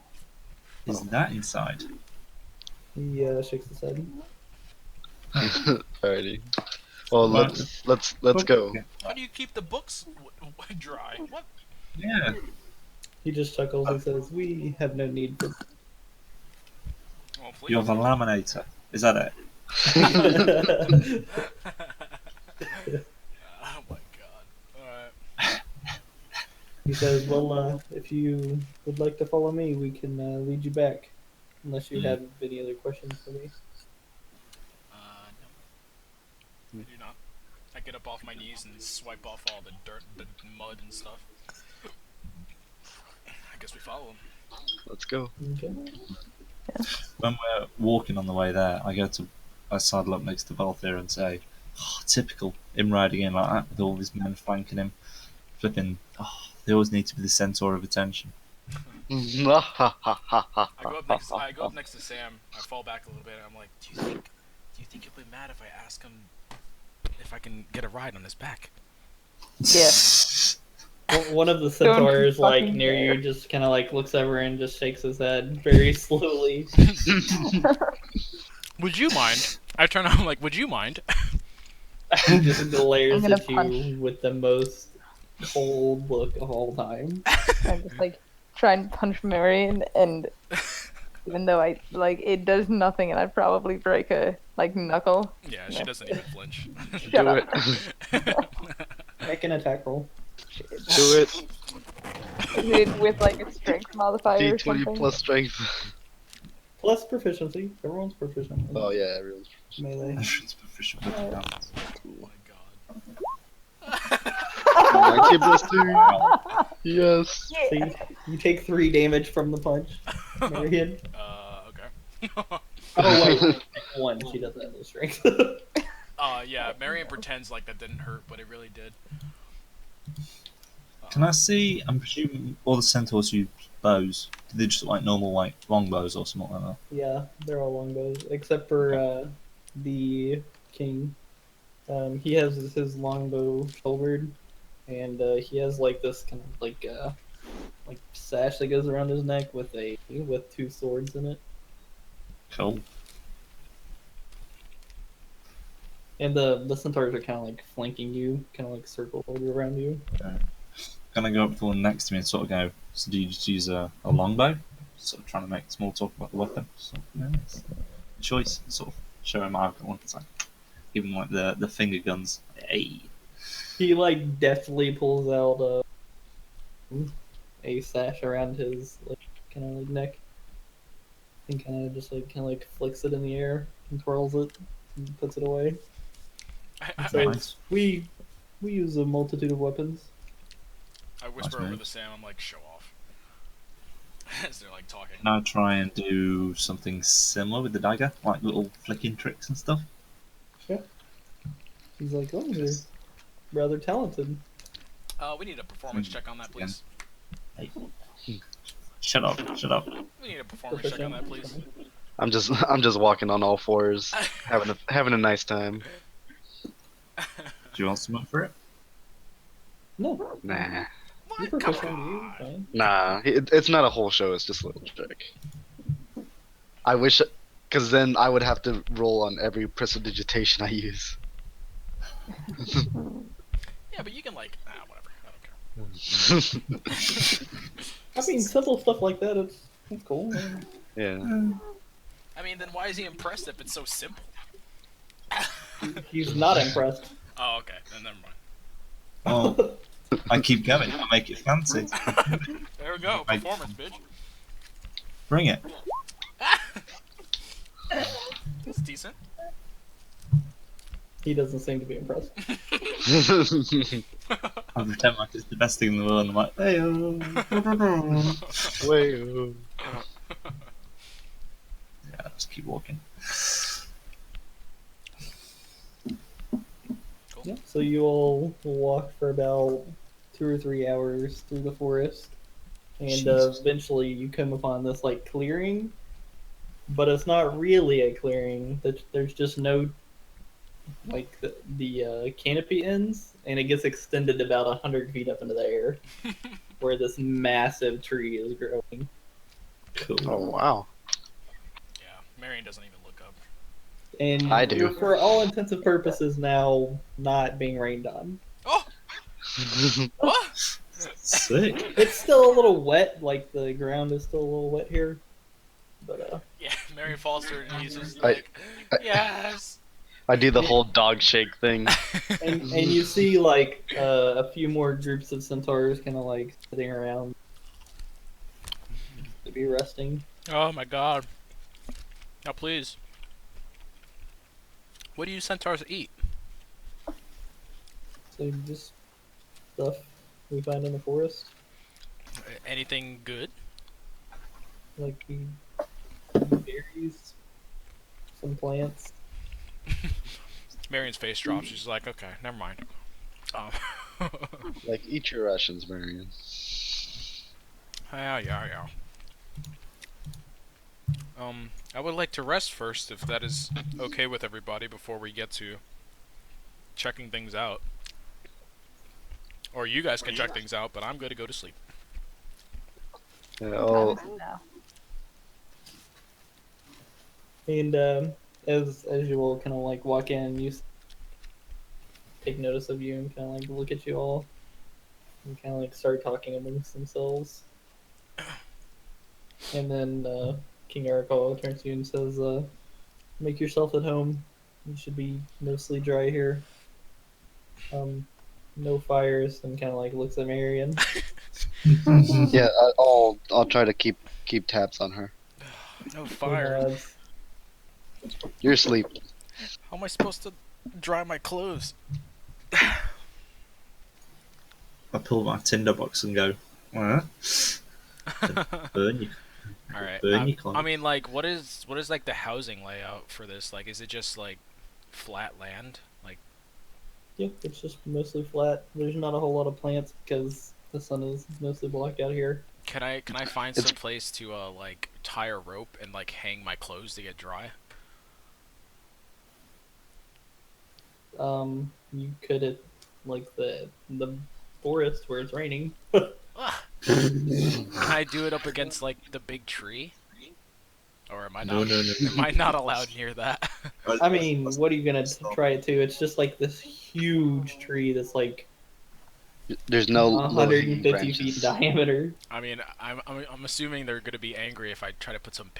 Is that inside? He shakes his head. Alrighty. Well, Well, let's go. How do you keep the books dry? What? Yeah. He just chuckles and says, we have no need for... Oh, please. You're the laminator. Is that it? Oh my god. Alright. He says, well, if you would like to follow me, we can lead you back. Unless you have any other questions for me. No. I do not. I get up off my knees and swipe off all the dirt, the mud and stuff. I guess we follow him. Let's go. Okay. When we're walking on the way there, I saddle up next to Balthier and say, oh, typical him riding in like that with all his men flanking him. Flipping, they always need to be the centaur of attention. I go up next to Sam. I fall back a little bit. I'm like, do you think he'll be mad if I ask him if I can get a ride on his back? Yeah. One of the centaurs, Don't like fucking near dare. you, just kind of like looks over and just shakes his head very slowly. Would you mind? I turn on like, would you mind? He just glares I'm gonna at you punch. with the most cold look of all time. I just like try and punch Marion, and even though I like it does nothing, and I'd probably break a knuckle. Yeah, she doesn't even flinch. Shut Do up. it. Make an attack roll. Do it. Is it with like a strength modifier or D20 something? plus strength. Plus proficiency. Everyone's proficient. in Oh yeah, everyone's. Melee. Everyone's proficient with the guns. Oh my god. 19 plus 2. Yes. So you take 3 damage from the punch, Marion. Okay. Oh wait, 1. She doesn't have the strength. Yeah, Marion pretends like that didn't hurt, but it really did. Can I see? I'm presuming all the centaurs use bows. Do they just look like normal, like long bows or something like that? Yeah, they're all longbows except for the king. He has his longbow shouldered, and he has like this kind of like sash that goes around his neck with 2 swords in it. Cool. And the centaurs are kind of like flanking you, kind of like circle around you. Gonna go up to the one next to me and sort of go. So do you just use a longbow? Sort of trying to make small talk about the weapon. So, yeah, it's a choice. Sort of show him I've got one. It's like give him like the finger guns. Hey. He like deftly pulls out a sash around his like kind of like neck, and kind of like flicks it in the air and twirls it and puts it away. And says, Nice. we use a multitude of weapons. I whisper Nice, over mate. to Sam. I'm like, show off. As they're like talking. Can I try and do something similar with the dagger, like little flicking tricks and stuff? He's like, oh, you're rather talented. We need a performance check on that, please. Hey. Shut up! Shut up! We need a performance check on that, please. I'm just walking on all fours, having a nice time. Do you want some for it? No, Nah, you're What? Come proficient. You're on. fine. nah. It's not a whole show. It's just a little trick. I wish, because then I would have to roll on every prestidigitation I use. Yeah, but you can like, whatever. I don't care. I mean, simple stuff like that. It's cool. Yeah. I mean, then why is he impressed if it's so simple? He's not impressed. Oh, okay. Then never mind. Oh, I keep going. I make it fancy. There we go. Right. Performance, bitch. Bring it. That's decent. He doesn't seem to be impressed. I pretend like it's the best thing in the world. And I'm like, hey, Way. yeah, just keep walking. Yeah. So you all walk for about 2 or 3 hours through the forest, and Jesus. eventually you come upon this like clearing, but it's not really a clearing. There's just no like the canopy ends, and it gets extended about 100 feet up into the air, where this massive tree is growing. Cool. Oh wow. Yeah, Marion doesn't even look up. And I do. you're, for all intents and purposes, now not being rained on. Oh! What? Sick. It's still a little wet, like the ground is still a little wet here. But Yeah, Marion falls to her knees. Is I- like, I- yes. I do the whole dog shake thing. and you see like a few more groups of centaurs kind of like sitting around to be resting. Oh my god. Now please. What do you centaurs eat? So just stuff we find in the forest, Anything good? like berries, some plants. Marion's face drops. She's like, okay, never mind. Like, eat your rations, Marion. Yeah. I would like to rest first, if that is okay with everybody, before we get to checking things out. Or you guys can check things out, but I'm going to go to sleep. Yeah, What oh, time is it now? And as you all kind of like walk in, you take notice of you and kind of like look at you all, and kind of like start talking amongst themselves. And then King Arakawa turns to you and says, "Make yourself at home. You should be mostly dry here. No fires." And kind of like looks at Marion. yeah. I'll try to keep tabs on her. No Who fire. knows? You're asleep. How am I supposed to dry my clothes? I pull my tinder box and go, "What? Burn you, All right. burn your I clothes." mean, like, what is like the housing layout for this? Like, is it just like flat land? Like, Yeah, it's just mostly flat. There's not a whole lot of plants because the sun is mostly blocked out here. can I find It's some place to like tie a rope and like hang my clothes to get dry? You could at like the forest where it's raining. Ugh. Can I do it up against like the big tree? Or am I No, not? no, no. Am I not allowed near that? I mean, what are you gonna try it to? It's just like this huge tree that's like there's no low 150 hanging feet in branches. diameter. I mean, I'm assuming they're gonna be angry if I try to put some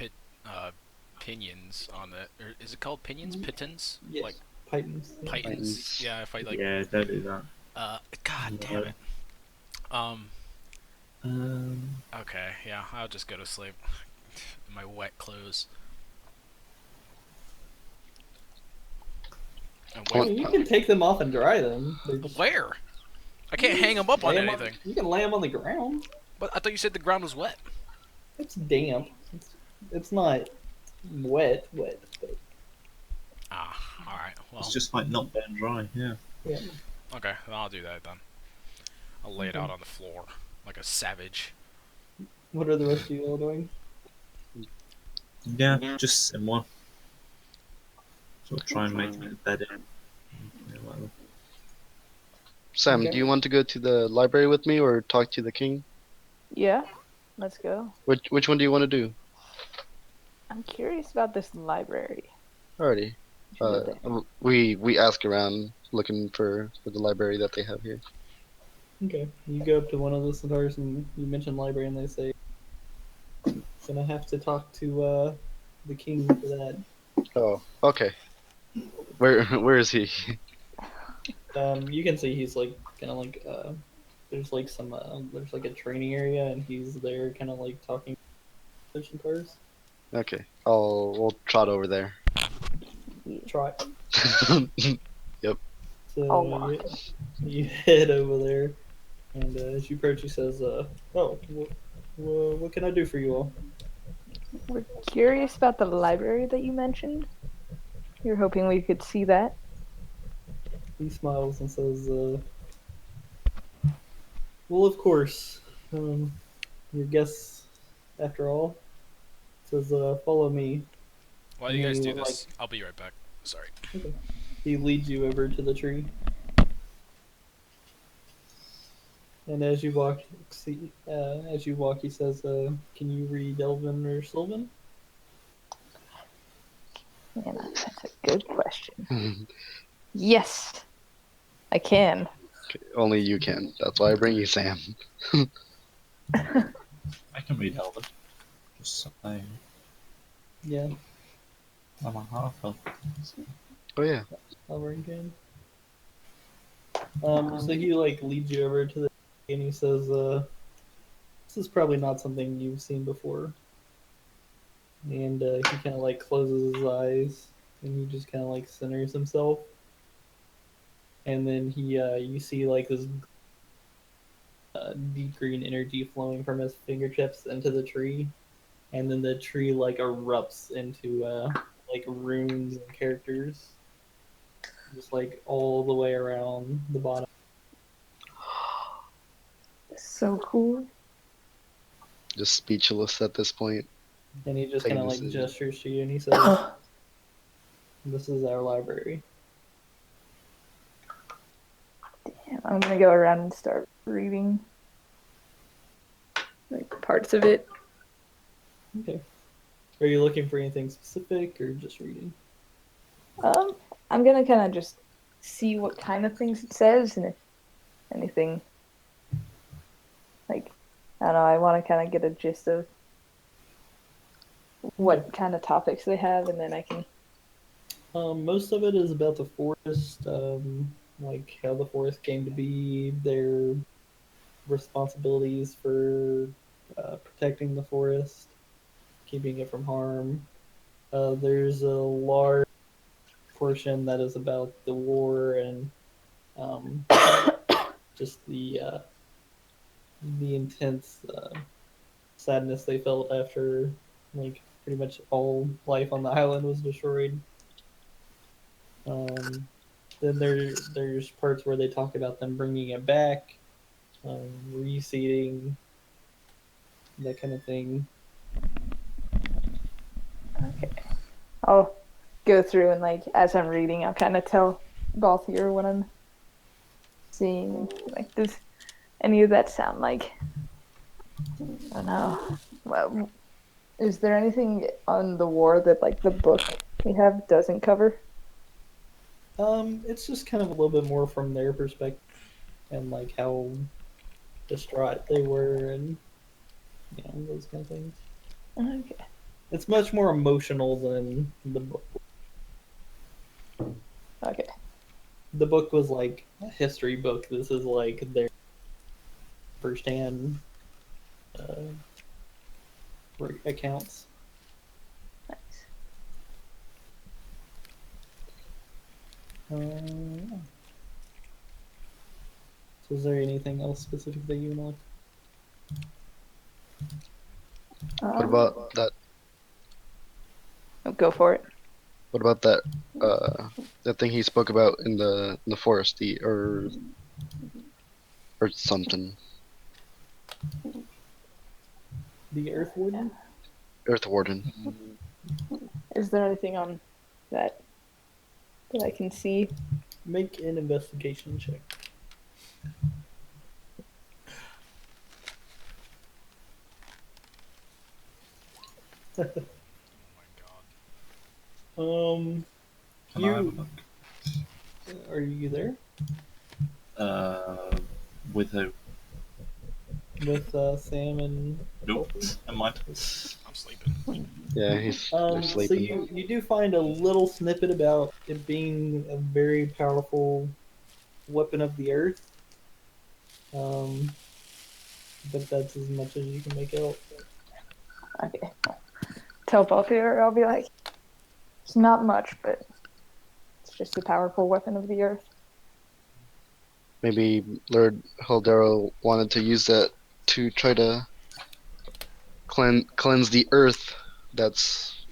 pinions on the. Or is it called pinions? Pitons? Yes, Like Titans. Yeah. pitons? Titans. Yeah. If I like. Yeah, don't do that. God damn it. Um. Okay. Yeah. I'll just go to sleep. In my wet clothes. And I mean, wait. you can take them off and dry them. They're just- Where? I can't hang them up on lay 'em anything. You can lay them on the ground. But I thought you said the ground was wet. It's damp. It's not wet, but Ah. All right. Well. It's just like not burned dry. Yeah. yeah. Okay. Then I'll do that then. I'll lay it Okay. out on the floor like a savage. What are the rest of you all doing? Yeah, just similar. Sort of try and make a bed in. Yeah, whatever. Sam, Okay. do you want to go to the library with me or talk to the king? Yeah, let's go. Which one do you want to do? I'm curious about this library. Alrighty. We should go there. We ask around looking for the library that they have here. Okay. You go up to one of the centaurs and you mention library, and they say, "Gonna have to talk to the king for that." Oh, okay. Where is he? You can see he's like kind of like there's like some there's like a training area, and he's there kind of like talking to the centaurs. Okay, we'll trot over there. Try. Yep. So I'll walk. you head over there, and as you approach, he says, "Oh, what can I do for you all?" We're curious about the library that you mentioned. You're hoping we could see that. He smiles and says, "Well, of course. Your guests, after all." Says, "Follow me." While And you guys he, do this, I'll be right back. Sorry. He leads you over to the tree, and as you walk, he says, "Can you read Elven or Sylvan?" Man, that's a good question. Yes, I can. Only you can. That's why I bring you, Sam. I can read Elven. Just saying. Yeah, I'm a half elf. Oh yeah. Elven can. So he like leads you over to the tree, and he says, "This is probably not something you've seen before." And he kind of like closes his eyes, and he just kind of like centers himself. And then you see like this deep green energy flowing from his fingertips into the tree, and then the tree like erupts into like runes and characters, just like all the way around the bottom. So cool. Just speechless at this point. And he just Take a kind of like decision. gestures to you, and he says, "This is our library." Damn, I'm gonna go around and start reading like parts of it. Okay. Are you looking for anything specific, or just reading? I'm gonna kind of just see what kind of things it says, and if anything, like, I don't know, I want to kind of get a gist of what kind of topics they have, and then I can. Most of it is about the forest, like how the forest came to be, their responsibilities for protecting the forest, keeping it from harm. There's a large portion that is about the war and um, just the intense sadness they felt after like pretty much all life on the island was destroyed. Um, then there's parts where they talk about them bringing it back, reseeding, that kind of thing. Okay. I'll go through and like as I'm reading, I'll kind of tell Balthier what I'm seeing. Like, does any of that sound like? I don't know. Well, is there anything on the war that like the book we have doesn't cover? It's just kind of a little bit more from their perspective and like how distraught they were and those kind of things. Okay. It's much more emotional than the book. Okay. The book was like a history book. This is like their firsthand uh, accounts. Nice. So is there anything else specific that you know? What about that? Go for it. What about that? That thing he spoke about in the forest, the or something. The Earth Warden? Earth Warden. Is there anything on that I can see? Make an investigation check. Oh my god. Can I have a look? Are you there? With who? With Sam and Nope. Sophie? Never mind. I'm sleeping. Yeah, they're So sleeping. you do find a little snippet about it being a very powerful weapon of the earth. Um, but that's as much as you can make out. Okay. Tell Balthier, I'll be like, it's not much, but it's just a powerful weapon of the earth. Maybe Lord Haldero wanted to use that to try to cleanse the earth that's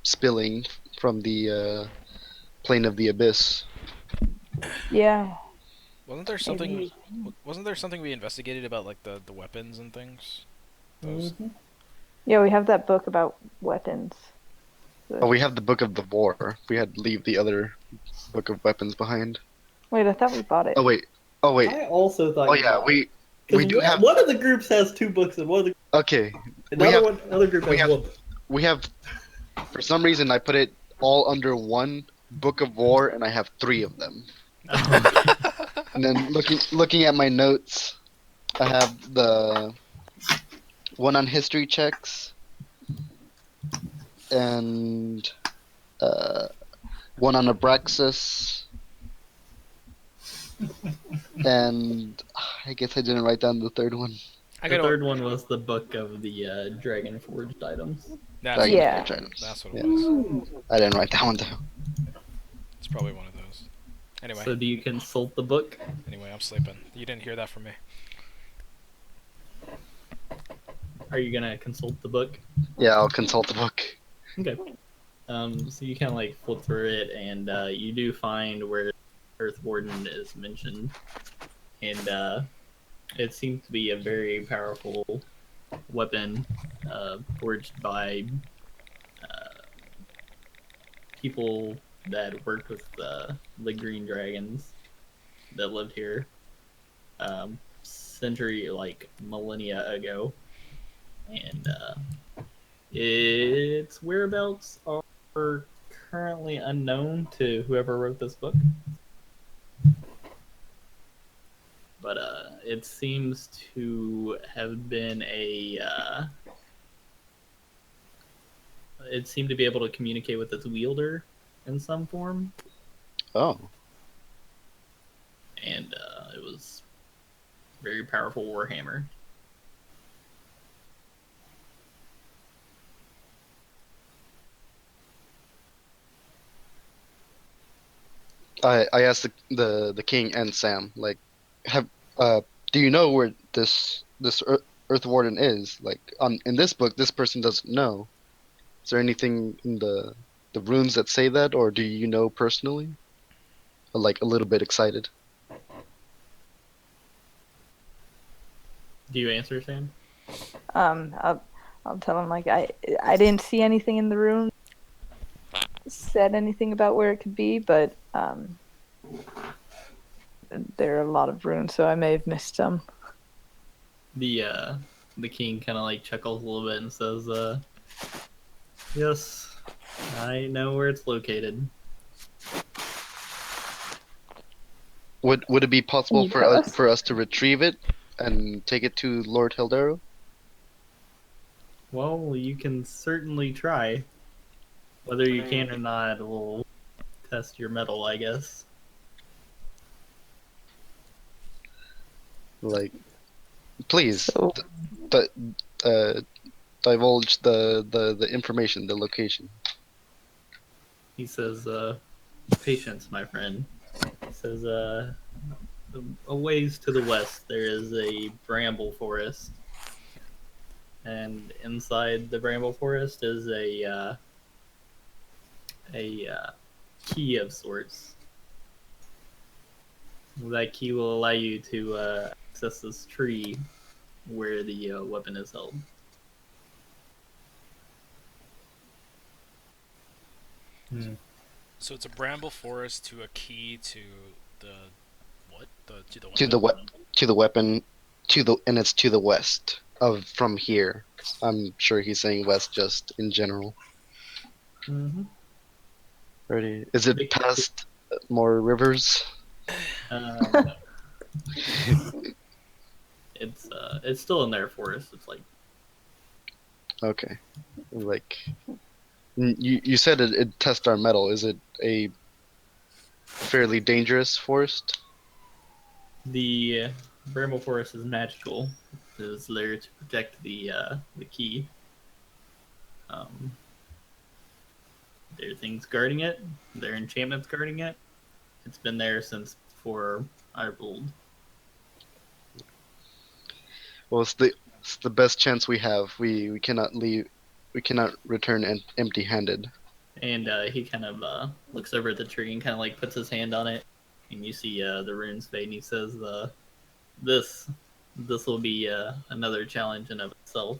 spilling from the plane of the abyss. Yeah, Wasn't there something? maybe. Wasn't there something we investigated about like the weapons and things? Those. Mm-hmm. Yeah, we have that book about weapons. Oh, we have the Book of the War. We had to leave the other Book of Weapons behind. Wait, I thought we bought it. Oh wait. Oh wait. I also thought. Oh you yeah. bought We because do have. one of the groups has 2 books and one of the Okay. another group we has have- 1. We have. For some reason, I put it all under one Book of War, and I have 3 of them. And then looking at my notes, I have the one on history checks and one on Abraxas, and I guess I didn't write down the third one. I The got third one was the book of the Dragon Forged items. That's Dragon Yeah. Forge items. That's what Yeah. it was. I didn't write that one down. It's probably one of those. Anyway, So do you consult the book? I'm sleeping. You didn't hear that from me. Are you gonna consult the book? Yeah, I'll consult the book. Okay. So you kind of like flip through it, and you do find where Earth Warden is mentioned, and it seems to be a very powerful weapon forged by people that worked with the Green Dragons that lived here century, like millennia ago, and its whereabouts are currently unknown to whoever wrote this book. But it seems to have been it seemed to be able to communicate with its wielder in some form, Oh, and it was a very powerful warhammer. I asked the king and Sam, like, have uh do you know where this Earth Warden is? Like, on in this book, this person doesn't know. Is there anything in the runes that say that, or do you know personally? Like a little bit excited. Do you answer, Sam? I'll tell him like I didn't see anything in the room said anything about where it could be, but there are a lot of runes, so I may have missed some. The uh, the king kind of like chuckles a little bit and says, "Yes, I know where it's located." Would it be Can possible you tell us? for us to retrieve it and take it to Lord Hildero? Well, you can certainly try. Whether you can or not will test your metal, I guess. Like, please, So d uh, divulge the information, the location. He says, "Patience, my friend." He says, "A ways to the west, there is a bramble forest, and inside the bramble forest is a key of sorts. That key will allow you to access this tree where the weapon is held." Hmm. So it's a bramble forest to a key to the what? The To weapon? the to the weapon, and it's to the west of from here. I'm sure he's saying west just in general. Mm-hmm. Ready? Is it past more rivers? Um, it's still in their forest. It's like Okay. Like, you said it tests our metal. Is it a fairly dangerous forest? the bramble forest is magical. It is there to protect the key. Um, there are things guarding it. There are enchantments guarding it. It's been there since before I ruled. Well, it's the best chance we have. We cannot leave. We cannot return empty-handed. And he kind of looks over at the tree and kind of like puts his hand on it, and you see the runes fade. And he says, "This, this will be another challenge in of itself."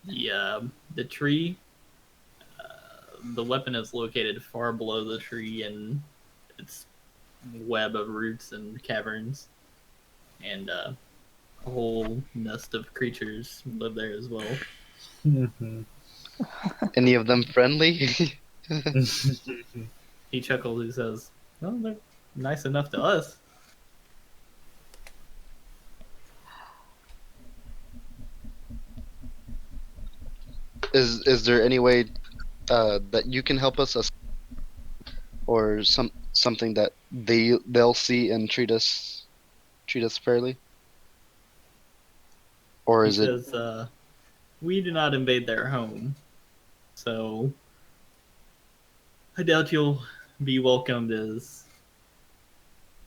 The tree, the weapon is located far below the tree in its web of roots and caverns, and a whole nest of creatures live there as well. Any of them friendly? He chuckles. He says, "Well, they're nice enough to us." Is there any way that you can help us, or something that they'll see and treat us fairly? Or He is it says, "We do not invade their home, so I doubt you'll be welcomed as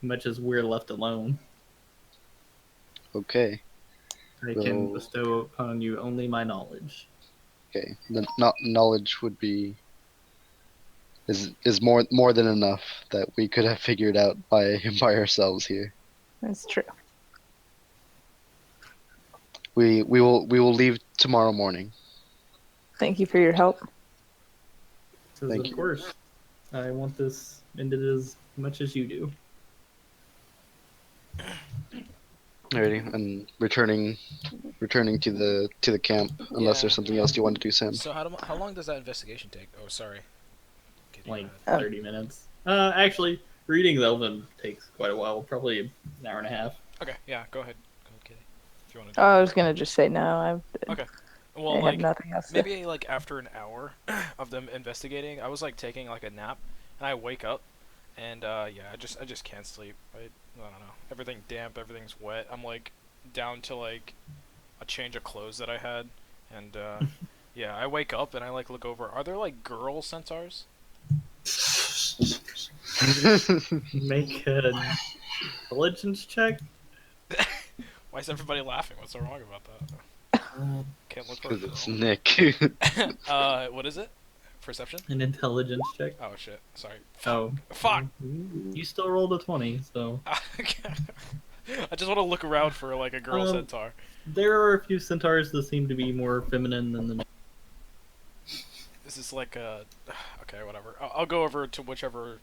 much as we're left alone. okay? I can Well, bestow upon you only my knowledge." okay. The not knowledge would be is more than enough that we could have figured out by by ourselves here. that's true. We will leave tomorrow morning. Thank you for your help. He says, Thank "Of you. course, I want this ended as much as you do." Alrighty, and returning to the camp. Unless Yeah. there's something else you want to do, Sam. So how long does that investigation take? Oh, sorry. Getting Like mad. 30 minutes. Actually, reading the Elven takes quite a while, probably an hour and a half. Okay, yeah, go ahead. Go ahead, Kitty. If you want to Oh, do I it. was gonna just say no. Okay. I Well, have like nothing else to. maybe like after an hour of them investigating, I was like taking like a nap, and I wake up, and yeah, I just can't sleep. I don't know. Everything damp, everything's wet. I'm like down to like a change of clothes that I had, and Yeah, I wake up and I like look over. Are there like girl centaurs? Make an intelligence check. Why is everybody laughing? What's so wrong about that? Can't look for a Because it's girl. Nick. What is it? Perception? An intelligence check. Oh shit. Sorry. Oh, Fuck. You still rolled a 20, so. I just want to look around for like a girl Um, centaur. There are a few centaurs that seem to be more feminine than the men. Is this like a? Okay, whatever. I'll go over to whichever.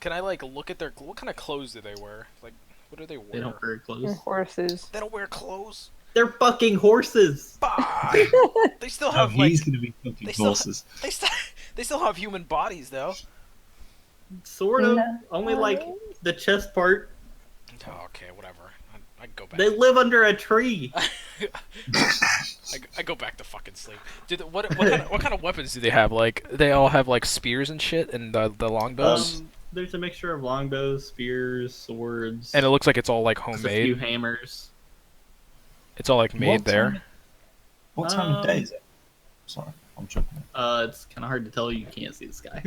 Can I like look at their? What kind of clothes do they wear? Like, what do they wear? They don't wear Or clothes. horses. They don't wear clothes. They're fucking horses! Fuck! They still Oh, have like. he's going to be fucking they still- horses. They still have human bodies though. Sort of. No. Only like the chest part. Oh, okay, whatever. I go back. They live under a tree. I go back to fucking sleep. What kind of weapons do they have? Like they all have like spears and shit and the longbows. There's a mixture of longbows, spears, swords, And it looks like it's all like a few homemade. hammers. It's all like made What there. time- What time of day is it? Sorry, I'm jumping in. It's kind of hard to tell. You can't see the sky.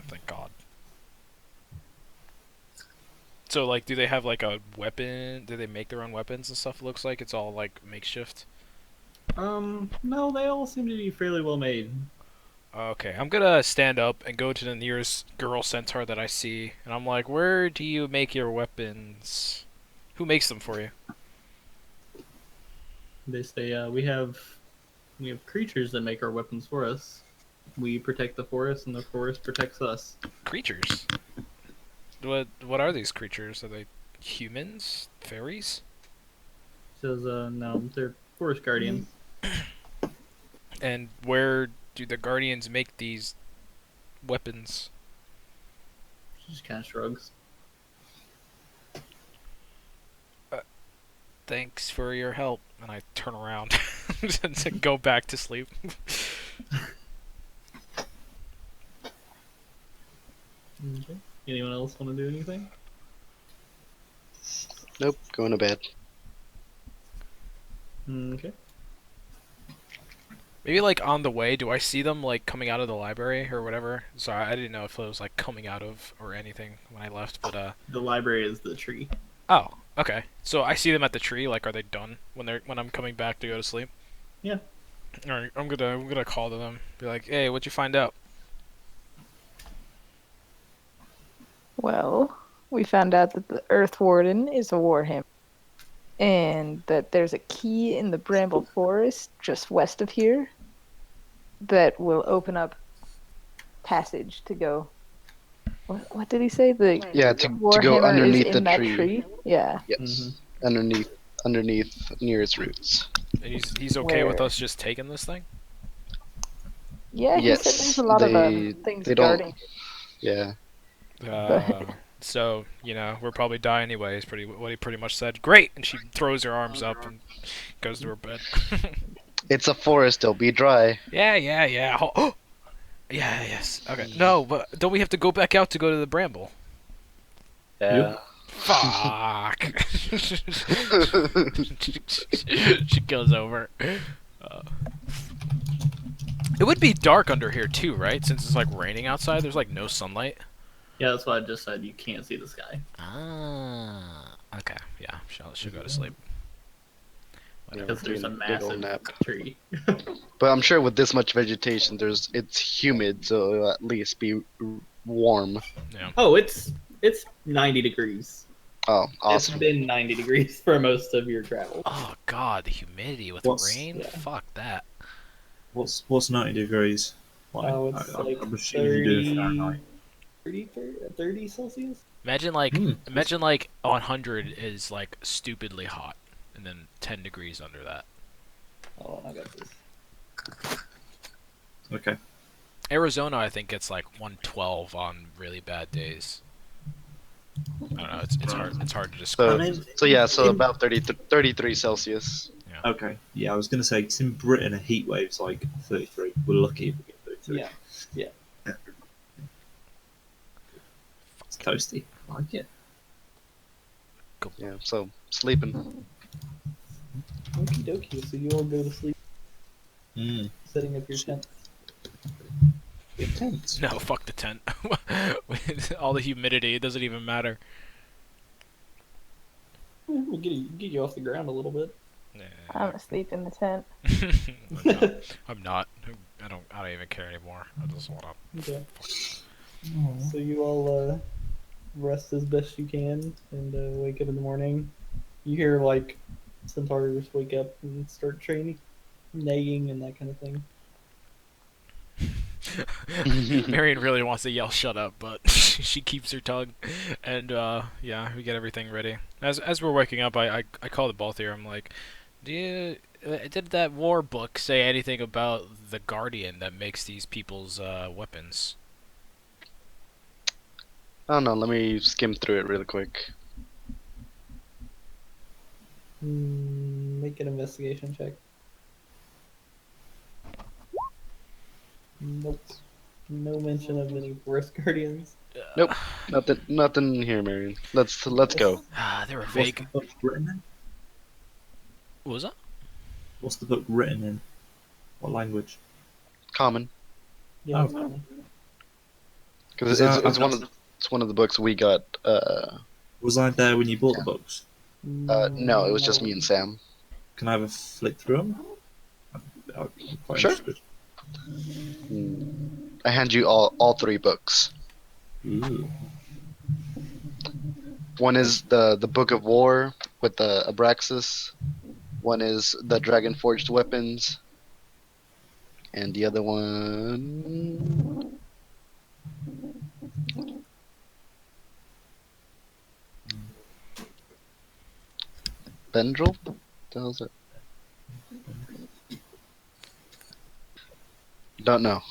Thank God. So like, do they have like a weapon? Do they make their own weapons and stuff? It looks like it's all like makeshift. No, they all seem to be fairly well made. Okay, I'm gonna stand up and go to the nearest girl centaur that I see, and I'm like, "Where do you make your weapons? Who makes them for you?" They say we have creatures that make our weapons for us. We protect the forest, and the forest protects us. Creatures. What are these creatures? Are they humans? Fairies? Says no, they're forest guardians. And where do the guardians make these weapons? She just kind of shrugs. Thanks for your help. And I turn around to go back to sleep. Okay. Anyone else want to do anything? Nope, going to bed. Okay. Maybe like on the way, do I see them like coming out of the library or whatever? Sorry, I didn't know if it was like coming out of or anything when I left, but The library is the tree. oh, okay. So I see them at the tree. Like, are they done when I'm coming back to go to sleep? Yeah. All right, I'm gonna call to them. Be like, hey, what'd you find out? Well, we found out that the Earth Warden is a warhammer, and that there's a key in the Bramble Forest just west of here that will open up passage to go. What did he say? The Yeah, to go warhammer underneath is the in that tree. tree. Yeah. Yes, underneath near its roots. And he's okay with Where? us just taking this thing? Yeah, he Yes, said there's a lot of things they don't- guarding. Yeah. So we'll probably die anyway. Is what he pretty much said. Great, and she throws her arms up and goes to her bed. It's a forest, it'll be dry. Yeah. Oh, yeah, yes. Okay. No, but don't we have to go back out to go to the bramble? Yeah. Fuck. She goes over. It would be dark under here too, right? Since it's like raining outside, there's like no sunlight. Yeah, that's why I just said you can't see the sky. Ah. Okay. Yeah. She'll go to sleep. Because there's a Big ol' massive nap. tree. But I'm sure with this much vegetation, it's humid, so it'll at least be warm. Oh, it's 90 degrees. Oh, It's awesome. been 90 degrees for most of your travel. Oh God, the humidity with What's- rain. yeah. Fuck that. What's 90 degrees? Like, Oh, it's like I'm assuming you do it 30, Fahrenheit. 30 Celsius? Imagine like Hmm. 100 is like stupidly hot, and then 10 degrees under that. Oh, I got this. Okay. Arizona, I think, gets like 112 on really bad days. I don't know. It's hard. It's hard to describe. So about 33 Celsius. Okay. Yeah, I was going to say, 'cause in Britain, a heat wave's like 33. We're lucky if we get 33. Yeah. It's toasty. I like it. Yeah, so sleeping. Okie dokie, so you all go to sleep. Mm. setting up your tent. Your tent. No, fuck the tent. All the humidity, it doesn't even matter. We'll get you off the ground a little bit. I'm asleep in the tent. I'm not. I don't even care anymore. I just wanna. Okay. So you all rest as best you can and wake up in the morning. You hear like centaurs wake up and start training, neighing and that kind of thing. Marion really wants to yell "shut up," but she keeps her tongue. And yeah, we get everything ready. As we're waking up, I call the both here. I'm like, did that war book say anything about the guardian that makes these people's weapons? I don't know. Let me skim through it really quick. Make an investigation check. Nope. No mention of any forest guardians. Nope. Nothing here, Marion. Let's go. They were What's vague. the book written in? What was that? What's the book written in? What language? Common, Yeah, Oh. because Is it's one of the books we got. Was I there when you bought the books? No, it was just me and Sam. Can I have a flick through them? I'm quite Sure. interested. I hand you all three books. Ooh. One is the Book of War with the Abraxas. One is the Dragon Forged Weapons, and the other one. Bendrall? What the hell's it? Don't know,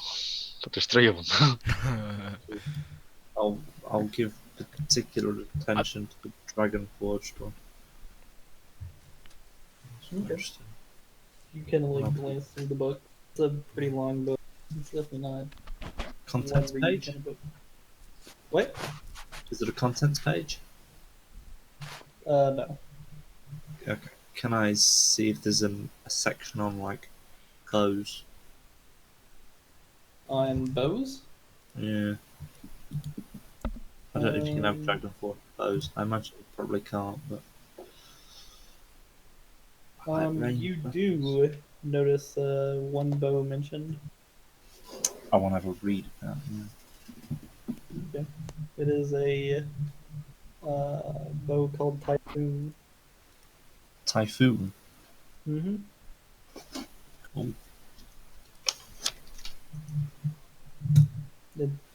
but there's three of them. I'll give particular attention to the Dragon Forged one. It's Okay. interesting. You kind of like glance through the book. It's a pretty long book. It's definitely not Contents one read page? kind of book. What? Is it a contents page? No. Okay. Can I see if there's a section on like clothes? On bows? Yeah. I don't know if you can have Dragon Forged bows. I imagine you probably can't, but. You do notice one bow mentioned. I want to have a read of that. Yeah. Okay. It is a bow called Typhoon. Typhoon. Mm-hmm. Cool.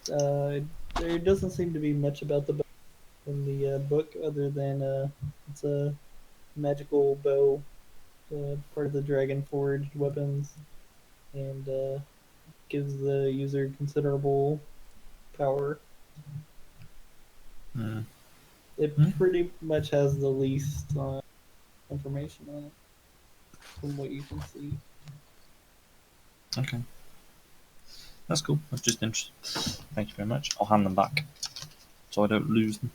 There doesn't seem to be much about the bow in the book other than it's a magical bow, part of the Dragon Forged weapons, and gives the user considerable power. Mm. It pretty much has the least information on it, from what you can see. Okay. That's cool. That's just interesting. Thank you very much. I'll hand them back so I don't lose them.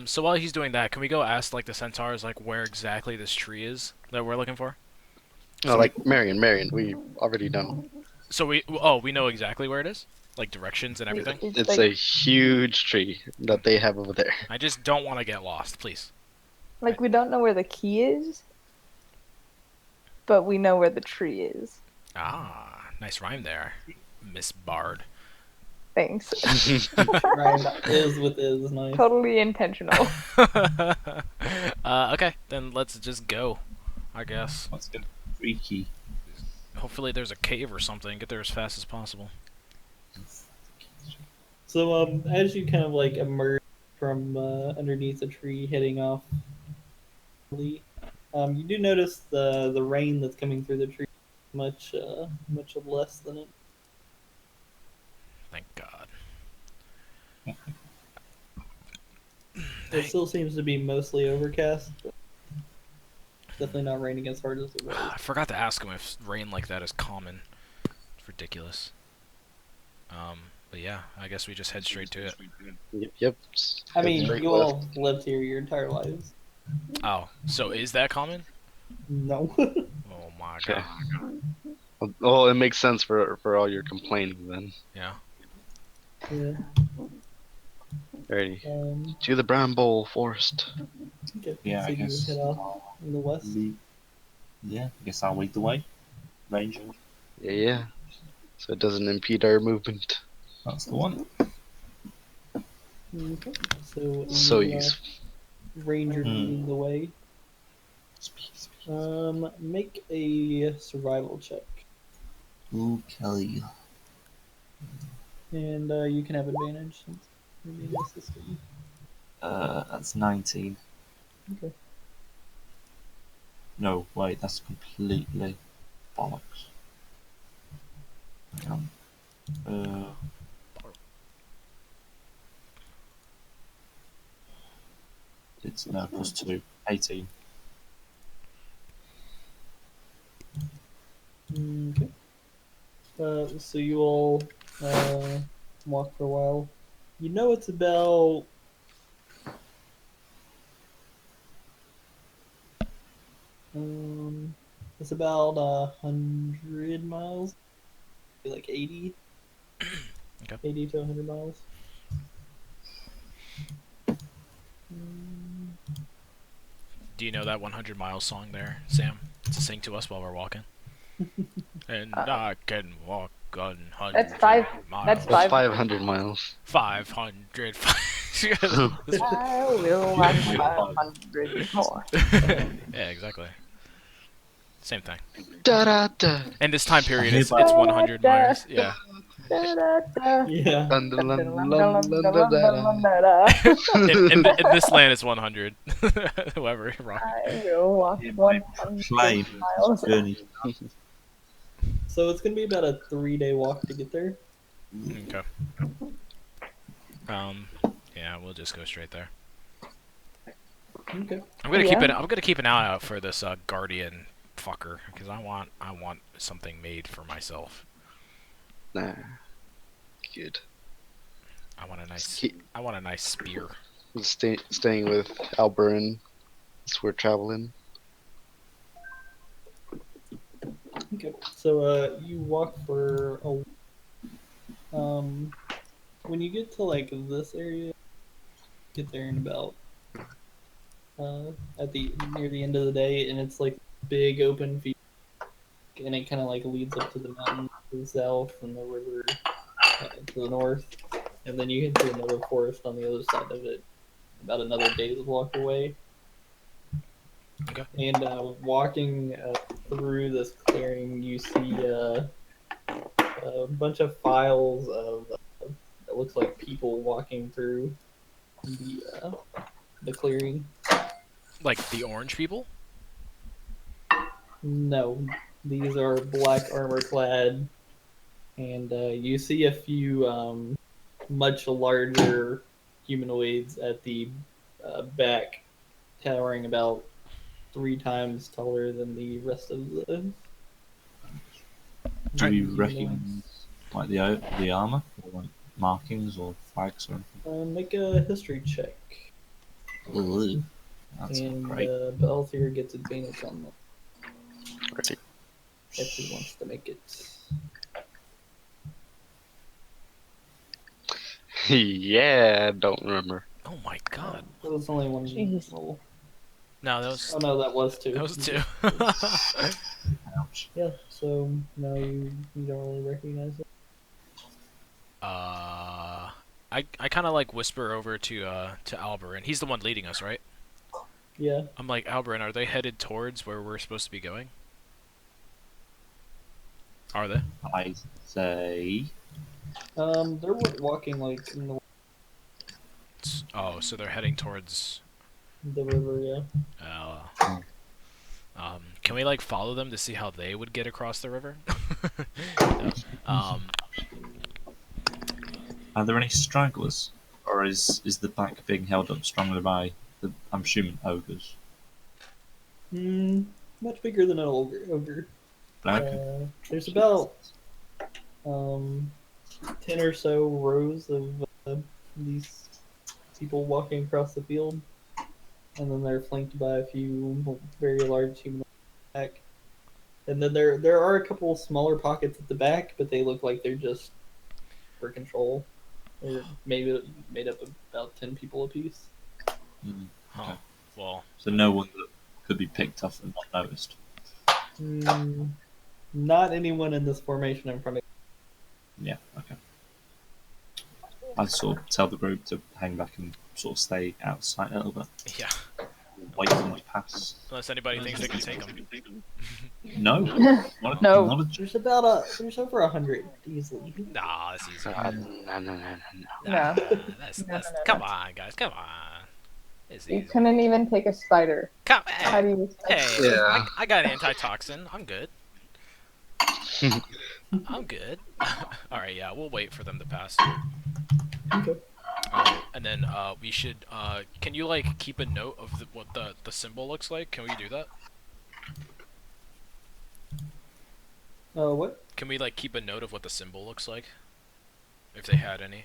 So while he's doing that, can we go ask like the centaurs like where exactly this tree is that we're looking for? No, like Marion, we already done. So we know exactly where it is, like directions and everything. It's a huge tree that they have over there. I just don't want to get lost, please. Like, we don't know where the key is, but we know where the tree is. Ah, nice rhyme there, Miss Bard. Thanks. Right, is with is nice. Totally intentional. Okay, then let's just go, I guess. Let's get freaky. Hopefully there's a cave or something. Get there as fast as possible. So as you kind of like emerge from underneath the tree, heading off, you do notice the rain that's coming through the tree much less than it. Thank God. It still seems to be mostly overcast, but definitely not raining as hard as it was. I forgot to ask him if rain like that is common. It's ridiculous. But yeah, I guess we just head straight to it. Yep. I mean, Straight you west. all lived here your entire lives. Oh, so is that common? No. Oh my Okay. god. Well, it makes sense for all your complaining then. Yeah. Yeah. Alrighty. Um. To the Bramble Forest. Okay. Yeah, So I you guess. head off in the west. Yeah, I guess I'll lead the way. Ranger. Yeah, yeah. So it doesn't impede our movement. That's the one. Okay. So So you useful. ranger leading the way. Speak. Make a survival check, Ooh, Kelly. and you can have advantage since you're being assisted. That's 19. Okay. No, wait, that's completely bollocks. Hang on. It's no plus 2. 18. Okay. So you all walk for a while. You know it's about um it's about 100 miles, like 80, Okay. 80 to 100 miles. Mm, Do you know that 100 miles song there, Sam? To sing to us while we're walking. And I can walk 100 That's five. miles. That's That's five. 500 miles. 500. I will walk 500 more. Yeah, exactly. Same thing. Da da da. And this time period, it's hereby- 100 miles. Yeah. yeah. Dun, dun, dun, dun, dun, dun, dun, In this land, it's 100. Whoever rock. I will walk Hereby 100 proclaim miles. journey. So it's gonna be about a 3-day walk to get there. Okay. Yeah, we'll just go straight there. Okay. I'm gonna Yeah. I'm gonna keep an eye out for this guardian fucker because I want something made for myself. Nah. Good. I want a nice Keep spear. staying with Alberin as we're traveling. Okay. So you walk for when you get to like this area, get there in about at the near the end of the day, and it's like big open field, and it kind of like leads up to the mountains to the south and the river to the north, and then you get to another forest on the other side of it, about another day's walk away. Okay. And walking through this clearing, you see a bunch of files of it looks like people walking through the clearing. Like the orange people. No, these are black armor clad, and you see a few much larger humanoids at the back, towering about 3 times taller than the rest of the. Do we humanoids. recognize like the armor or like markings or flags or anything? Make a history check, Ooh, that's and great. Balthier gets advantage on that Ready. if he wants to make it. Yeah, I don't remember. Oh my god. That was only one Jeez. roll. No, that was Oh no, that was 2. that was 2. Ouch. Yeah, so no, you don't really recognize it. I kind of like whisper over to Alberin. He's the one leading us, right? Yeah. I'm like, Alberin, are they headed towards where we're supposed to be going? Are they? I say They're walking like in Oh, so they're heading towards. the river. Yeah. Can we like follow them to see how they would get across the river? No. are there any stragglers? Or is the pack being held up strongly by the I'm assuming ogres? Much bigger than an ogre. There's about 10 or so rows of these people walking across the field, and then they're flanked by a few very large humanoids back. And then there are a couple smaller pockets at the back, but they look like they're just for control. Or maybe made up of about 10 people apiece. Mm, Huh. okay. Well, So no one that could be picked off and not noticed. Not anyone in this formation in front of Yeah, okay. I sort of tell the group to hang back and sort of stay outside a little bit. yeah. Wait for them to pass. Unless anybody thinks they can take them. No, not, No. not a There's over 100 easily. Nah, that's easy. No. Nah, No. that's No, no, no, come no. on, guys, come on. It's You easy. couldn't even take a spider. Come, How do you hey, Yeah. I got antitoxin. I'm good. I'm good. All right, yeah, we'll wait for them to pass. Okay. And then we should. Can you like keep a note of what the symbol looks like? Can we do that? What? Can we like keep a note of what the symbol looks like? If they had any.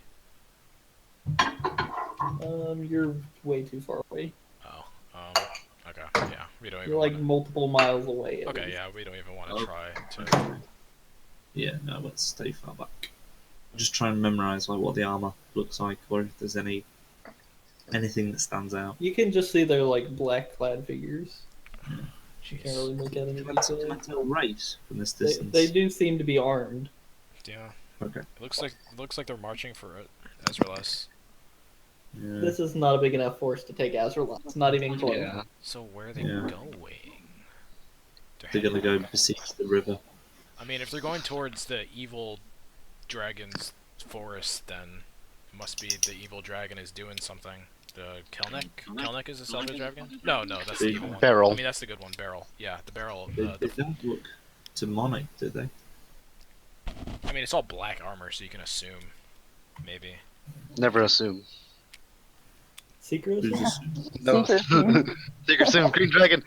You're way too far away. Oh. Okay. Yeah, we don't even. You're like wanna... multiple miles away. at Okay, least. yeah, we don't even want to Oh. try to. Yeah, no, let's stay far back. I'm just trying to memorize like what the armor looks like, or if there's anything that stands out. You can just see they're like black clad figures. You can't really Jeez. look at any Can I detail. tell race from this They, distance? they do seem to be armed. Yeah. Okay. It looks like they're marching for it. Ezreal. Yeah. This is not a big enough force to take Azrael. It's not even close. Yeah. So where are they Yeah. going? They're gonna go besiege the river. I mean, if they're going towards the evil dragon's forest, then it must be the evil dragon is doing something. The Kelnek? Kelnek is the Selva dragon? No, that's the evil one. Barrel. I mean, that's the good one. Barrel. Yeah, the barrel. They don't look demonic, do they? I mean, it's all black armor, so you can assume. Maybe. Never assume. Secret? Who's this? No. Secret Soon? Secret Sim, Green Dragon.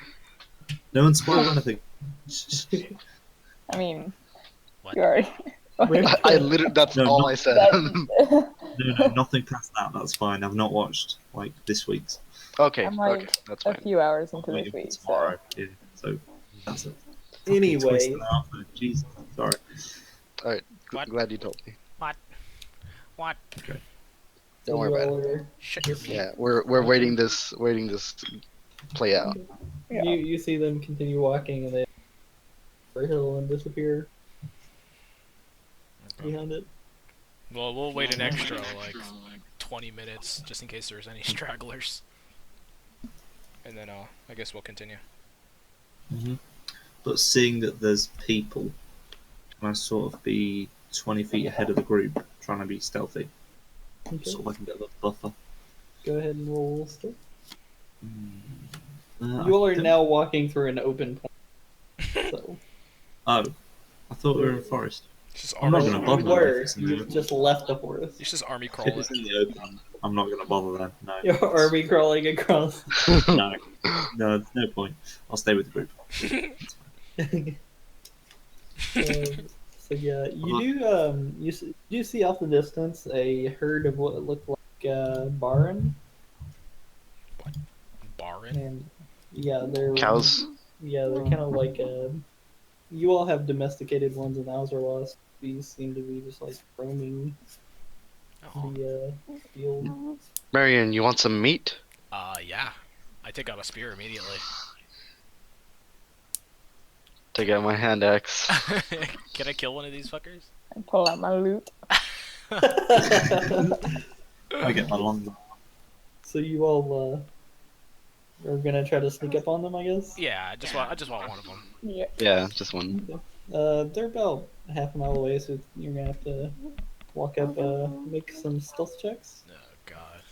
No one spoiled anything. I mean, What? you already. I literally, that's No, all not- I said. No, nothing past that. That's fine. I've not watched like this week's. Okay, I'm like okay, that's a fine. few hours I'm into waiting this for week, tomorrow. so Yeah, so that's it. Anyway, Twist and a half there. Jesus, sorry. Alright, What? glad you told me. What? Don't worry about it. Shut your Yeah, we're waiting this play out. yeah. You see them continue walking and they over a hill and disappear behind it. Well, we'll wait an extra, like, 20 minutes, just in case there's any stragglers. And then, I guess we'll continue. But seeing that there's people, can I sort of be 20 feet ahead of the group, trying to be stealthy, Okay. sort of like a bit of a buffer? Go ahead and roll still. I You all are don't- now walking through an open point. So Oh, I thought we were in a forest. It's just I'm not army, gonna you bother them were. if it's in the You've open. just left the forest. it's just army If crawl it's it. in the open, I'm not going to bother them. No. Your army crawling across. No, no, there's no point. I'll stay with the group. So yeah, you do see off the distance a herd of what looked like Baron, Barin? and yeah, they're Cows. Yeah, they're kind of like you all have domesticated ones in Alzerlost. These seem to be just like roaming Oh. the field. Marion, you want some meat? Yeah. I take out a spear immediately. Take out my hand axe. Can I kill one of these fuckers? and pull out my loot. I get my long. So you all are gonna try to sneak up on them, I guess. Yeah, I just want one of them. Yeah. Yeah, just one. They're about half a mile away, so you're gonna have to walk up, make some stealth checks. Oh god.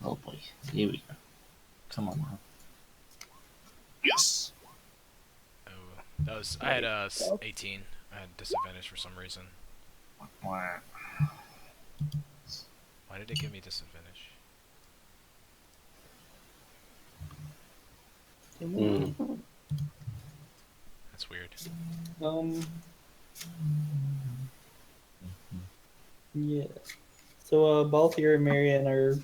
Oh boy, here we go. Come on, man. Yes. Oh, that was I had 18. I had disadvantage for some reason. Wow. Why did it give me disadvantage? Mm. That's weird. Yeah. So Baltier and Marion are,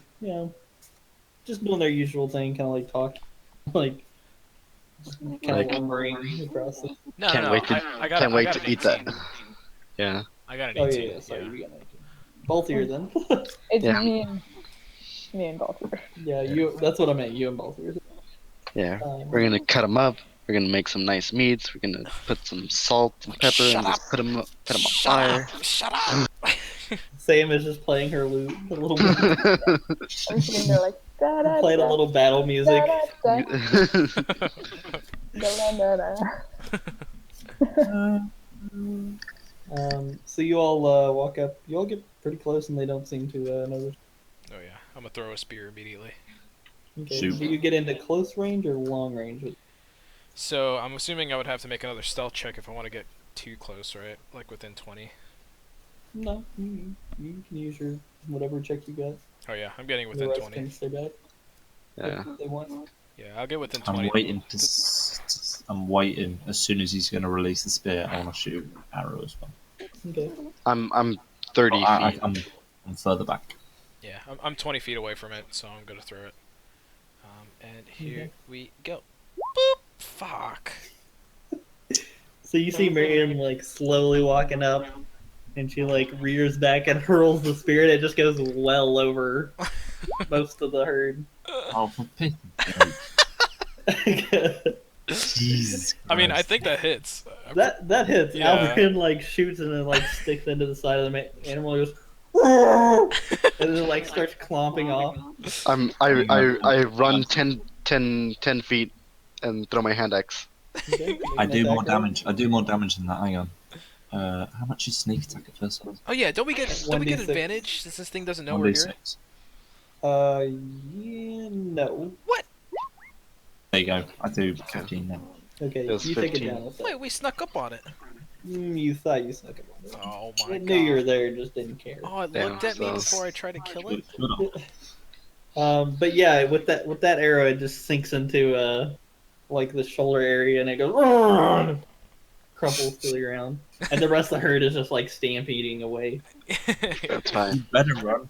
just doing their usual thing, kind of like talking, like Kind Like- of lumbering across the. No, Can't no, wait to I got can't I wait got to an eat that. 18. Yeah. I got an Oh 18. yeah, sorry, yeah. you got 19. Both of you then. It's Yeah. me and Baltimore. Yeah, you. That's what I meant. You and both of you. Yeah. We're gonna cut them up. We're gonna make some nice meats. We're gonna put some salt and pepper Shut and just up. put them on Shut fire. up! Shut up! Sam is just playing her lute a little bit. I'm sitting there like da da Playing a da little battle music. da da da da. So you all walk up. You all get pretty close, and they don't seem to notice. Oh yeah, I'm gonna throw a spear immediately. Okay. Shoot. Do you get into close range or long range? So I'm assuming I would have to make another stealth check if I want to get too close, right? Like within 20. No, you can use your whatever check you got. Oh yeah, I'm getting The within rest 20. can stay back Yeah. if they want. Yeah, I'll get within I'm 20. waiting I'm waiting. As soon as he's going to release the spear, I want to shoot an arrow as well. Okay. I'm 30 Oh, feet. I'm further back. Yeah, I'm 20 feet away from it, so I'm gonna throw it. And here Okay. we go. Boop! Fuck. So you see Marion like slowly walking up, and she like rears back and hurls the spear. And it just goes well over most of the herd. Oh, for pity's Jesus I mean, I Christ. think that hits. that hits. Yeah. Alvin like shoots and then like sticks into the side of the animal. And goes, and then like starts clomping off. I run 10 feet and throw my hand axe. Okay, I make do an more attack roll. damage. I do more damage than that. Hang on. How much is sneak attack at first level? Oh yeah, don't we get 1d6. advantage since this thing doesn't know we're here? 1d6. Yeah, no. There you go. I do 15 now. Okay, It was you take it 15. down with that. Wait, we snuck up on it. You thought you snuck up on it. Oh my It god. knew you were there, just didn't care. Oh, it Yeah, looked at me so- before I tried to kill it. Good on. But yeah, with that arrow, it just sinks into like the shoulder area, and it goes crumples to the ground, and the rest of the herd is just like stampeding away. That's fine. You better run.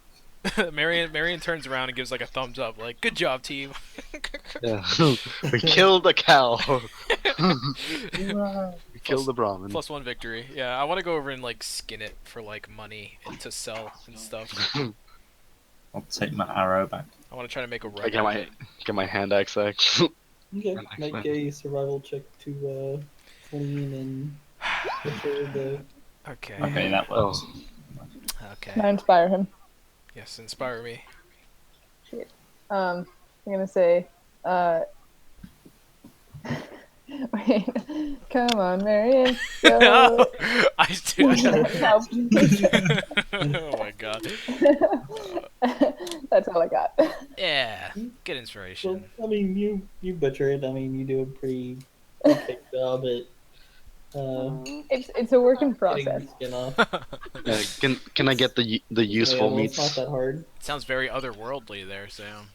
Marion turns around and gives like a thumbs up, like "Good job, team." Yeah. We killed a cow. We killed the Brahmin. +1 victory. Yeah, I want to go over and like skin it for like money and to sell and stuff. I'll take my arrow back. I want to try to make a I rug. get my hand axe back. Okay, Excellent. make a survival check to clean and prepare the. Okay. Okay, that works. Okay. Can I inspire him? Yes, inspire me. I'm gonna say, wait, come on, Marion, go. I do. Help. Oh my god. That's all I got. Yeah. Good Well, inspiration. I mean, you butcher it. I mean, you do a pretty okay job at It's a work in getting process. the skin off. Can I get the useful Yeah, well, it's meats? not that hard. Sounds very otherworldly there, Sam.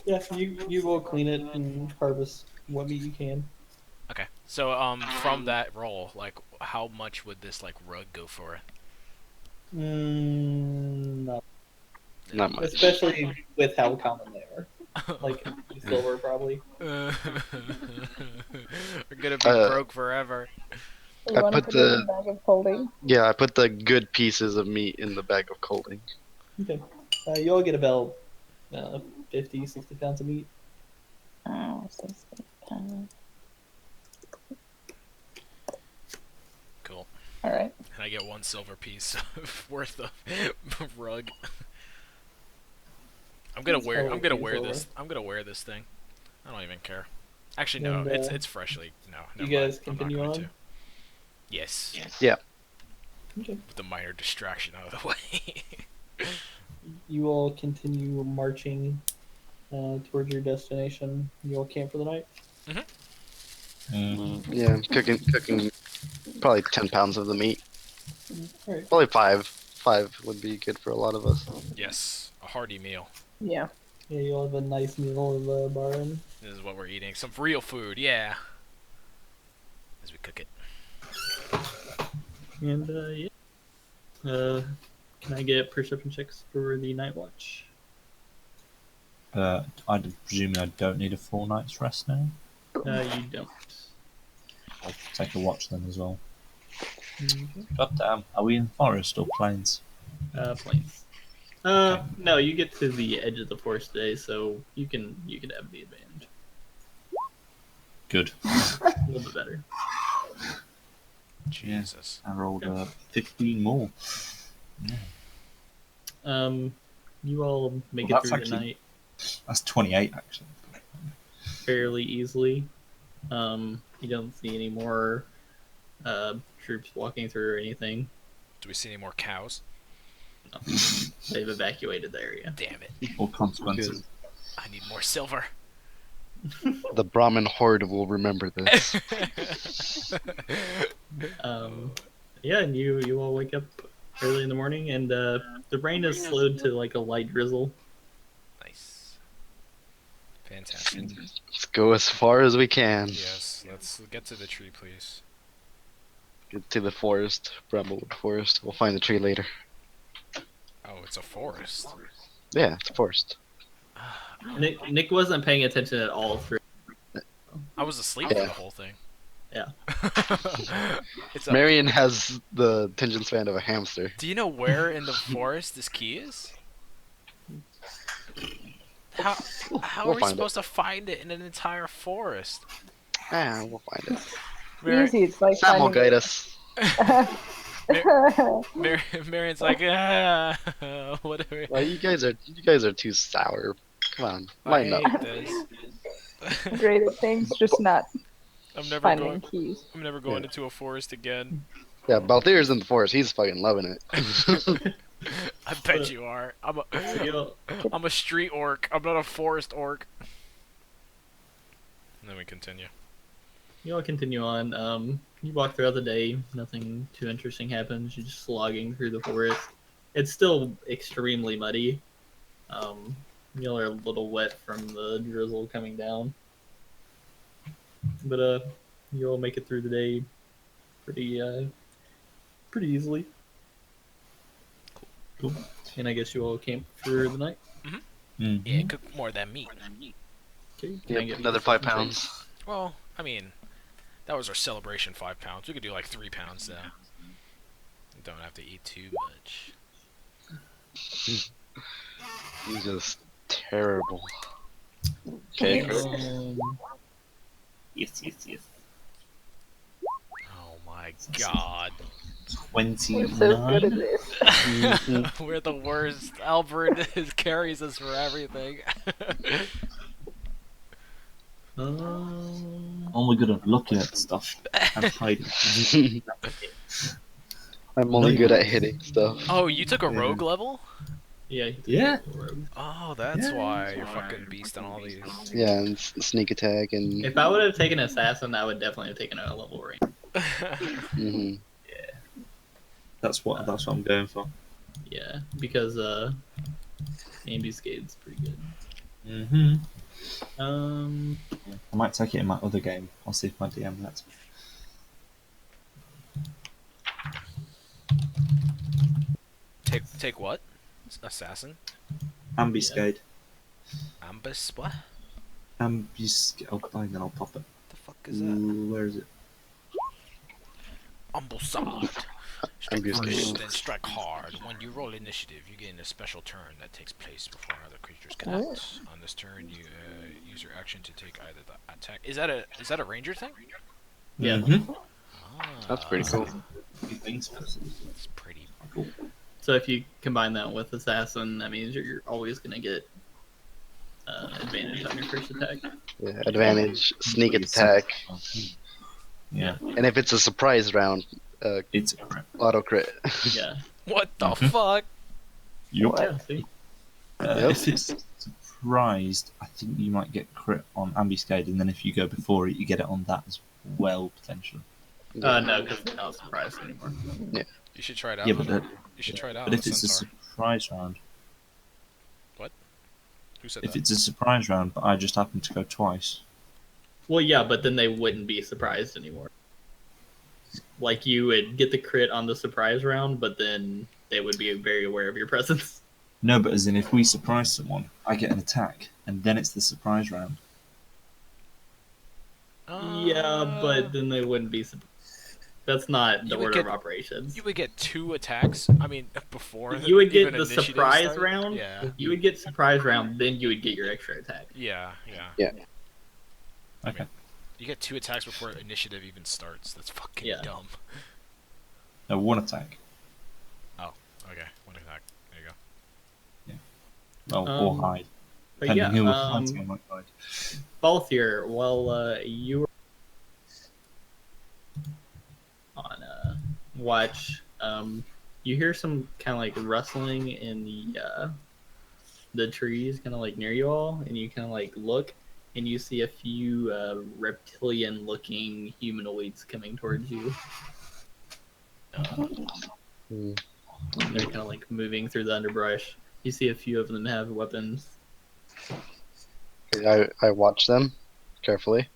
Yeah, you will clean it and harvest what meat you can. Okay. So from that roll, like how much would this like rug go for? No. Not much. Especially with how common they are. Like silver, probably. We're gonna be broke forever. You I want to put put it in the- a bag of holding? Yeah, I put the good pieces of meat in the bag of colding. Okay. You all get about 50, 60 pounds of meat. Oh, so sweet. Cool. All right. And I get 1 silver piece worth of rug. I'm gonna That's wear. I'm probably gonna pretty wear silver. this. I'm gonna wear this thing. I don't even care. Actually, no. And, It's freshly. No. you never guys mind. I'm not continue going on? to. Yes. Yeah. Okay. With the minor distraction out of the way. You all continue marching towards your destination. You all camp for the night. Yeah, cooking probably 10 pounds of the meat. All right. Probably 5. 5 would be good for a lot of us. Yes, a hearty meal. Yeah. Yeah, you all have a nice meal of barn. This is what we're eating. Some real food, yeah. As we cook it. And yeah. Can I get perception checks for the night watch? I presume I don't need a full night's rest now. You don't. I'll take a watch then as well. Okay. God damn, are we in forest or plains? Planes. Okay. No, you get to the edge of the forest today, so you can have the advantage. Good. A little bit better. Jesus. I rolled 15 more. You all make Well, it that's through the actually- night That's 28 actually. fairly easily. You don't see any more troops walking through or anything. Do we see any more cows? No. They've evacuated the area. Damn it. Or consequences. I need more silver. The Brahmin horde will remember this. Yeah, and you all wake up early in the morning, and the rain is slowed to like a light drizzle. Nice. Fantastic. Let's go as far as we can. Yes, let's get to the tree, please. Get to the forest, Bramblewood Forest. We'll find the tree later. Oh, it's a forest. Yeah, it's a forest. Nick wasn't paying attention at all through. I was asleep Yeah. for the whole thing. Yeah. It's a, Marion has the attention span of a hamster. do you know where in the forest this key is? How We'll are we find supposed to find it in an entire forest? Ah, we'll find it. Easy, it's like Sam will finding guide us. Marion's like, ah, whatever. Well, you guys are too sour. Come on, I lighten up. hate this. great at things, just not I'm never finding going. keys. I'm never going Yeah. into a forest again. Yeah, Balthier's in the forest. He's fucking loving it. I bet you are. So you I'm a street orc. I'm not a forest orc. And then we continue. all continue on. You walk throughout the day. Nothing too interesting happens. You're just slogging through the forest. It's still extremely muddy. You all are a little wet from the drizzle coming down. But you all make it through the day pretty easily. Cool. And I guess you all camp for the night. Mhm. Yeah, cook more than meat. Okay. Can I Yep, get another 5 pounds. Well, I mean, that was our celebration 5 pounds. We could do like 3 pounds though. Don't have to eat too much. He's just terrible. Okay, Yes. Yes. Oh my god. 29. We're so good at this. We're the worst. Albert carries us for everything. Only good at looking at stuff and hiding. I'm only good at hitting stuff. Oh, you took a rogue level? Yeah. Yeah. Oh, that's Yeah. why you're fucking beast on all these. Yeah, and sneak attack and. If I would have taken assassin, I would definitely have taken a level range. Mhm. That's what I'm going for. Yeah, because ambuscade's pretty good. Mm-hmm. Yeah. I might take it in my other game. I'll see if my DM lets me. Take what? Assassin? Ambuscade. Ambus? What? Ambuscade. Oh, fine, then I'll pop it. The fuck is that? Ooh, where is it? Ambuscade. Strike Ambuscade. first, then strike hard. When you roll initiative, you gain a special turn that takes place before other creatures can act. On this turn, you use your action to take either the attack. Is that a ranger thing? Yeah. Mhm. Ah, That's pretty cool. Two things. It's pretty. Cool. So if you combine that with assassin, that means you're always gonna get advantage on your first attack. Yeah, advantage, sneak attack, Yeah, and if it's a surprise round, it's a crit. auto crit. Yeah. What the Mhm. fuck? Yup. Yeah. See. Yep. If it's surprised, I think you might get crit on Ambuscade, and then if you go before it, you get it on that as well, potentially. No, because they're not surprised anymore. You should try it out. Yeah, but, you should try it out. but on if it's a Centaur. surprise round, Who said if that? it's a surprise round, but I just happen to go twice, Well, yeah, but then they wouldn't be surprised anymore. Like you would get the crit on the surprise round, but then they would be very aware of your presence. No, but as in if we surprise someone, I get an attack, and then it's the surprise round. Yeah, but then they wouldn't be. That's not the You would order get- of operations. You would get 2 attacks. I mean, before You would even get the initiative surprise started. round. Yeah. You would get surprise round, then you would get your extra attack. Yeah. Okay. You get 2 attacks before initiative even starts. That's fucking Yeah. dumb. No, one attack. Okay, 1 attack. There you go. Well, or hide. But Depending yeah, who we're fighting, I might hide. both here. Well, you were on watch. You hear some kind of like rustling in the trees, kind of like near you all, and you kind of like look, and you see a few reptilian-looking humanoids coming towards you. Hmm. They're kind of like moving through the underbrush. You see a few of them have weapons. I watch them carefully.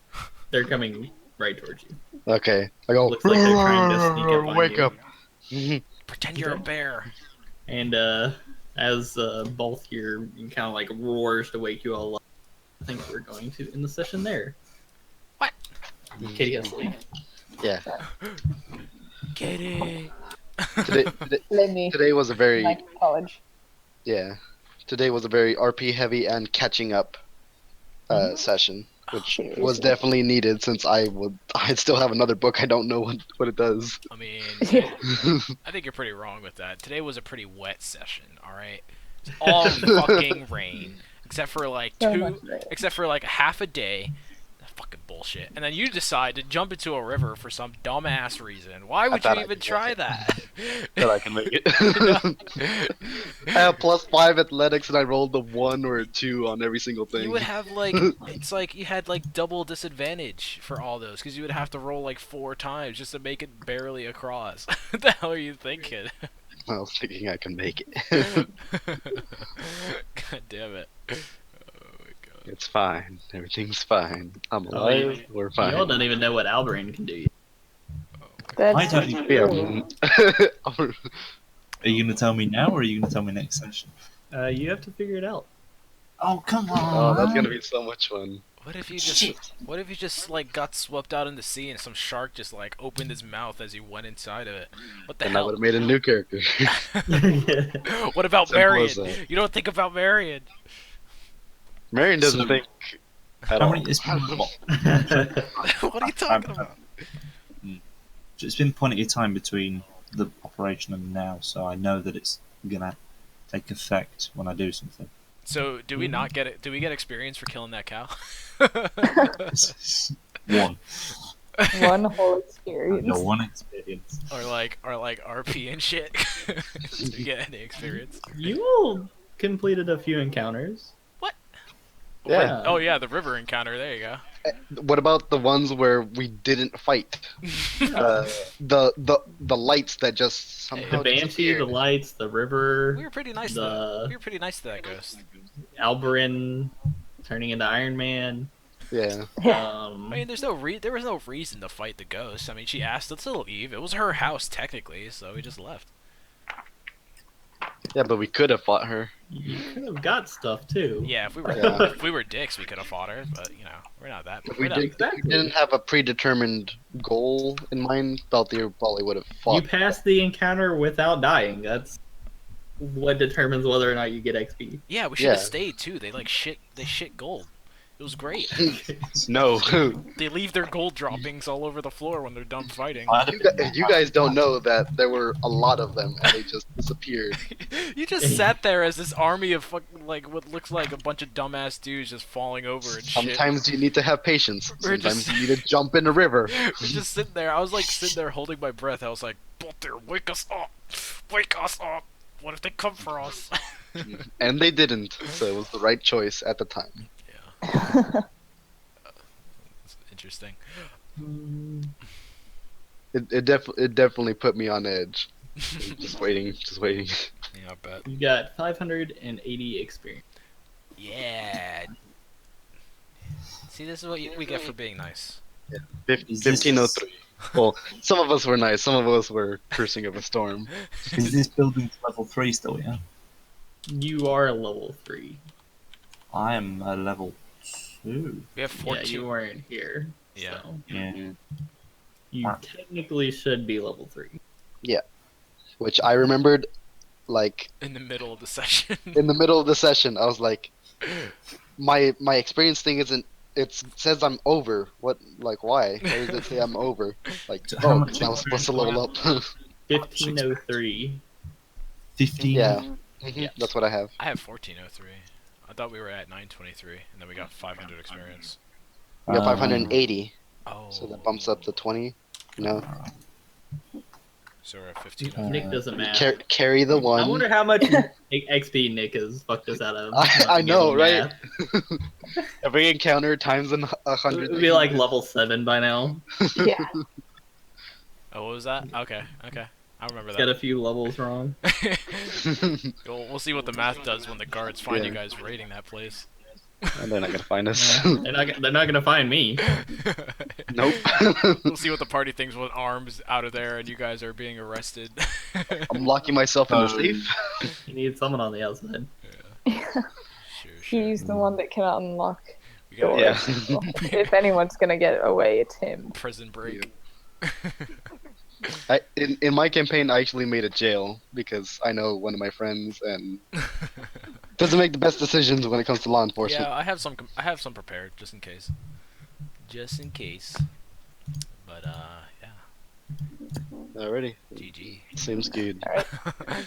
They're coming right towards you. Okay, I go. Looks like they're trying to sneak up on Wake you. up. Pretend you're a bear. And as both here kind of like roars to wake you all up, I think we're going to end the session there. What? Katie has to leave. Yeah. Kitty. Let me Today was a very like college. yeah. Today was a very RP heavy and catching up session, which was definitely needed since I still have another book. I don't know what it does. I mean, Yeah. I think you're pretty wrong with that. Today was a pretty wet session. All right, it's all fucking rain, except for like So much rain. except for like half a day. Fucking bullshit. And then you decide to jump into a river for some dumbass reason. Why would you thought I even could try make that? That I can make it. I have +5 athletics and I rolled a 1 or a 2 on every single thing. You would have like it's like you had like double disadvantage for all those because you would have to roll like 4 times just to make it barely across. What the hell are you thinking? I was thinking I can make it. God damn it. Oh my god. It's fine. Everything's fine. I'm Oh, you- alive. We're Y'all fine. don't even know what Albarin can do. That's I don't even- Yeah. true. Are you going to tell me now, or are you going to tell me next session? You have to figure it out. Oh, come on! Oh, that's gonna be so much fun. What if you just like got swept out in the sea and some shark just like opened his mouth as you went inside of it? What the And I hell? would have made a new character. What about Simple Marion? as that. You don't think about Marion. Marion doesn't So- think at How all. many? It's been, what, What are you talking about? it's been plenty of time between the operation and now, so I know that it's gonna take effect when I do something. So do we not get it? Do we get experience for killing that cow? One. one whole No experience. one experience. or like RP and shit? Do we get any experience? You all completed a few encounters. Yeah. Oh yeah, the river encounter. There you go. What about the ones where we didn't fight? The lights that just somehow The Banshee, disappeared. the lights, the river, We were pretty nice. The- We were pretty nice to that ghost. Albarin turning into Iron Man. Yeah. I mean, there was no reason to fight the ghost. I mean, she asked us to leave. It was her house technically, so we just left. Yeah, but we could have fought her. You could have got stuff too. Yeah, if we were Yeah. if we were dicks, we could have fought her. But you know, we're not that. If We're we, not, if we didn't have a predetermined goal in mind, Balthier probably would have You fought. passed the encounter without dying. That's what determines whether or not you get XP. yeah, we should have Yeah. stayed too. They like shit. They shit gold. It was great. No. They leave their gold droppings all over the floor when they're done fighting. You guys don't know that there were a lot of them and they just disappeared. You just sat there as this army of fucking like what looks like a bunch of dumbass dudes just falling over and shit. Sometimes you need to have patience. We're Sometimes just- you need to jump in the river. We're just sitting there. I was like sitting there holding my breath. I was like, Butter, wake us up! Wake us up! What if they come for us? And they didn't, so it was the right choice at the time. It's interesting. It definitely put me on edge. Just waiting. Yeah, I bet. You got 580 experience. Yeah. See, this is what we get for being nice. Is this- 1503. Well, some of us were nice. Some of us were cursing of a storm. Is this building to level 3 still, yeah? You are level 3. I am a level 2. We have Yeah, 14. you weren't here. Yeah. So Yeah. you Wow. technically should be level 3. Which I remembered like In the middle of the session. in the middle of the session. I was like, my experience thing isn't. It says I'm over. What? Like, why? Why does it say I'm over? Like, So how much because I was supposed to experience level do you up. 1503. 15. Yeah. Yeah. That's what I have. I have 1403. I thought we were at 923, and then we got 500 experience. We got 580, Oh. so that bumps up to 20. No, So we're at 1503. Nick doesn't math. carry the I one. wonder how much XP Nick has fucked us out of. I know, Getting right? math. Every encounter times It 100. would be like level 7 by now. Yeah. Oh, what was that? Okay, okay. I remember He's got that. a few levels wrong. We'll see what the math does when the guards find you Yeah. guys raiding that place. And they're not gonna find us. They're not gonna find me. Nope. We'll see what the party thinks with arms out of there and you guys are being arrested. I'm locking myself in the safe. You need someone on the outside. Sure, sure. He's the one that can unlock We got doors. Yeah. So if anyone's gonna get away, it's him. prison break. In my campaign, I actually made a jail because I know one of my friends and doesn't make the best decisions when it comes to law enforcement. Yeah, I have some prepared just in case. Just in case. But yeah. Alrighty. GG. Seems good.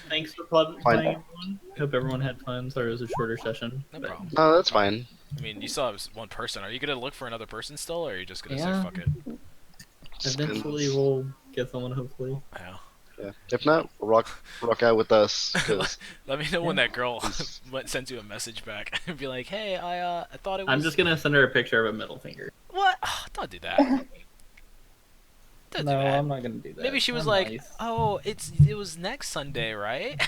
Thanks for Fine. playing, everyone. Hope everyone had fun. Sorry it was a shorter session. No but- problem. No, that's fine. I mean, you still have one person. Are you gonna look for another person still, or are you just gonna Yeah. say fuck it? Eventually we'll get someone, hopefully. Yeah. Yeah. If not, rock out with us. 'Cause Let me know when that girl sends you a message back and be like, "Hey, I thought it was." I'm just gonna send her a picture of a middle finger. What? Oh, don't do that. Don't do No, that. I'm not gonna do that. Maybe she was I'm like, nice. "Oh, it was next Sunday, right?"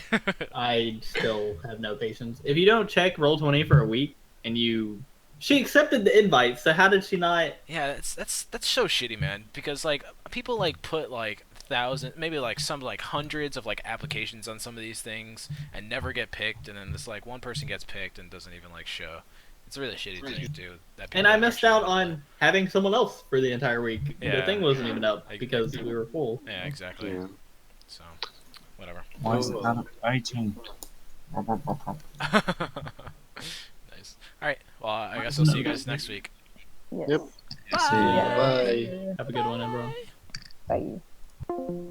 I still have no patience. If you don't check Roll20 for a week and she accepted the invite, so how did she not? Yeah, that's so shitty, man. Because like people like put like thousands, maybe like some like hundreds of like applications on some of these things and never get picked, and then this like one person gets picked and doesn't even like show. It's a really shitty thing to do. That people And I don't missed actually out wanna on having someone else for the entire week. Yeah. The thing wasn't even up I- because we were full. play. Yeah, exactly. yeah. So, whatever. Why is it that 18? Nice. All right. Well, I guess I'll see you guys next week. Yes. Yep. See ya. Bye. Have a good one, everyone. Bye.